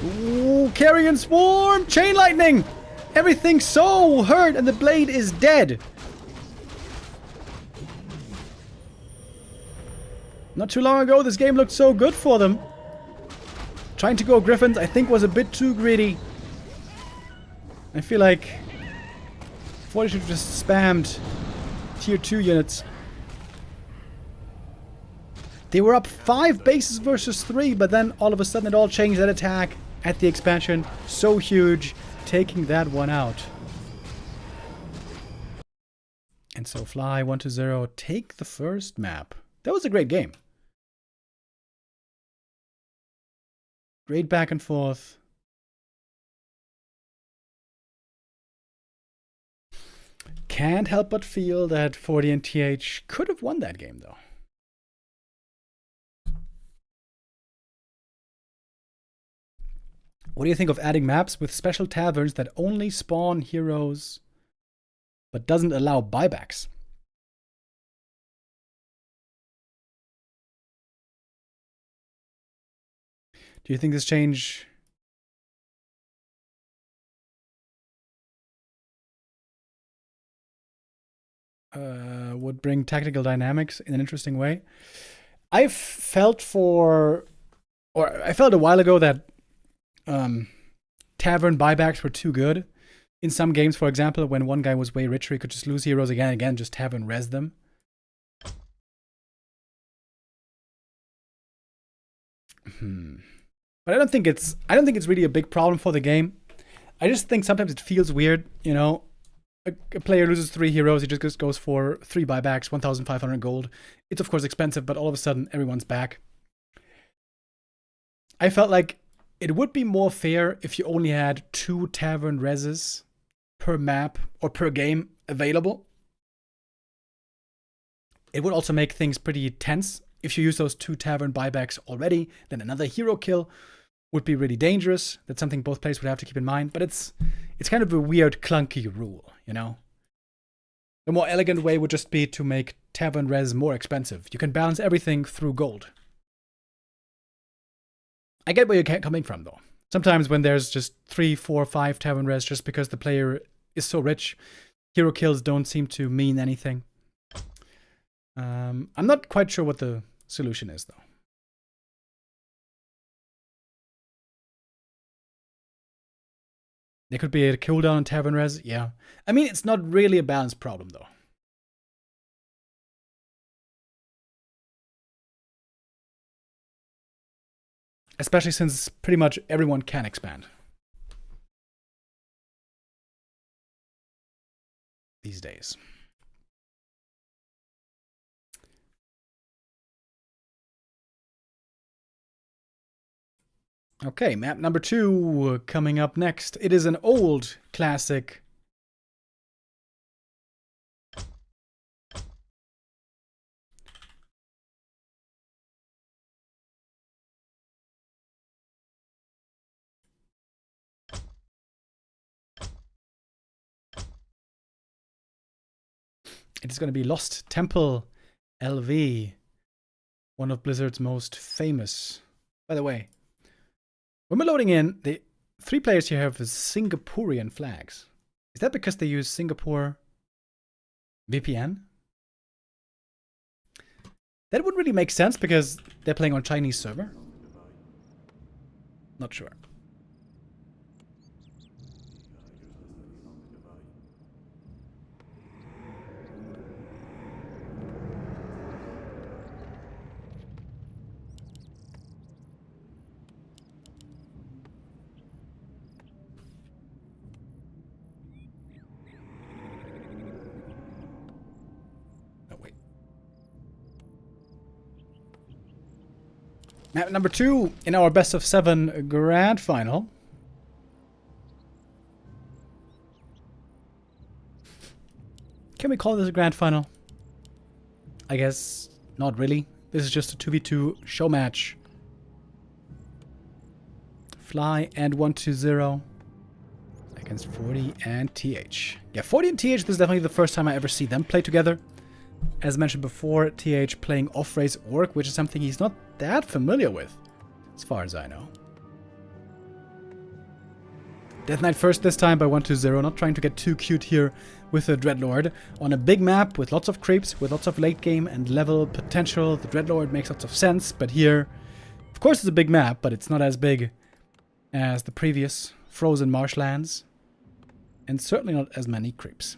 Ooh, Carrion Swarm! Chain Lightning! Everything's so hurt and the blade is dead. Not too long ago, this game looked so good for them. Trying to go Griffins, I think, was a bit too greedy. I feel like Forti should have just spammed tier 2 units. They were up 5 bases versus 3, but then all of a sudden it all changed. That attack at the expansion, so huge, taking that one out. And so Fly 1 to 0, take the first map. That was a great game. Great back and forth. Can't help but feel that Forti and TH could have won that game, though. What do you think of adding maps with special taverns that only spawn heroes but doesn't allow buybacks? Do you think this change would bring tactical dynamics in an interesting way? I felt a while ago that tavern buybacks were too good. In some games, for example, when one guy was way richer, he could just lose heroes again and again, just tavern res them. But I don't think it's really a big problem for the game. I just think sometimes it feels weird, you know. A player loses 3 heroes, he just goes for 3 buybacks, 1,500 gold. It's of course expensive, but all of a sudden everyone's back. I felt like it would be more fair if you only had 2 tavern reses per map or per game available. It would also make things pretty tense. If you use those 2 tavern buybacks already, then another hero kill would be really dangerous. That's something both players would have to keep in mind. But it's kind of a weird, clunky rule, you know? The more elegant way would just be to make tavern res more expensive. You can balance everything through gold. I get where you're coming from, though. Sometimes when there's just 3, 4, 5 tavern res just because the player is so rich, hero kills don't seem to mean anything. I'm not quite sure what the solution is, though. There could be a cooldown on tavern res, yeah. I mean, it's not really a balance problem, though. Especially since pretty much everyone can expand these days. Okay, map number 2 coming up next. It is an old classic. It is going to be Lost Temple LV, one of Blizzard's most famous. By the way, when we're loading in, the 3 players here have Singaporean flags. Is that because they use Singapore VPN? That wouldn't really make sense because they're playing on Chinese server. Not sure. Map number 2 in our best of 7 grand final. Can we call this a grand final? I guess not really. This is just a 2v2 show match. Fly and 120 against Forti and TH. Yeah, Forti and TH, this is definitely the first time I ever see them play together. As mentioned before, TH playing off-race Orc, which is something he's not that familiar with, as far as I know. Death Knight first this time by 120, not trying to get too cute here with the Dreadlord. On a big map with lots of creeps, with lots of late game and level potential, the Dreadlord makes lots of sense, but here, of course it's a big map, but it's not as big as the previous frozen marshlands, and certainly not as many creeps.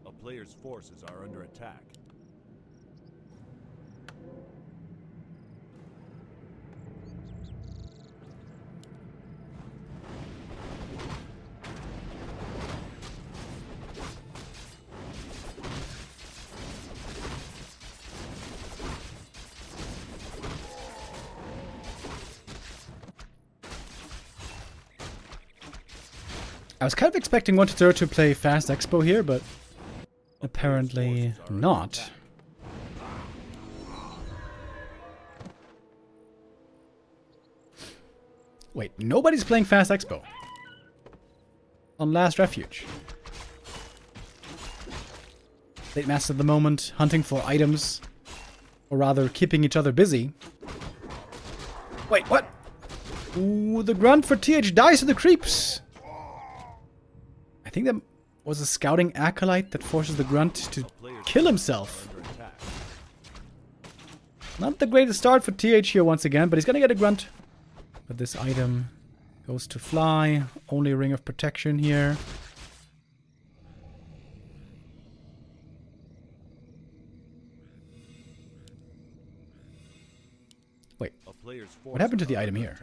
A player's forces are under attack. I was kind of expecting 120 to play Fast Expo here, but apparently not. Wait, nobody's playing Fast Expo on Last Refuge. Late Master at the moment, hunting for items, or rather keeping each other busy. Wait, what? Ooh, the grunt for TH dies to the creeps. I think that was a scouting acolyte that forces the grunt to kill himself. Not the greatest start for TH here once again, but he's gonna get a grunt. But this item goes to Fly. Only a ring of protection here. Wait, what happened to the item here?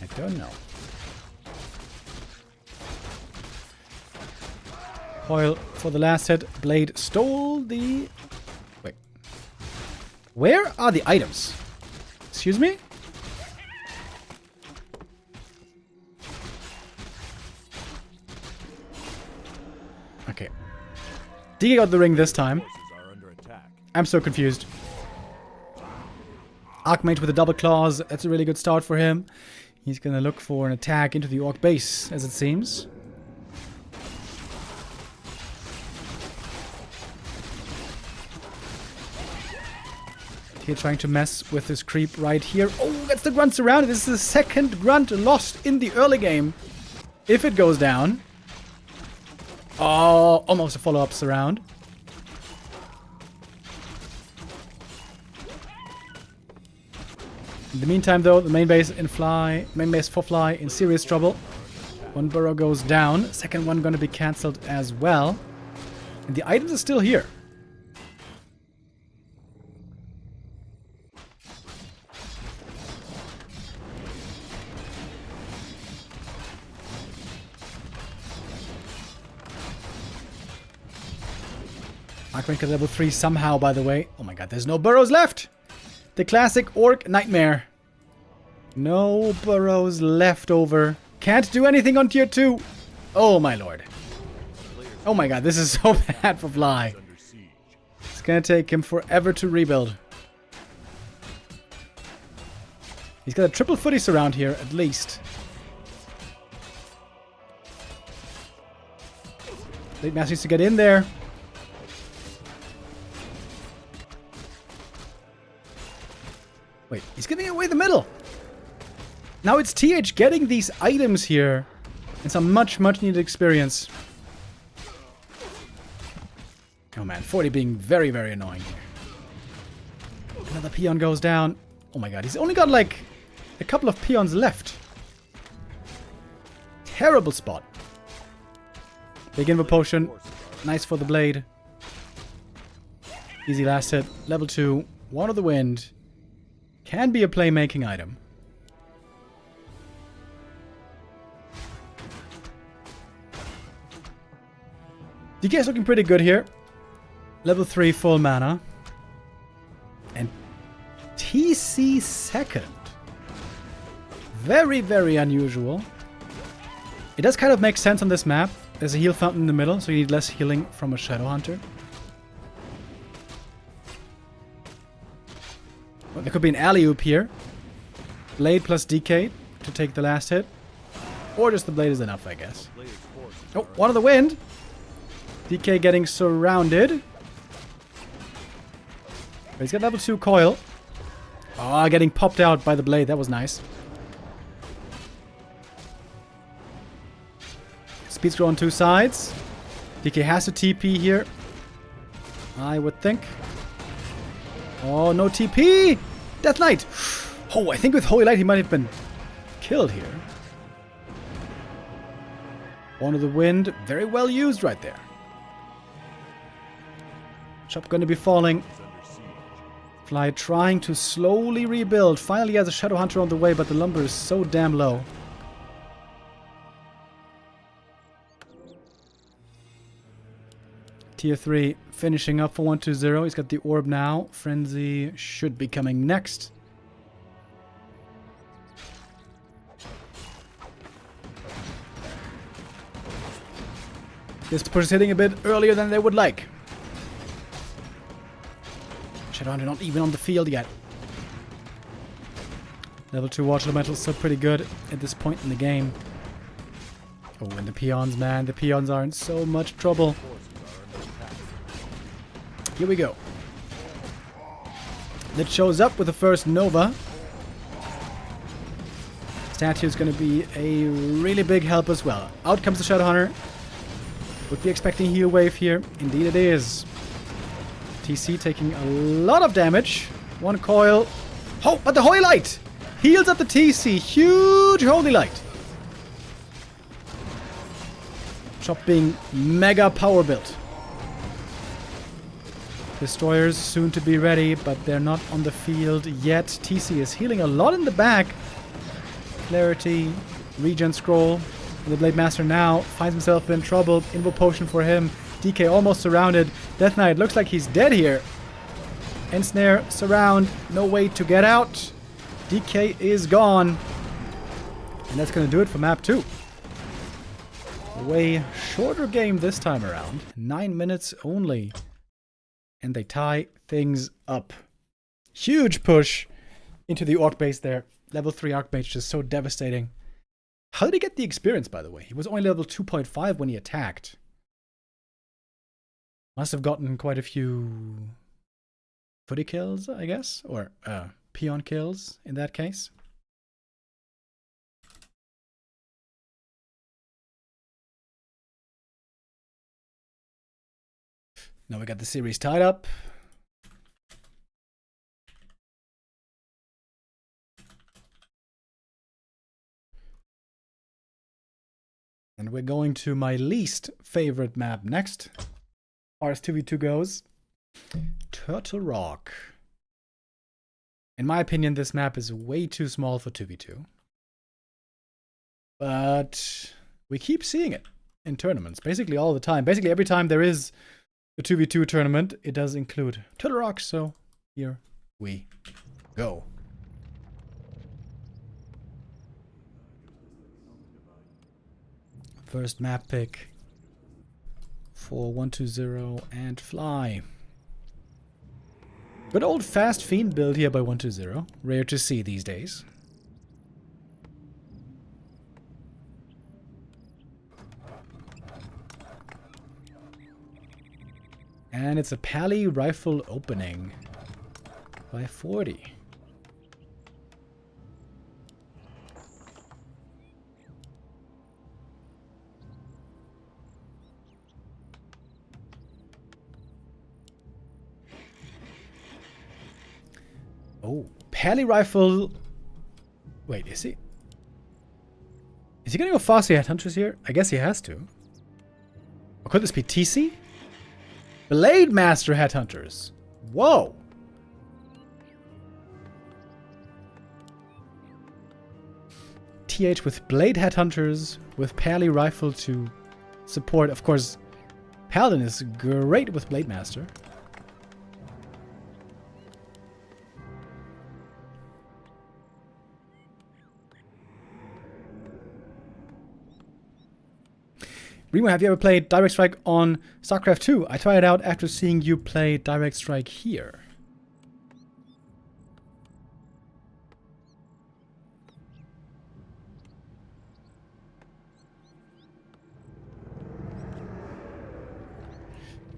I don't know. Coil for the last hit. Blade stole the... Wait. Where are the items? Excuse me? Okay. DK got the ring this time. I'm so confused. Archmage with the double claws. That's a really good start for him. He's gonna look for an attack into the Orc base, as it seems. Here trying to mess with this creep right here. Oh, gets the grunt surrounded. This is the second grunt lost in the early game. If it goes down. Oh, almost a follow-up surround. In the meantime, though, the main base for Fly in serious trouble. One burrow goes down. Second one going to be cancelled as well. And the items are still here. Archrank at level 3 somehow, by the way. Oh my god, there's no burrows left! The classic orc nightmare. No burrows left over. Can't do anything on tier 2. Oh my lord. Oh my god, this is so bad for Fly. It's gonna take him forever to rebuild. He's got a triple footy surround here, at least. Blade Master needs to get in there. Wait, he's giving away the middle. Now it's TH getting these items here. And some much needed experience. Oh man, Forti being very annoying here. Another peon goes down. Oh my god, he's only got like a couple of peons left. Terrible spot. Big Invo Potion. Nice for the blade. Easy last hit. Level 2. One of the Wind. Can be a playmaking item. DK is looking pretty good here. Level 3 full mana. And TC second. Very unusual. It does kind of make sense on this map. There's a heal fountain in the middle, so you need less healing from a Shadow Hunter. Well, there could be an alley-oop here. Blade plus DK to take the last hit. Or just the blade is enough, I guess. Oh, one of the Wind. DK getting surrounded. But he's got level 2 coil. Ah, getting popped out by the blade. That was nice. Speed scroll on 2 sides. DK has a TP here. I would think. Oh, no TP! Death Knight! Oh, I think with Holy Light he might have been killed here. One of the Wind. Very well used right there. Chop gonna be falling. Fly trying to slowly rebuild. Finally has a Shadow Hunter on the way, but the lumber is so damn low. Tier 3 finishing up for 120. He's got the orb now. Frenzy should be coming next. This push is hitting a bit earlier than they would like. Shadowhunter not even on the field yet. Level 2 Watch Elemental still pretty good at this point in the game. Oh, and the peons, man. The peons are in so much trouble. Here we go. Lit shows up with the first Nova. Statue is going to be a really big help as well. Out comes the Shadowhunter. Would be expecting heal wave here. Indeed it is. TC taking a lot of damage. One coil. Oh, but the Holy Light heals up the TC. Huge Holy Light. Chop being mega power built. Destroyers soon to be ready, but they're not on the field yet. TC is healing a lot in the back. Clarity, regen scroll. The Blade Master now finds himself in trouble. Invo Potion for him. DK almost surrounded. Death Knight looks like he's dead here. Ensnare, surround, no way to get out. DK is gone. And that's going to do it for map 2. A way shorter game this time around. 9 minutes only. And they tie things up. Huge push into the Orc base there. Level 3 Archmage just so devastating. How did he get the experience, by the way? He was only level 2.5 when he attacked. Must have gotten quite a few footy kills, I guess, or peon kills in that case. Now we got the series tied up. And we're going to my least favorite map next. As 2v2 goes. Turtle Rock. In my opinion, this map is way too small for 2v2. But we keep seeing it in tournaments, basically all the time. Basically every time there is a 2v2 tournament, it does include Turtle Rock, so here we go. First map pick for 120 and Fly. Good old fast fiend build here by 120. Rare to see these days. And it's a Pally rifle opening by Forti. Oh, Pally rifle. Wait, is he? Is he gonna go Forti Headhunters here? I guess he has to. Or could this be TC? Blade Master Headhunters. Whoa. TH with Blade Headhunters with Pally rifle to support. Of course, Paladin is great with Blade Master. Remo, have you ever played Direct Strike on StarCraft 2? I tried it out after seeing you play Direct Strike here.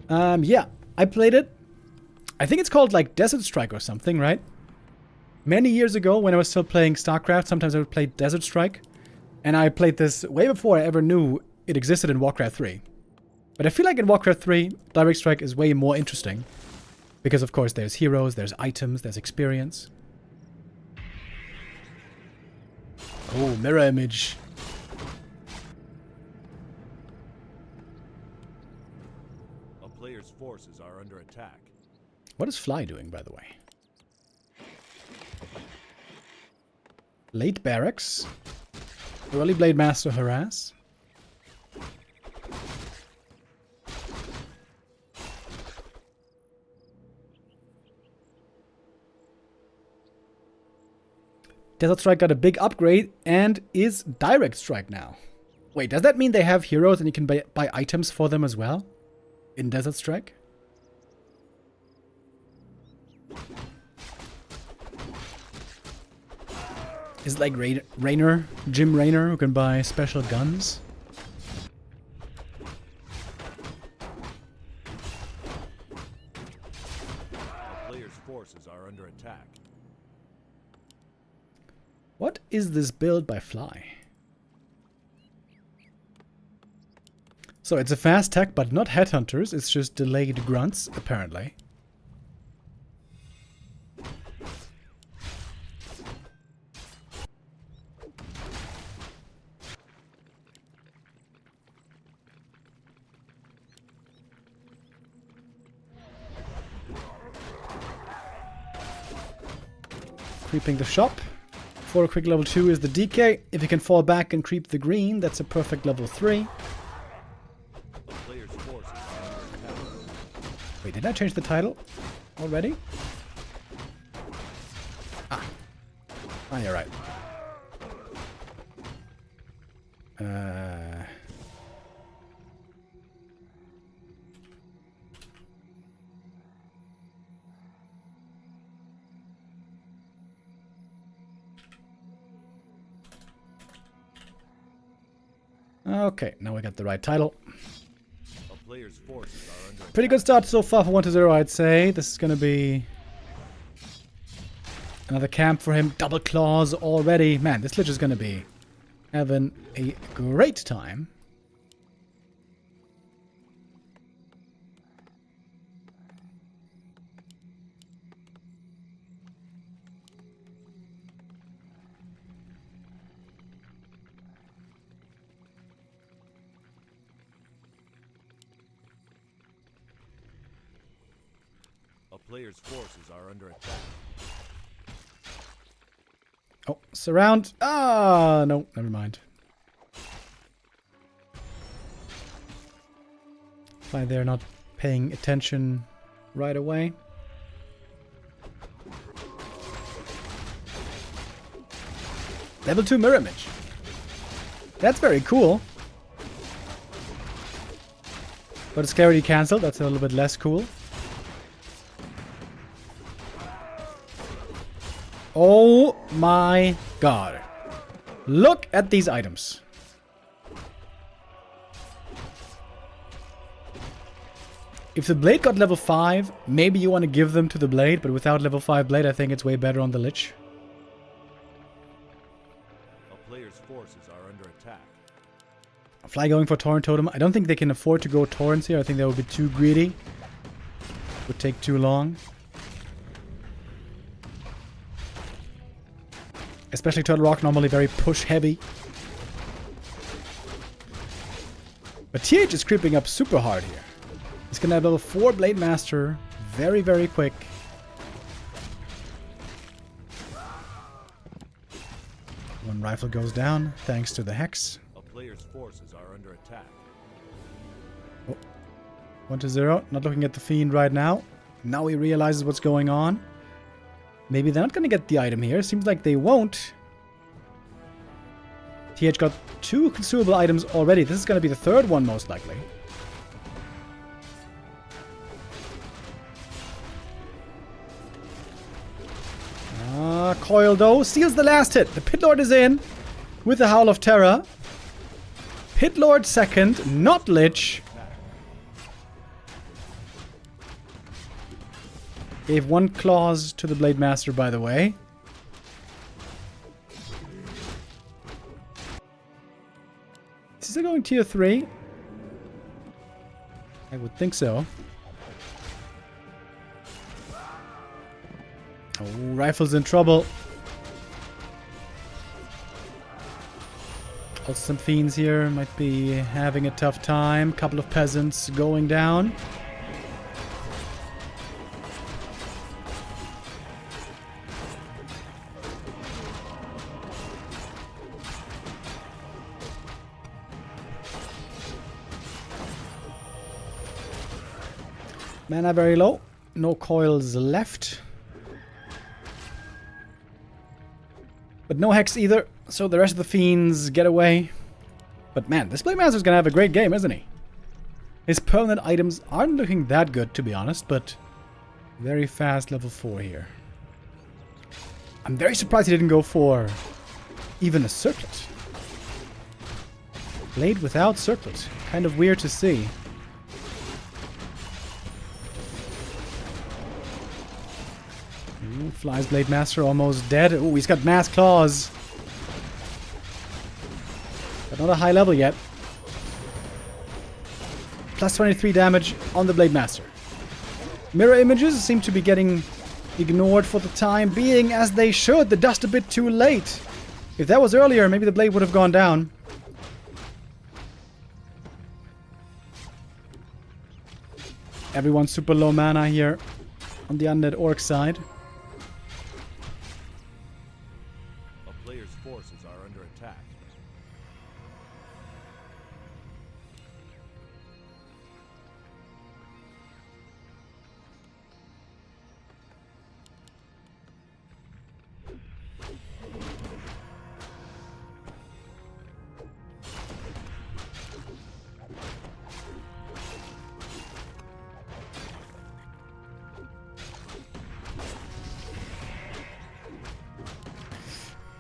Yeah, I played it. I think it's called like Desert Strike or something, right? Many years ago when I was still playing StarCraft, sometimes I would play Desert Strike. And I played this way before I ever knew it existed in Warcraft 3. But I feel like in Warcraft 3, Direct Strike is way more interesting. Because of course there's heroes, there's items, there's experience. Oh, mirror image. A player's forces are under attack. What is Fly doing, by the way? Late barracks. Early Blade Master harass. Desert Strike got a big upgrade and is Direct Strike now. Wait, does that mean they have heroes and you can buy items for them as well? In Desert Strike? Is it like Raynor, Jim Raynor, who can buy special guns? A player's forces are under attack. What is this build by Fly? So it's a fast tech, but not headhunters. It's just delayed grunts, apparently. Creeping the shop. For a quick level 2 is the DK. If you can fall back and creep the green, that's a perfect level 3. Wait, did I change the title already? Ah, you're right. Okay, now we got the right title. A player's forces are under Pretty good start so far for 1-0, I'd say. This is gonna be Another camp for him. Double claws already. Man, this Lich is going to be having a great time. A player's forces are under attack. Oh, surround. Ah, no, never mind. Why they're not paying attention right away. Level 2 mirror image. That's very cool. But it's clarity cancelled. That's a little bit less cool. Oh my god. Look at these items. If the blade got level 5, maybe you want to give them to the blade, but without level 5 blade, I think it's way better on the Lich. A player's forces are under attack. Fly going for Torrent Totem. I don't think they can afford to go Torrents here. I think that would be too greedy. Would take too long. Especially Turtle Rock, normally very push heavy. But TH is creeping up super hard here. He's gonna have level 4 Blade Master very, very quick. One rifle goes down thanks to the Hex. A player's forces are under attack. Oh. 1-0. Not looking at the Fiend right now. Now he realizes what's going on. Maybe they're not going to get the item here. Seems like they won't. TH got 2 consumable items already. This is going to be the 3rd one, most likely. Coil, though, steals the last hit. The Pit Lord is in with the Howl of Terror. Pit Lord second, not Lich. Gave 1 clause to the Blade Master, by the way. Is he going tier 3? I would think so. Oh, Rifle's in trouble. Also some Fiends here might be having a tough time. Couple of Peasants going down. Mana very low. No coils left. But no Hex either. So the rest of the Fiends get away. But man, this Blade Master's gonna have a great game, isn't he? His permanent items aren't looking that good, to be honest, but very fast level 4 here. I'm very surprised he didn't go for even a circlet. Blade without circlet. Kind of weird to see. Ooh, Flies Blade Master almost dead. Oh, he's got Mass Claws. But not a high level yet. Plus 23 damage on the Blade Master. Mirror images seem to be getting ignored for the time being, as they should. The dust a bit too late. If that was earlier, maybe the blade would have gone down. Everyone's super low mana here on the undead orc side. A player's forces are under attack.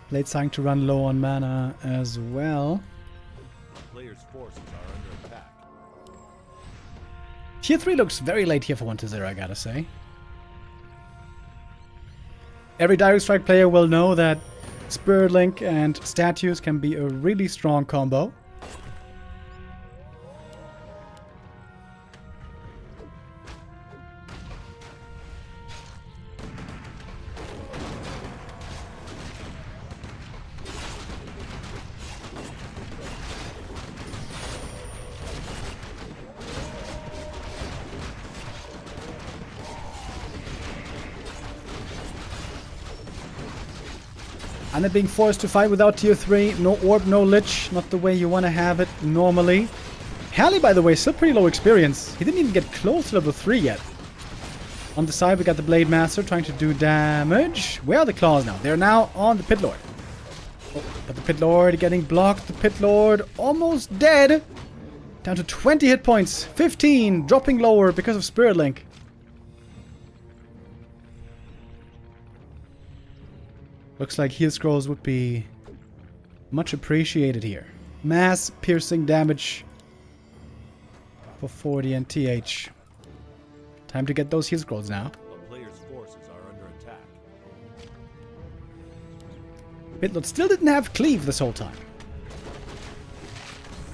Blade's starting to run low on mana as well. A player's forces are under attack. Tier 3 looks very late here for 1-0, I gotta say. Every Direct Strike player will know that Spirit Link and statues can be a really strong combo. And then being forced to fight without tier 3, no orb, no lich, not the way you want to have it normally. Halley, by the way, still pretty low experience. He didn't even get close to level 3 yet. On the side, we got the Blade Master trying to do damage. Where are the claws now? They're now on the Pit Lord. Oh, but the Pit Lord getting blocked. The Pit Lord almost dead. Down to 20 hit points. 15, dropping lower because of Spirit Link. Looks like heal scrolls would be much appreciated here. Mass piercing damage for Forti and TH. Time to get those heal scrolls now. The player's forces are under attack. Bitlord still didn't have cleave this whole time.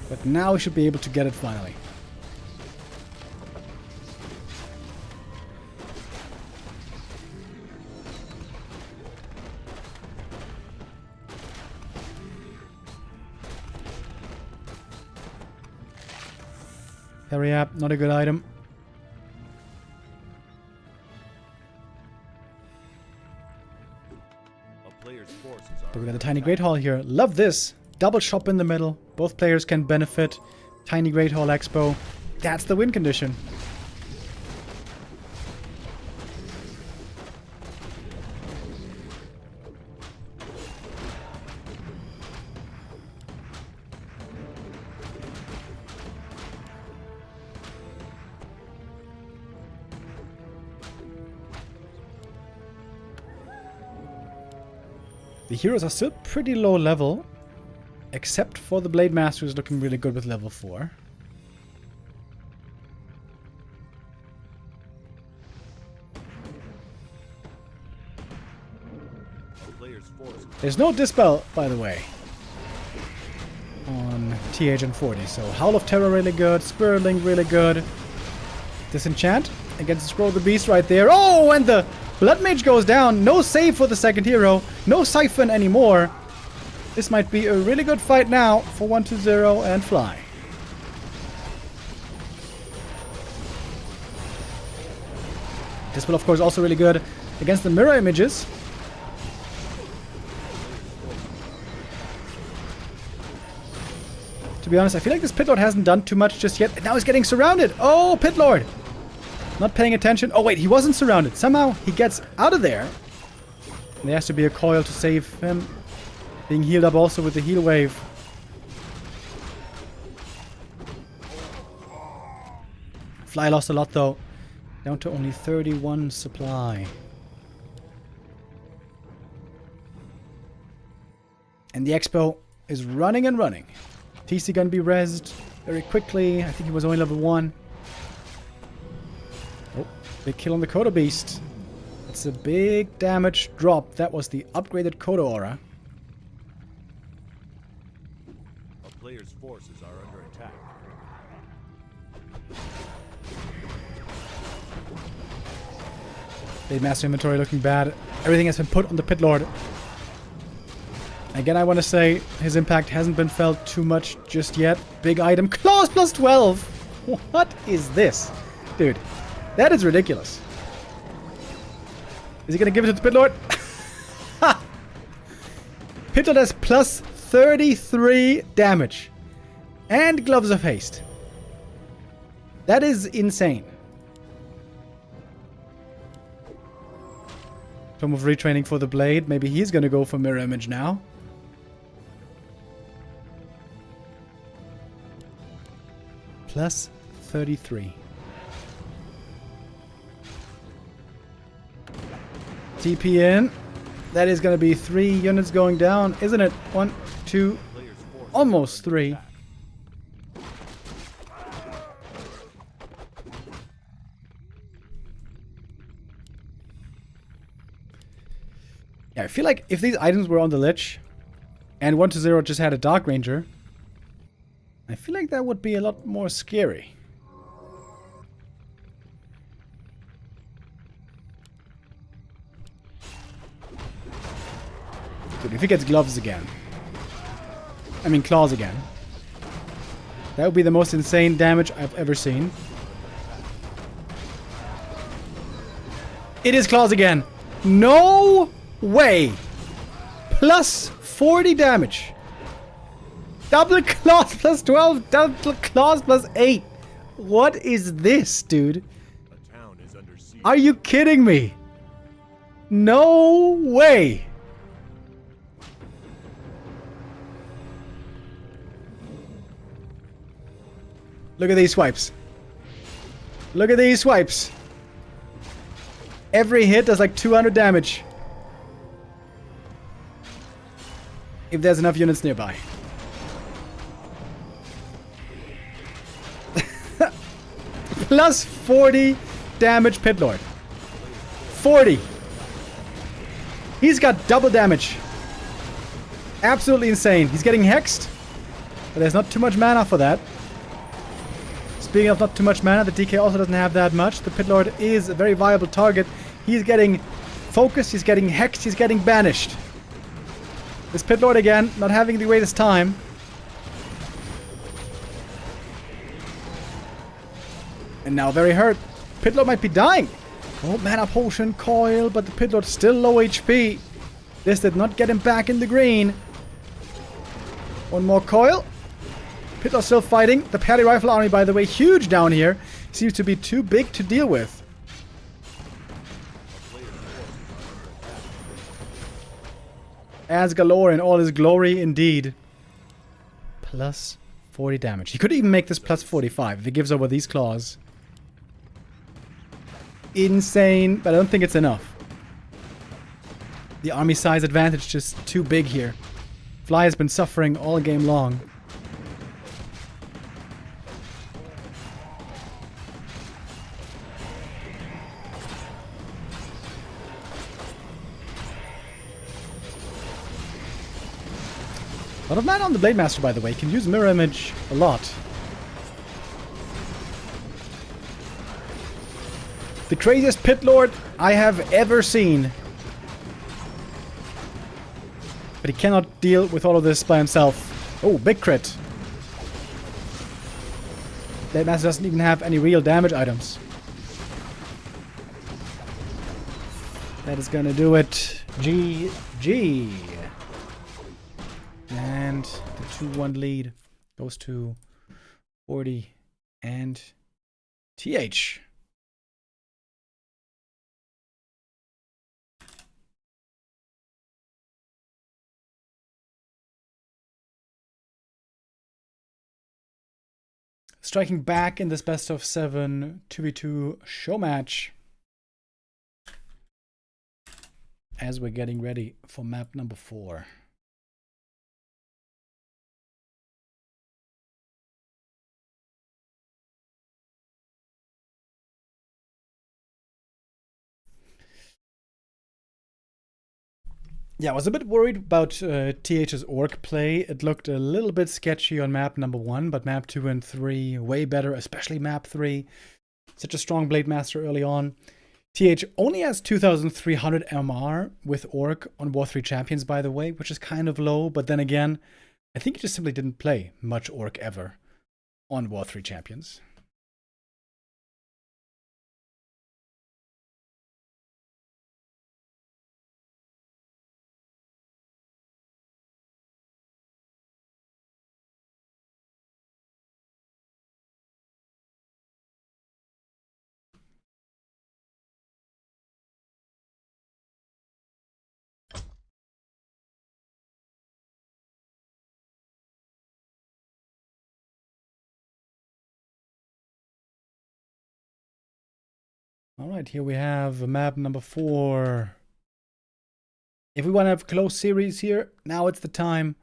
But now we should be able to get it finally. Hurry up, not a good item. A player's forces are But we got a tiny Great Hall here. Love this. Double shop in the middle. Both players can benefit. Tiny Great Hall Expo. That's the win condition. The heroes are still pretty low level, except for the Blade Master who's looking really good with level 4. a player's forces. There's no Dispel, by the way, on TH and 40, so Howl of Terror really good, Spirit Link really good. Disenchant against Scroll of the Beast right there. Oh, and the Blood Mage goes down. No save for the second hero. No Siphon anymore. This might be a really good fight now for 1-0 and Fly. Dispel, of course, also really good against the mirror images. To be honest, I feel like this Pit Lord hasn't done too much just yet. And now he's getting surrounded. Oh, Pit Lord. Not paying attention. Oh, wait, he wasn't surrounded. Somehow he gets out of there. And there has to be a coil to save him. Being healed up also with the heal wave. Fly lost a lot, though. Down to only 31 supply. And the Expo is running and running. TC gonna be rezzed very quickly. I think he was only level 1. Oh, big kill on the Kodo Beast. That's a big damage drop. That was the upgraded Kodo Aura. A player's forces are under attack. Big Master Inventory looking bad. Everything has been put on the Pit Lord. Again, I want to say his impact hasn't been felt too much just yet. Big item. Claws plus 12! What is this? Dude, that is ridiculous. Is he going to give it to the Pit Lord? Ha! Pit Lord has plus 33 damage. And Gloves of Haste. That is insane. Tome of Retraining for the Blade. Maybe he's going to go for Mirror Image now. Plus 33. TP in. That is going to be 3 units going down, isn't it? 1, 2, almost 3. Yeah, I feel like if these items were on the Lich and 1-0 just had a Dark Ranger, I feel like that would be a lot more scary. Dude, if he gets gloves again. I mean claws again. That would be the most insane damage I've ever seen. It is claws again. No way. Plus 40 damage. Double claws plus 12. Double claws plus 8. What is this, dude? A town is under siege. Are you kidding me? No way. Look at these swipes. Look at these swipes. Every hit does like 200 damage. If there's enough units nearby. Plus 40 damage Pit Lord. 40. He's got double damage. Absolutely insane. He's getting hexed. But there's not too much mana for that. Speaking of not too much mana, the DK also doesn't have that much. The Pit Lord is a very viable target. He's getting focused, he's getting hexed, he's getting banished. This Pit Lord again, not having the greatest time. And now very hurt. Pit Lord might be dying. Oh, mana potion, coil, but the Pit Lord's still low HP. This did not get him back in the green. One more coil. Pit Lord still fighting. The Paddy Rifle army, by the way, huge down here. Seems to be too big to deal with. As galore in all his glory, indeed. Plus 40 damage. He could even make this plus 45 if he gives over these claws. Insane, but I don't think it's enough. The army size advantage just too big here. Fly has been suffering all game long. A lot of mana on the Blade Master, by the way. Can use Mirror Image a lot. The craziest Pit Lord I have ever seen. But he cannot deal with all of this by himself. Oh, big crit. Blade Master doesn't even have any real damage items. That is gonna do it. GG. And the 2-1 lead goes to Forti and TH. Striking back in this best of 7 2v2 show match. As we're getting ready for map number 4. Yeah, I was a bit worried about TH's orc play. It looked a little bit sketchy on map number 1, but map 2 and 3 way better, especially map 3. Such a strong Blade Master early on. TH only has 2,300 MR with orc on War 3 Champions, by the way, which is kind of low, but then again, I think he just simply didn't play much orc ever on War 3 Champions. Alright, here we have map number 4. If we want to have a close series here, now it's the time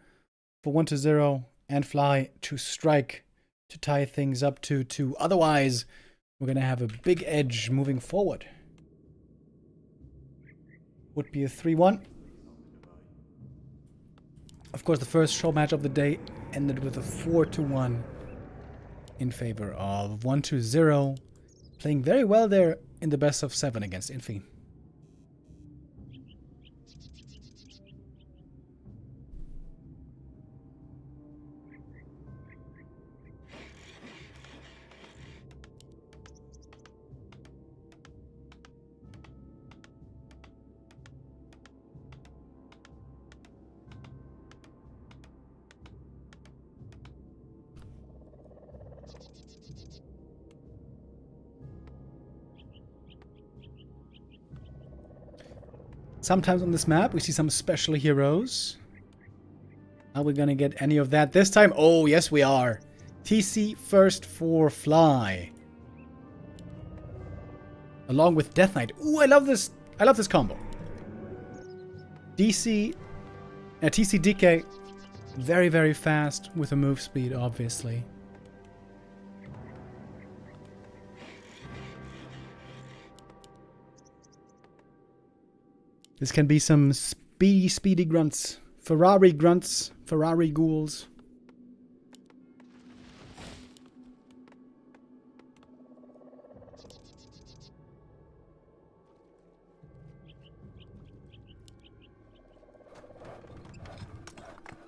for 1-0 and Fly to strike to tie things up to 2. Otherwise, we're going to have a big edge moving forward. Would be a 3-1. Of course, the first show match of the day ended with a 4-1 in favor of 1-0. Playing very well there in the best of 7 against Infi. Sometimes on this map we see some special heroes. Are we gonna get any of that this time? Oh, yes we are. TC first for Fly. Along with Death Knight. Ooh, I love this combo. TC DK. Very, very fast with a move speed, obviously. This can be some speedy grunts. Ferrari grunts. Ferrari ghouls.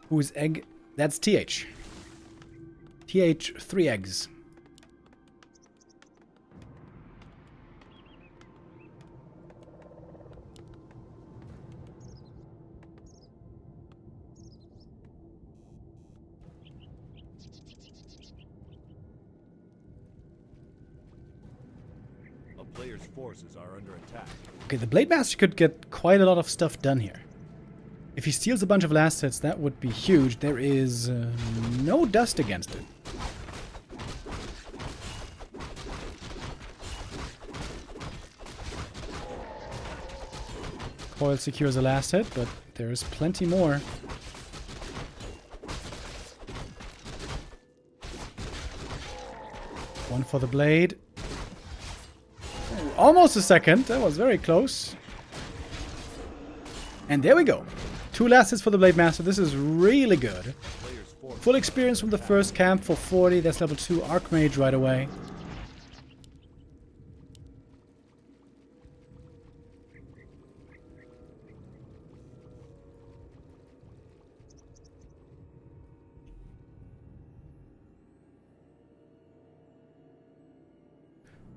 Who's egg? That's TH. TH, 3 eggs. A player's forces are under attack. Okay, the Blade Master could get quite a lot of stuff done here. If he steals a bunch of last hits, that would be huge. There is no dust against it. Coil secures a last hit, but there's plenty more. One for the blade. Ooh, almost a second. That was very close. And there we go. 2 last hits for the Blade Master. This is really good. Full experience from the first camp for Forti. That's level 2 Archmage right away.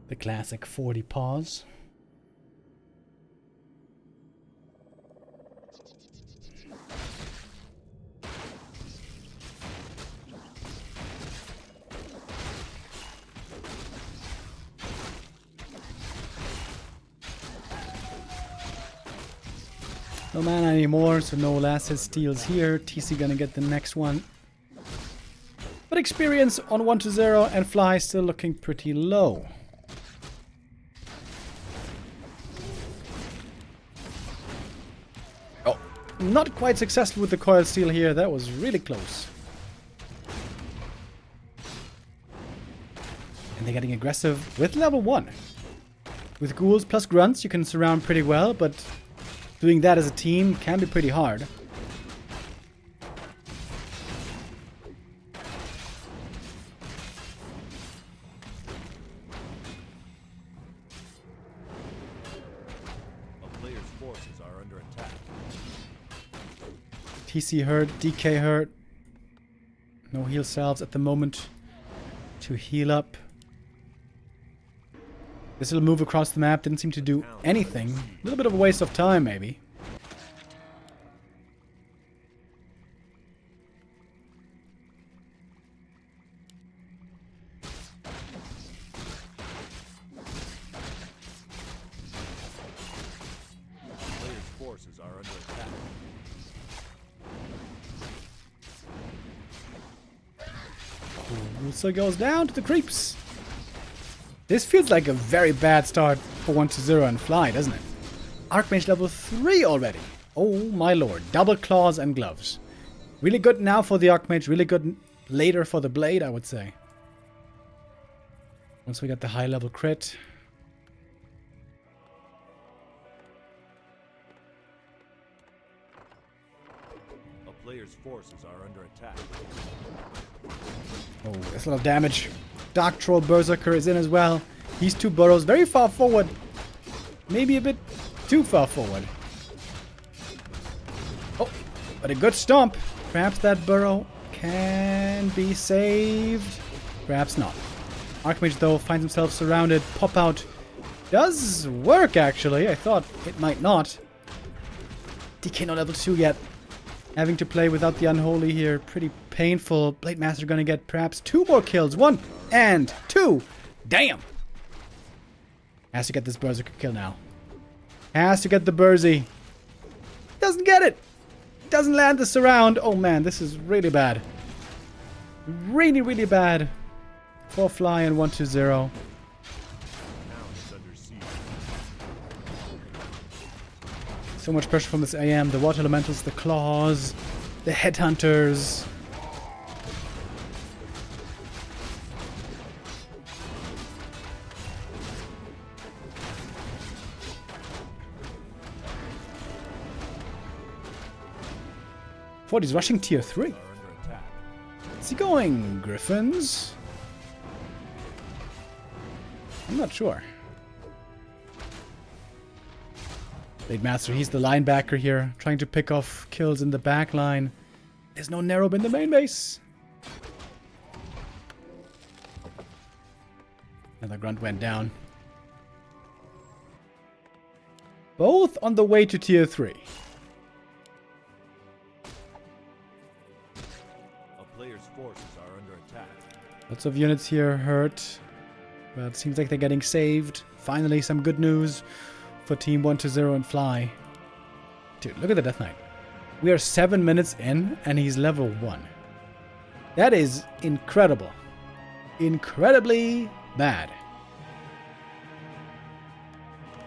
The classic 40 pause. No mana anymore, so no last hit steals here. TC gonna get the next one. But experience on 1-0 and Fly still looking pretty low. Oh, not quite successful with the coil steal here. That was really close. And they're getting aggressive with level 1. With ghouls plus grunts, you can surround pretty well, but doing that as a team can be pretty hard. A player's forces are under attack. TC hurt, DK hurt. No heal salves at the moment to heal up. This little move across the map didn't seem to do anything. A little bit of a waste of time, maybe. Player's forces are under attack. Also goes down to the creeps. This feels like a very bad start for 1-0 and Fly, doesn't it? Archmage level 3 already. Oh my lord. Double claws and gloves. Really good now for the Archmage. Really good later for the blade, I would say. Once we got the high level crit. A player's forces are under attack. Oh, there's a lot of damage. Dark Troll Berserker is in as well. These two burrows very far forward. Maybe a bit too far forward. Oh, but a good stomp. Perhaps that burrow can be saved. Perhaps not. Archmage, though, finds himself surrounded. Pop out does work, actually. I thought it might not. DK no level 2 yet. Having to play without the Unholy here. Pretty painful. Blade Master gonna get perhaps 2 more kills. 1 and 2. Damn. Has to get this Berserker kill now. Has to get the Burzy. Doesn't get it. Doesn't land the surround. Oh man, this is really bad. Really, really bad. 4 fly and 1-2-0. So much pressure from this AM. The Water Elementals, the Claws, the Headhunters. Forti's rushing tier 3. What's he going, Griffins? I'm not sure. Blade Master, he's the linebacker here, trying to pick off kills in the back line. There's no Nerob in the main base. Another grunt went down. Both on the way to tier 3. Player's forces are under attack. Lots of units here hurt, but it seems like they're getting saved. Finally, some good news for Team 1-0 and Fly. Dude, look at the Death Knight. We are 7 minutes in, and he's level 1. That is incredible. Incredibly bad.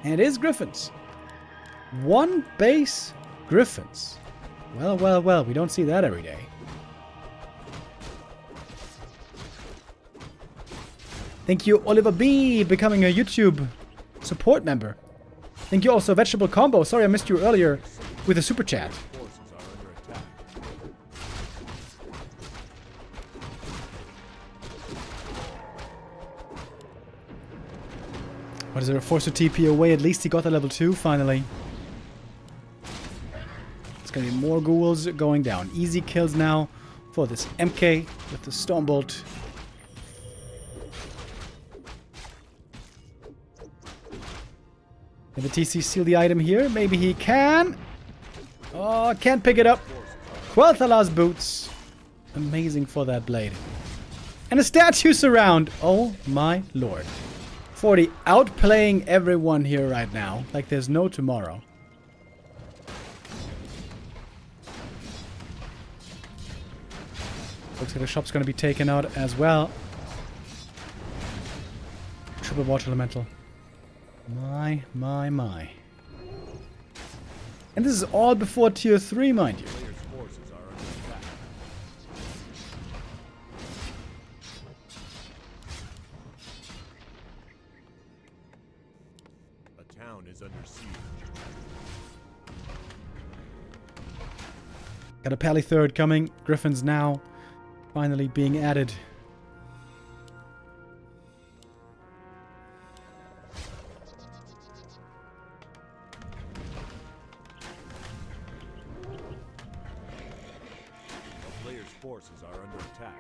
And it is Griffins. 1 base Griffins. Well, well, well, we don't see that every day. Thank you, Oliver B, becoming a YouTube support member. Thank you also, Vegetable Combo. Sorry I missed you earlier with a super chat. Forces are under attack. What is there? A force to TP away. At least he got the level 2 finally. It's gonna be more ghouls going down. Easy kills now for this MK with the Stormbolt. Can the TC steal the item here? Maybe he can. Oh, can't pick it up. Quel'Thala's boots. Amazing for that blade. And a statue surround. Oh my lord. Forti outplaying everyone here right now. Like there's no tomorrow. Looks like the shop's going to be taken out as well. Triple Water Elemental. My. And this is all before tier 3, mind you. Player's forces are under attack. A town is under siege. Got a Pally third coming. Griffins now finally being added. Player's forces are under attack.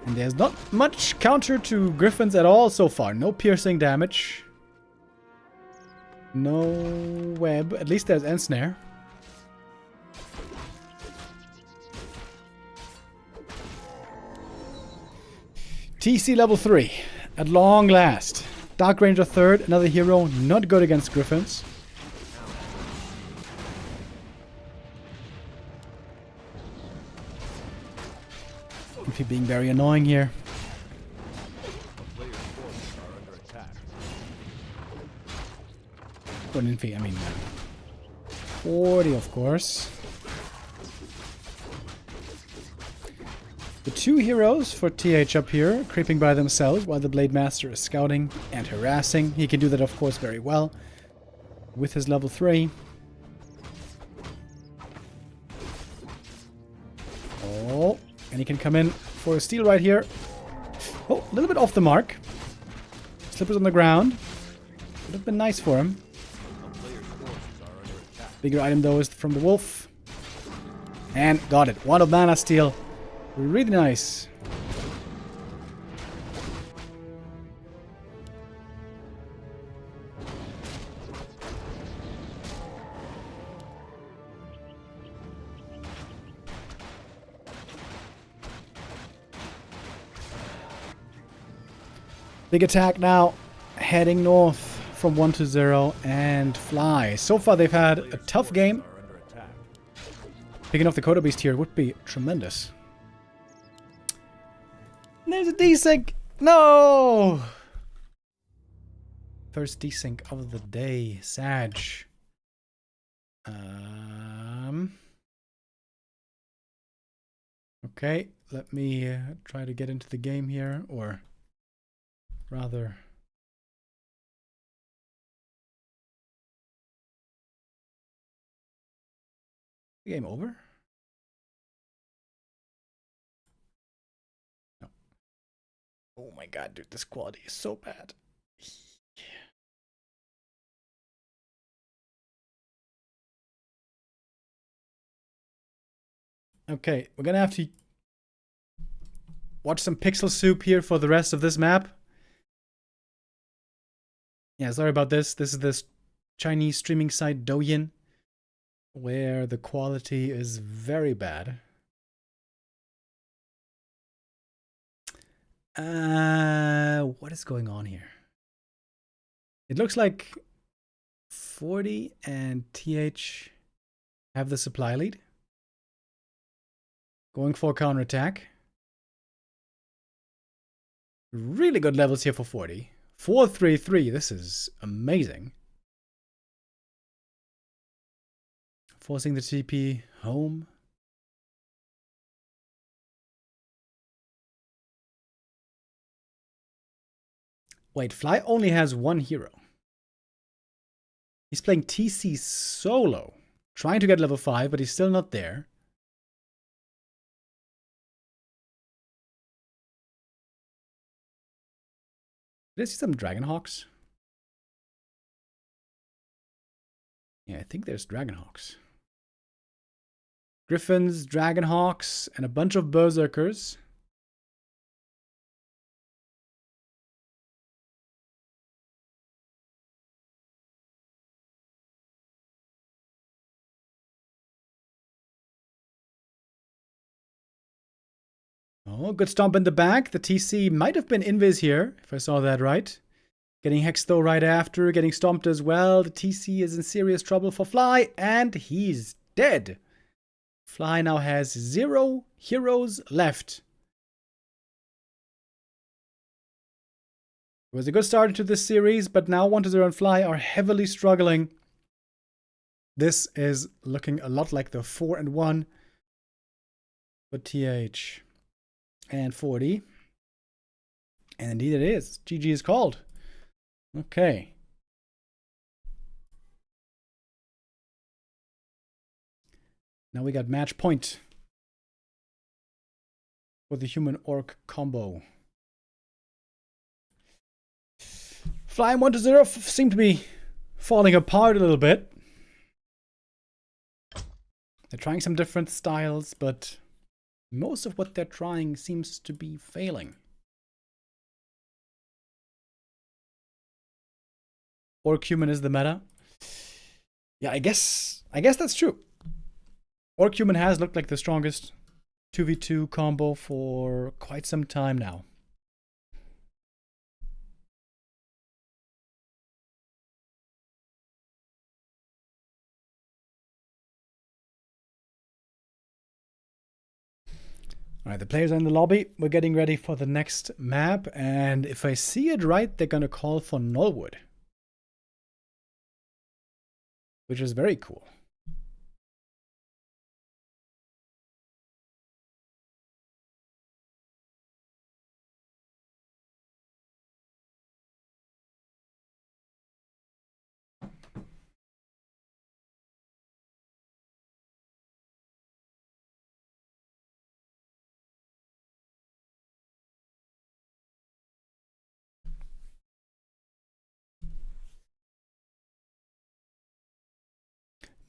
And there's not much counter to Griffins at all so far. No piercing damage. No web. At least there's Ensnare. TC level 3. At long last. Dark Ranger third. Another hero not good against Griffins. If being very annoying here. Player's forces are under attack. What Infi? I mean, 40, of course. The 2 heroes for TH up here, creeping by themselves while the Blade Master is scouting and harassing. He can do that, of course, very well. with his level 3. Oh, and he can come in for a steal right here. Oh, a little bit off the mark. Slippers on the ground. Would have been nice for him. A player's forces are under attack. Bigger item though is from the wolf. And got it. One of mana steal. Really nice. Big attack now, heading north from 1 to 0 and fly. So far they've had a tough game. Are under attack. Picking off the Coda Beast here would be tremendous. And there's a desync! No! First desync of the day, Sag. Okay, let me try to get into the game here, or rather... Game over? No. Oh my god, dude, this quality is so bad. Okay, we're gonna have to watch some pixel soup here for the rest of this map. Yeah, sorry about this. This is this Chinese streaming site Douyin, where the quality is very bad. What is going on here? It looks like Forti and TH have the supply lead. Going for a counterattack. Really good levels here for Forti. 4-3-3, this is amazing. Forcing the TP home. Wait, Fly only has one hero. He's playing TC solo. Trying to get level 5, but he's still not there. Did I see some Dragonhawks? Yeah, I think there's Dragonhawks. Griffins, Dragonhawks, and a bunch of Berserkers. Oh, good stomp in the back. The TC might have been invis here, if I saw that right. Getting Hex though right after, getting stomped as well. The TC is in serious trouble for Fly, and he's dead. Fly now has 0 heroes left. It was a good start to this series, but now 1-0 and Fly are heavily struggling. This is looking a lot like the 4-1 for TH and Forti. And indeed it is. GG is called. Okay. Now we got match point for the human orc combo. Flying 1-0 seem to be falling apart a little bit. They're trying some different styles, but most of what they're trying seems to be failing. Orc human is the meta. Yeah, I guess that's true. Orc human has looked like the strongest 2v2 combo for quite some time now. Alright, the players are in the lobby. We're getting ready for the next map, and if I see it right, they're gonna call for Nullwood, which is very cool.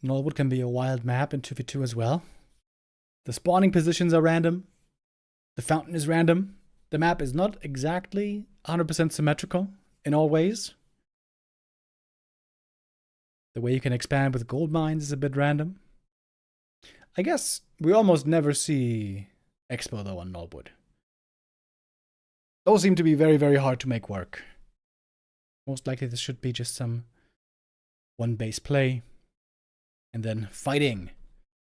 Nullwood can be a wild map in 2v2 as well. The spawning positions are random. The fountain is random. The map is not exactly 100% symmetrical in all ways. The way you can expand with gold mines is a bit random. I guess we almost never see Expo though on Nullwood. Those seem to be very, very hard to make work. Most likely this should be just some one base play and then fighting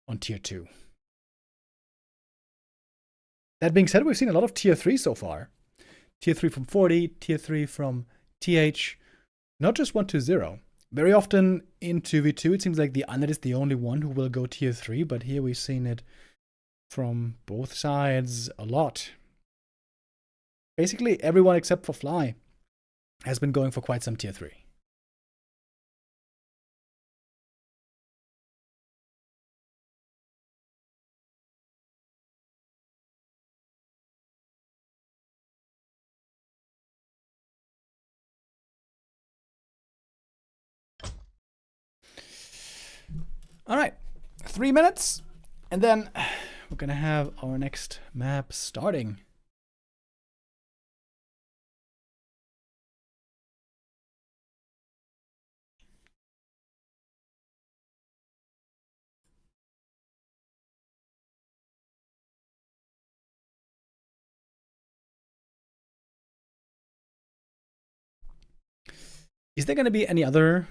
on tier 2. That being said, we've seen a lot of tier 3 so far. Tier 3 from Forti, tier 3 from TH, not just 1-0. Very often in 2v2, it seems like the Undead is the only one who will go tier 3, but here we've seen it from both sides a lot. Basically, everyone except for Fly has been going for quite some tier 3. All right, 3 minutes, and then we're gonna have our next map starting. Is there gonna be any other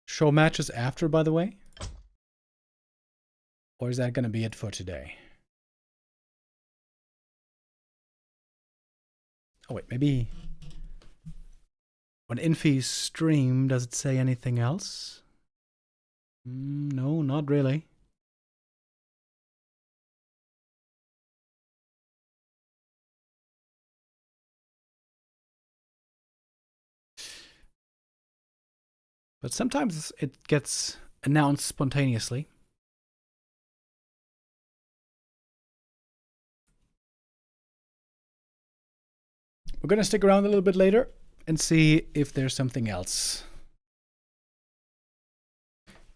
show matches after, by the way? Or is that going to be it for today? Oh wait, maybe on Infi's stream, does it say anything else? No, not really. But sometimes it gets announced spontaneously. We're going to stick around a little bit later and see if there's something else.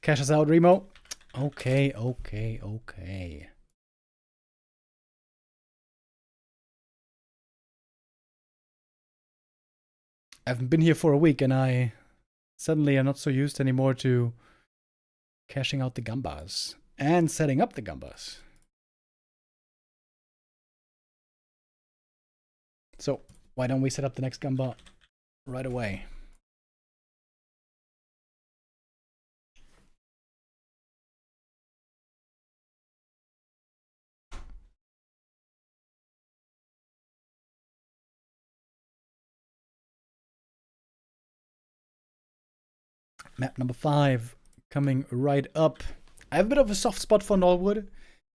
Cash us out, Remo. Okay. I haven't been here for a week and I suddenly am not so used anymore to cashing out the gambas and setting up the gambas. So why don't we set up the next gamba right away? Map number 5 coming right up. I have a bit of a soft spot for Nullwood.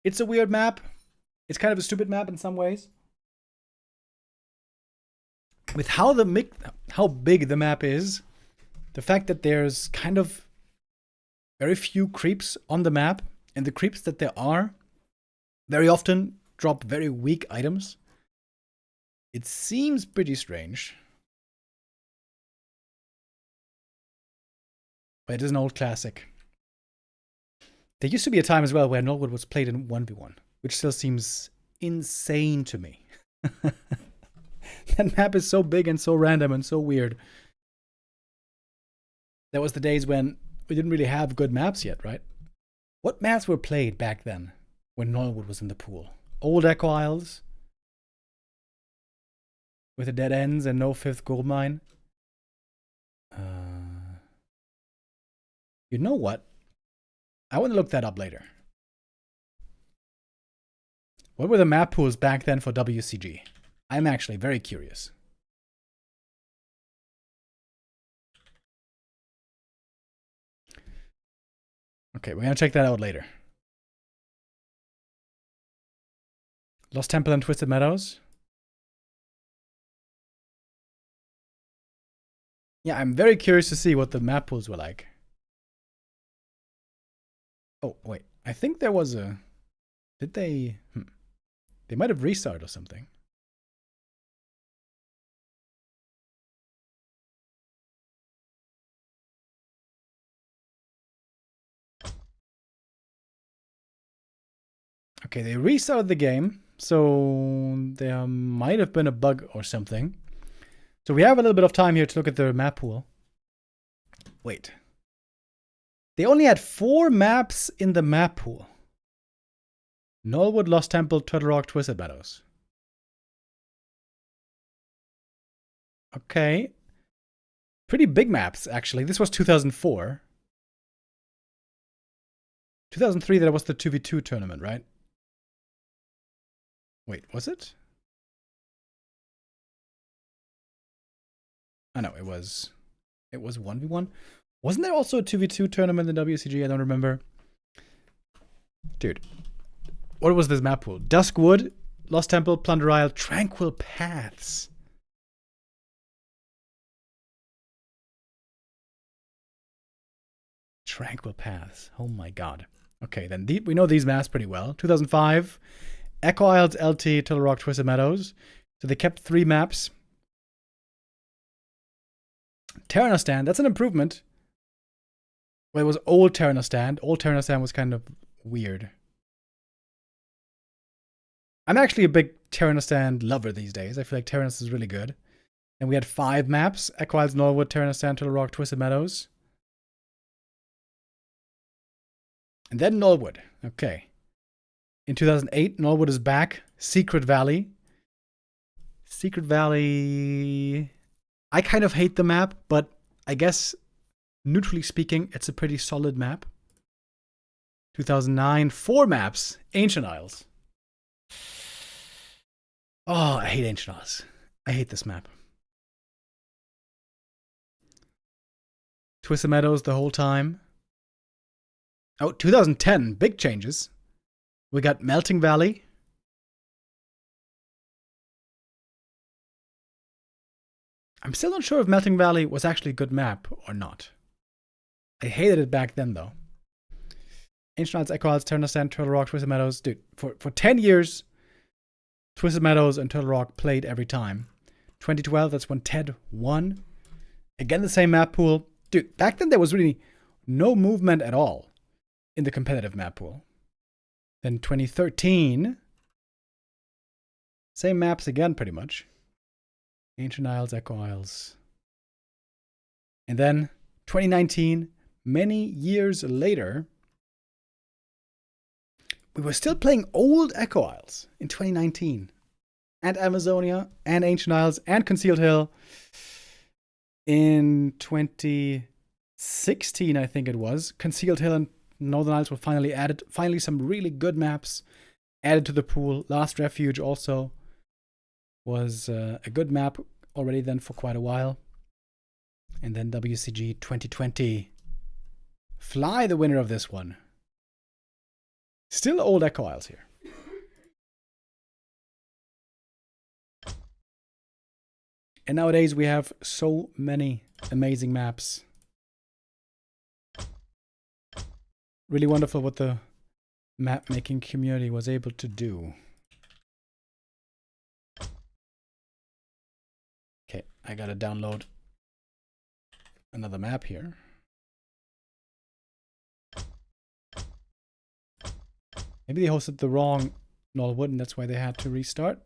It's a weird map. It's kind of a stupid map in some ways. With how big the map is, the fact that there's kind of very few creeps on the map, and the creeps that there are very often drop very weak items, it seems pretty strange. But it is an old classic. There used to be a time as well where Nullwood was played in 1v1, which still seems insane to me. That map is so big and so random and so weird. That was the days when we didn't really have good maps yet, right? What maps were played back then when Nullwood was in the pool? Old Echo Isles with the dead ends and no 5th gold mine. You know what? I want to look that up later. What were the map pools back then for WCG? I'm actually very curious. Okay, we're gonna check that out later. Lost Temple and Twisted Meadows. Yeah, I'm very curious to see what the map pools were like. Oh, wait. I think there was a... Did they... They might have restarted or something. Okay, they restarted the game, so there might have been a bug or something. So we have a little bit of time here to look at the map pool. Wait. They only had 4 maps in the map pool. Nullwood, Lost Temple, Turtle Rock, Twisted Meadows. Okay. Pretty big maps, actually. This was 2004. 2003, that was the 2v2 tournament, right? Wait, was it? Oh no, it was 1v1. Wasn't there also a 2v2 tournament in WCG? I don't remember. Dude, what was this map pool? Duskwood, Lost Temple, Plunder Isle, Tranquil Paths. Tranquil Paths. Oh my god. Okay, then we know these maps pretty well. 2005, Echo Isles, LT, Turtle Rock, Twisted Meadows. So they kept 3 maps. Terranostan, that's an improvement. Well, it was old Terranostan. Old Terranostan was kind of weird. I'm actually a big Terranostan lover these days. I feel like Terranos is really good. And we had 5 maps. Echo Isles, Norwood, Terranostan, Turtle Rock, Twisted Meadows. And then Nullwood. Okay. In 2008, Nullwood is back. Secret Valley. Secret Valley... I kind of hate the map, but I guess, neutrally speaking, it's a pretty solid map. 2009, 4 maps. Ancient Isles. Oh, I hate Ancient Isles. I hate this map. Twisted Meadows the whole time. Oh, 2010, big changes. We got Melting Valley. I'm still not sure if Melting Valley was actually a good map or not. I hated it back then, though. Ancient Isles, Echo Isles, Terranostan, Turtle Rock, Twisted Meadows. Dude, for 10 years, Twisted Meadows and Turtle Rock played every time. 2012, that's when Ted won. Again, the same map pool. Dude, back then there was really no movement at all in the competitive map pool. Then 2013, same maps again, pretty much. Ancient Isles, Echo Isles. And then 2019, many years later, we were still playing old Echo Isles in 2019. And Amazonia, and Ancient Isles, and Concealed Hill. In 2016, I think it was, Concealed Hill and Northern Isles were finally added. Finally, some really good maps added to the pool. Last Refuge also was a good map already then for quite a while. And then WCG 2020. Fly, the winner of this one. Still old Echo Isles here. And nowadays we have so many amazing maps. Really wonderful what the map making community was able to do. Okay, I gotta download another map here. Maybe they hosted the wrong Nullwood and that's why they had to restart.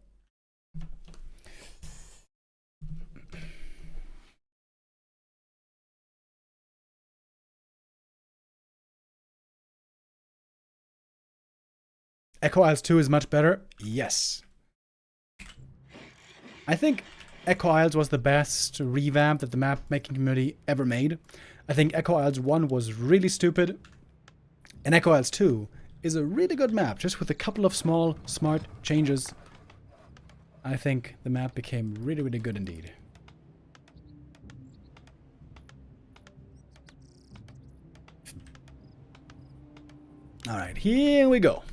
Echo Isles 2 is much better? Yes. I think Echo Isles was the best revamp that the map making community ever made. I think Echo Isles 1 was really stupid. And Echo Isles 2 is a really good map, just with a couple of small, smart changes. I think the map became really, really good indeed. Alright, here we go.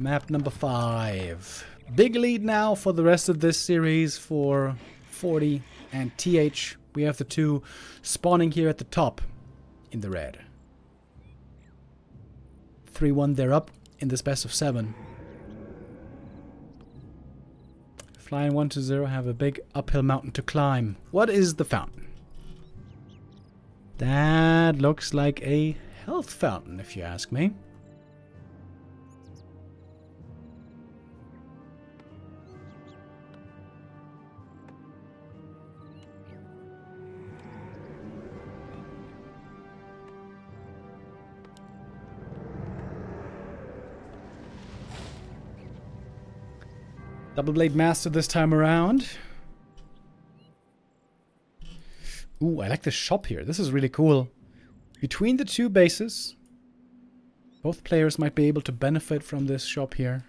Map number 5. Big lead now for the rest of this series for Forti and TH. We have the 2 spawning here at the top in the red. 3-1, they're up in this best of 7. Flying 1-0 have a big uphill mountain to climb. What is the fountain? That looks like a health fountain, if you ask me. Double Blade Master this time around. Ooh, I like the shop here. This is really cool. Between the two bases, both players might be able to benefit from this shop here.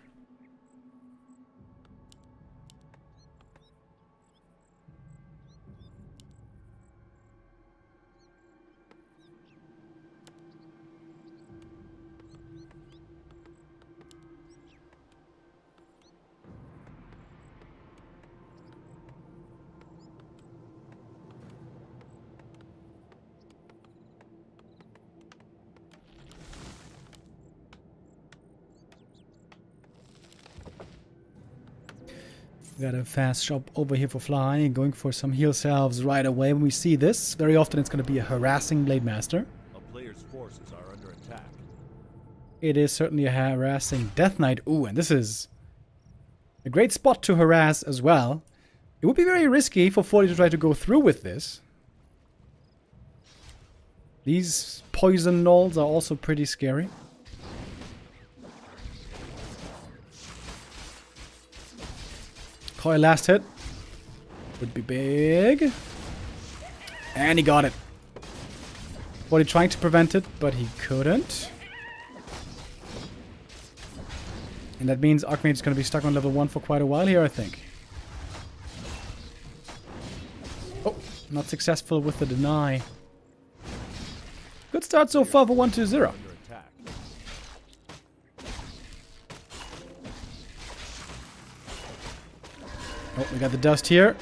Got a fast shop over here for Fly and going for some heal salves right away when we see this. Very often it's going to be a harassing Blade Master. A player's forces are under attack. It is certainly a harassing Death Knight. Ooh, and this is a great spot to harass as well. It would be very risky for Forti to try to go through with this. These poison knolls are also pretty scary. Coil last hit. Would be big. And he got it. Forti trying to prevent it, but he couldn't. And that means Archmage is going to be stuck on level 1 for quite a while here, I think. Oh, not successful with the deny. Good start so far for 1-2-0. Under attack. Oh, we got the dust here.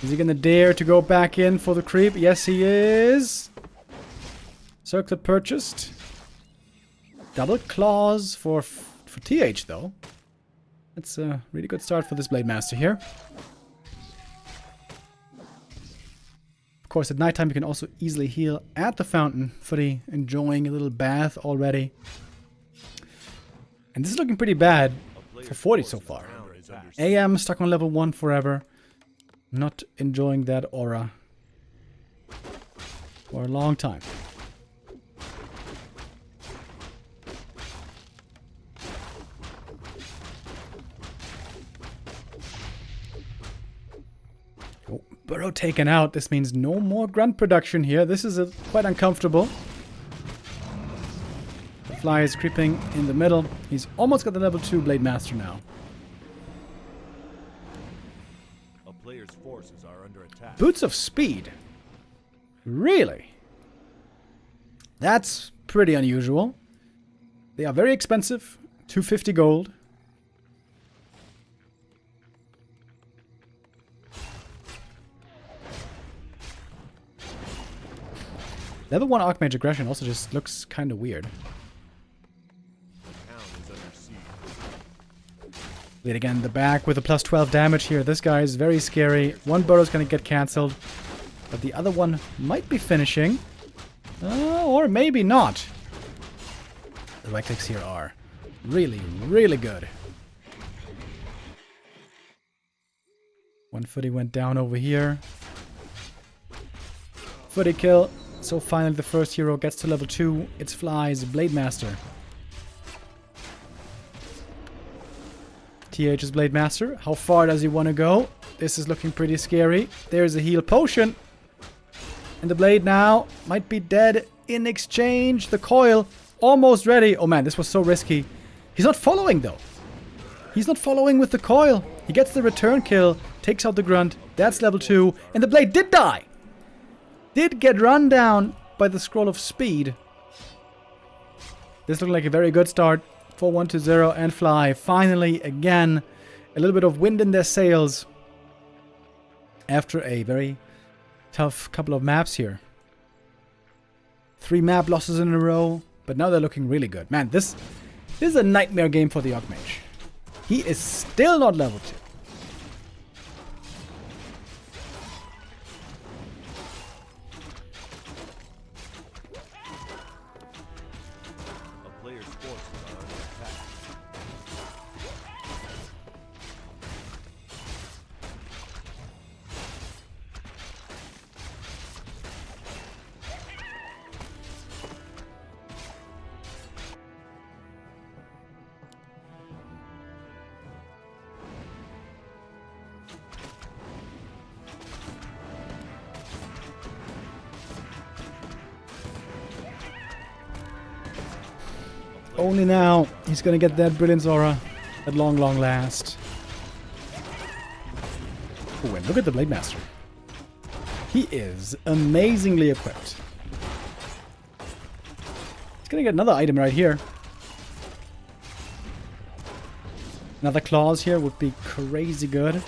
Is he going to dare to go back in for the creep? Yes, he is. Circlet purchased. Double claws for TH, though. That's a really good start for this Blade Master here. Of course, at nighttime you can also easily heal at the fountain. Forti enjoying a little bath already. And this is looking pretty bad for Forti so far. AM stuck on level 1 forever. Not enjoying that aura for a long time. Oh, Burrow taken out. This means no more grunt production here. This is quite uncomfortable. The Fly is creeping in the middle. He's almost got the level 2 Blade Master now. Players' forces are under attack. Boots of Speed? Really? That's pretty unusual. They are very expensive. 250 gold. Level 1 Archmage Aggression also just looks kind of weird. Lead again the back with a plus 12 damage here. This guy is very scary. One burrow's gonna get cancelled, but the other one might be finishing. Or maybe not. The right clicks here are really, really good. One Forti went down over here. Forti kill. So finally the first hero gets to level 2. It's Fly's Blade Master. TH's Blade Master. How far does he want to go? This is looking pretty scary. There's a heal potion. And the blade now might be dead in exchange. The coil almost ready. Oh man, this was so risky. He's not following though. He's not following with the coil. He gets the return kill, takes out the grunt. That's level 2. And the blade did die. Did get run down by the scroll of speed. This looked like a very good start. 4-1-0 and Fly. Finally, again, a little bit of wind in their sails after a very tough couple of maps here. 3 map losses in a row, but now they're looking really good. Man, this is a nightmare game for the Archmage. He is still not level 2. Players' forces are under attack. only now he's gonna get that Brilliance Aura at long, long last. Oh, and look at the Blade Master. He is amazingly equipped. He's gonna get another item right here. Another claws here would be crazy good.